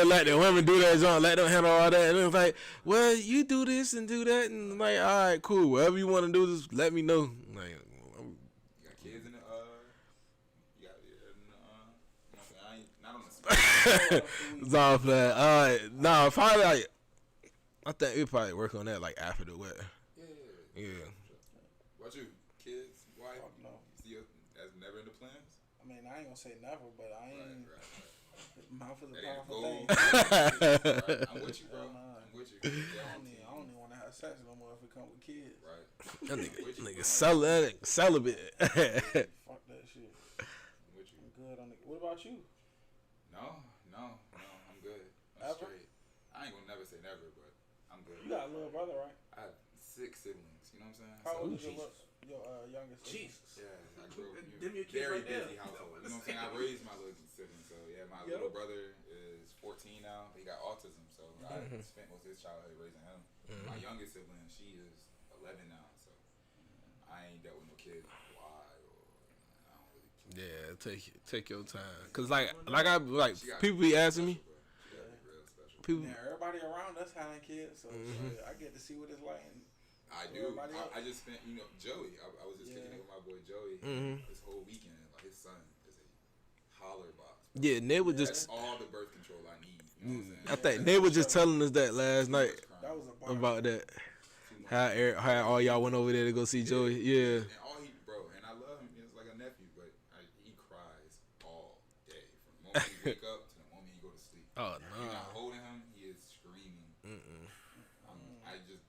like the women do that, John, let them handle all that. And it's like, well, you do this and do that, and I'm like, all right, cool. Whatever you want to do, just let me know. Like, You got kids in the you got I ain't not on the spot. it's all flat. All right, nah, probably like, I think we probably work on that like after the wedding. Yeah. Yeah. What you? Kids, wife? Fuck no. You see that's never in the plans? I mean, I ain't gonna say never, but I ain't. Right. Mouth is a That ain't powerful goal. thing. Right. I'm with you, bro. Nah. I'm with you. I don't even want to have sex no more if it come with kids. Right. That With you, nigga bro. celibate. Fuck that shit. I'm with you. I'm good on it. What about you? No, I'm good. I'm Ever? straight. I ain't gonna never say never, but I'm good. You got a little brother, right? I have 6 siblings. You know what I'm saying? How So- old is your youngest? Jesus. Yeah, I grew up in Them a your kids very right there. busy household. You know what I'm saying? I raised my little siblings. So yeah, my little brother is 14 now. He got autism, so I spent most of his childhood raising him. My youngest sibling, she is 11 now, so I ain't dealt with no kids. Why? Or I don't really. Yeah, take your time. Cause like She got people be asking me. special, bro. She got to be real special. People, Yeah, everybody around us having kids, so shit, I get to see what it's like. And I do. Everybody else? I just spent, Joey. I was just kicking it with my boy Joey this whole weekend. Like his son is a holler box. yeah, Nate was That's just. all the birth control I need. You know what I'm I saying? think Nate was just telling us that last night that was a bar. about that. Too much. How all y'all went over there to go see Joey. Yeah. And all he, bro, and I love him. He's like a nephew, but he cries all day from the moment he wake up to the moment he go to sleep. Oh If you're not no. holding him, he is screaming.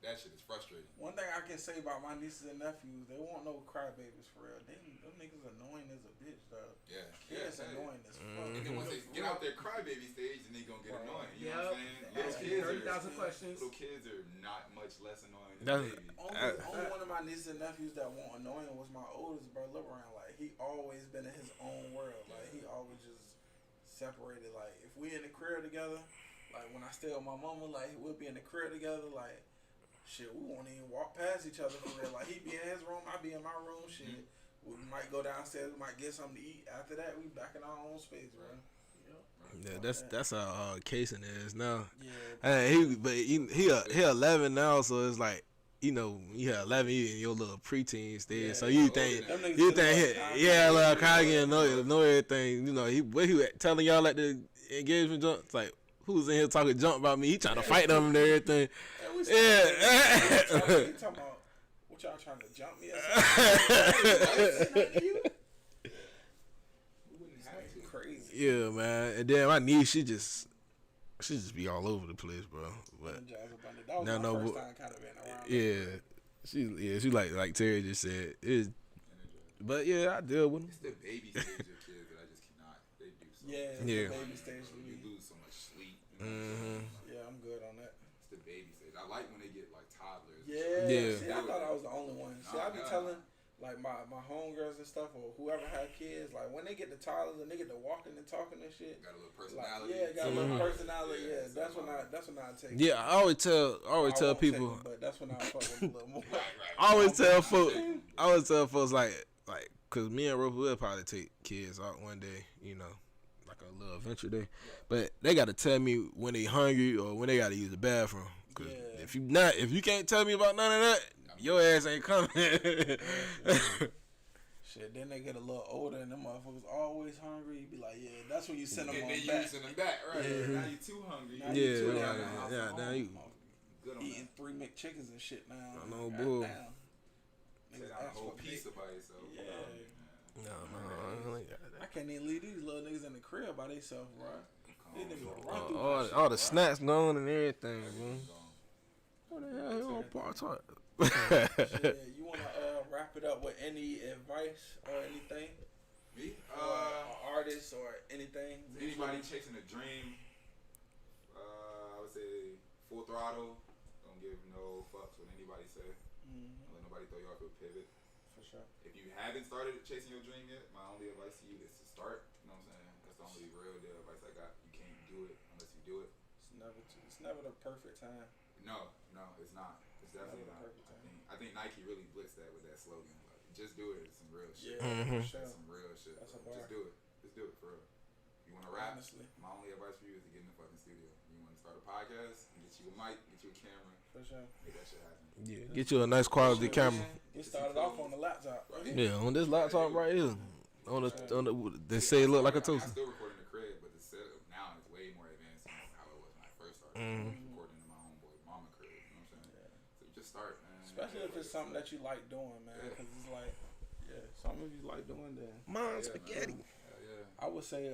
That shit is frustrating. One thing I can say about my nieces and nephews, they won't know crybabies for real. Them niggas annoying as a bitch, though. Yeah. Kids Yeah. annoying as fuck. And then once they get out their crybaby stage, then they gonna get annoying. You know what I'm saying? Little Asking kids 30,000 questions. Little kids are not much less annoying than That's- babies. Only one of my nieces and nephews that won't annoying was my oldest bro, LeBron. Like he always been in his own world. Like he always just separated. Like if we in the crib together, like when I stay with my mama, like we'll be in the crib together. Like shit, we won't even walk past each other for real. Like he be in his room, I be in my room. Shit, we might go downstairs, we might get something to eat. After that, we back in our own space, bro. Yeah, that's how Casey is now. Yeah. He 11 now, so it's like you had 11, you in your little preteen stage, Yeah, so you older think than that. Them niggas like Kyle getting know everything. He telling y'all at the engagement jump. It's like who's in here talking jump about me? He trying to fight them and everything. Yeah. He talking about what y'all trying to jump me or something? We wouldn't have to. Crazy. Yeah, man. And then my niece, she just be all over the place, bro. But That was No, my no, first but- time kind of being around. she like Terry just said. But yeah, I deal with It's them. the baby stage of kids that I just cannot. They do so. Yeah, it's Yeah. the baby stage for You me. lose so much sleep. You know what I'm saying? Yeah, I'm good on that. It's the baby stage. I like when they get like toddlers. Yeah. Yeah. See, I thought I was the only one. See, I be Nah. telling like my homegirls and stuff or whoever had kids, like when they get the toddlers and they get to walking and talking and shit. Got a little Like, personality. yeah, got a little personality. Yeah, Yeah, so that's when I take. Yeah, I always tell I won't take people. them, but that's when I fuck with a little more. Right. I always tell folks like, cause me and Roper will probably take kids out one day, like a little adventure day. But they gotta tell me when they hungry or when they gotta use the bathroom. Cause Yeah. if you can't tell me about none of that, your ass ain't coming. Shit, then they get a little older and them motherfuckers always hungry. You be like, yeah, that's when you send them And on then you back. send them back, right? Yeah. Now you too hungry. Now you Yeah, too yeah, hungry. yeah, now you- Good on Eating 3 McChickens and shit now. I know, God bull. damn. that. Niggas Take out a ask whole for pizza big- by yourself. Yeah. No, I can't even leave these little niggas in the crib by themselves, bro. These niggas run through my shit, all the bro. snacks gone and everything, bro. Gone. What the hell? He on part time. Shit, you wanna wrap it up with any advice or anything? Me? Artists or anything? Anybody chasing a dream, I would say full throttle. Don't give no fucks what anybody say. Don't let nobody throw you off a pivot. For sure. If you haven't started chasing your dream yet, my only advice to you is to start. You know what I'm saying? That's the only real deal advice I got. You can't do it unless you do it. It's never the perfect time. No, it's not. It's definitely not. I think Nike really blitzed that with that slogan. Like, just do it. It's some real shit. Yeah, for sure. That's some real shit. That's a Like, bar. just do it. Just do it for real. You want to rap? Honestly. My only advice for you is to get in the fucking studio. You want to start a podcast? Get you a mic. Get you a camera. For sure. Make that shit happen. Yeah, get you a nice quality camera. We started off on the laptop. Right? Yeah, on this laptop right here. On the they say it look like a I toaster. still record in the crib, but the setup now is way more advanced than how it was when I first started. Recording in my homeboy mama crib. You know what I'm saying? So you just start, man. Especially if it's something that you like doing, man. Because it's like, something you like doing, then. Mom's spaghetti. Hell yeah. I would say,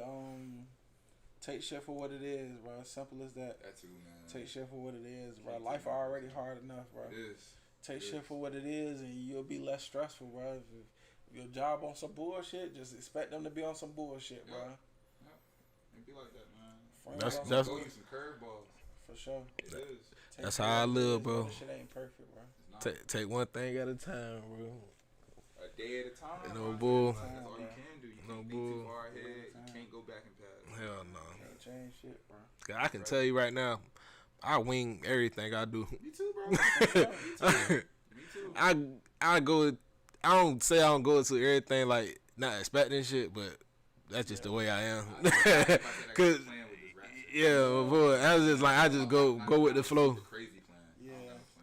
take shit for what it is, bro. Simple as that. That too, man. Take shit for what it is, bro. Life already hard enough, bro. It is. Take shit for what it is, and you'll be less stressful, bro. If your job on some bullshit, just expect them to be on some bullshit, bro. It be like that, man. That's Go use some curveballs. for sure. It is. That's how I live, bro. This shit ain't perfect, bro. It's not. Take one thing at a time, bro. A day at a time. No man. bull. That's all you can do. You No can't bull. think too far ahead. You can't go back and pass. Hell no. Can't change shit, bro. 'Cause I can tell you right now, I wing everything I do. Me too, bro. Me too. I go. I don't say I don't go to everything like not expecting shit, but that's just the way I am. Cause yeah, boy, I was just like I just go with the flow. Crazy plan. Yeah.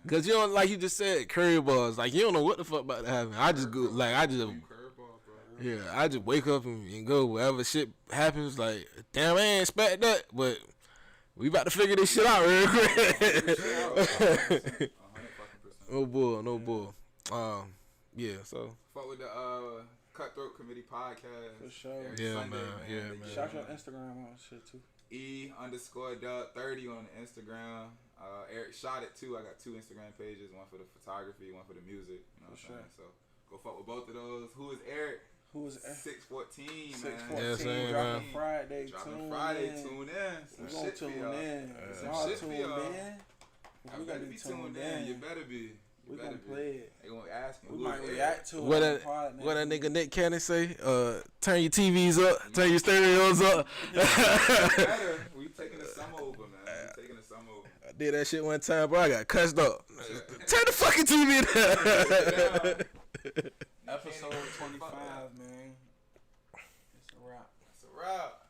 Cause you don't like you just said curry balls. Like you don't know what the fuck about to happen. I just go like I just Curveball, bro. yeah. I just wake up and go wherever shit happens. Like damn, I ain't expect that, but we about to figure this shit out real quick. 100%. No bull, no bull. Yeah. So Fuck with the Cutthroat Committee podcast. For sure. Every Yeah, Sunday, man. Yeah, man. Shout your Instagram out shit too. E_Doug30 on the Instagram. Eric shot it too. I got 2 Instagram pages, one for the photography, one for the music. You know what I'm saying? So go fuck with both of those. Who is Eric? Who is 614, man. 614 Yeah, same, dropping man. Friday. Dropping Friday. Tune in. We Some gonna shit for tune y'all. in. Some Y'all shit for tuned y'all. in. I We better gonna be be tuned tuned in. You in. better be. We gonna play it. They gonna ask him. We who might is react to it. what on that the pod what that next nigga Nick Cannon say? Turn your TVs up, turn your stereos up. Better. We taking the summer over, man. We taking the summer over. I did that shit one time, bro. I got cussed up. Turn the fucking TV down. Episode 25, man. It's a wrap. It's a wrap.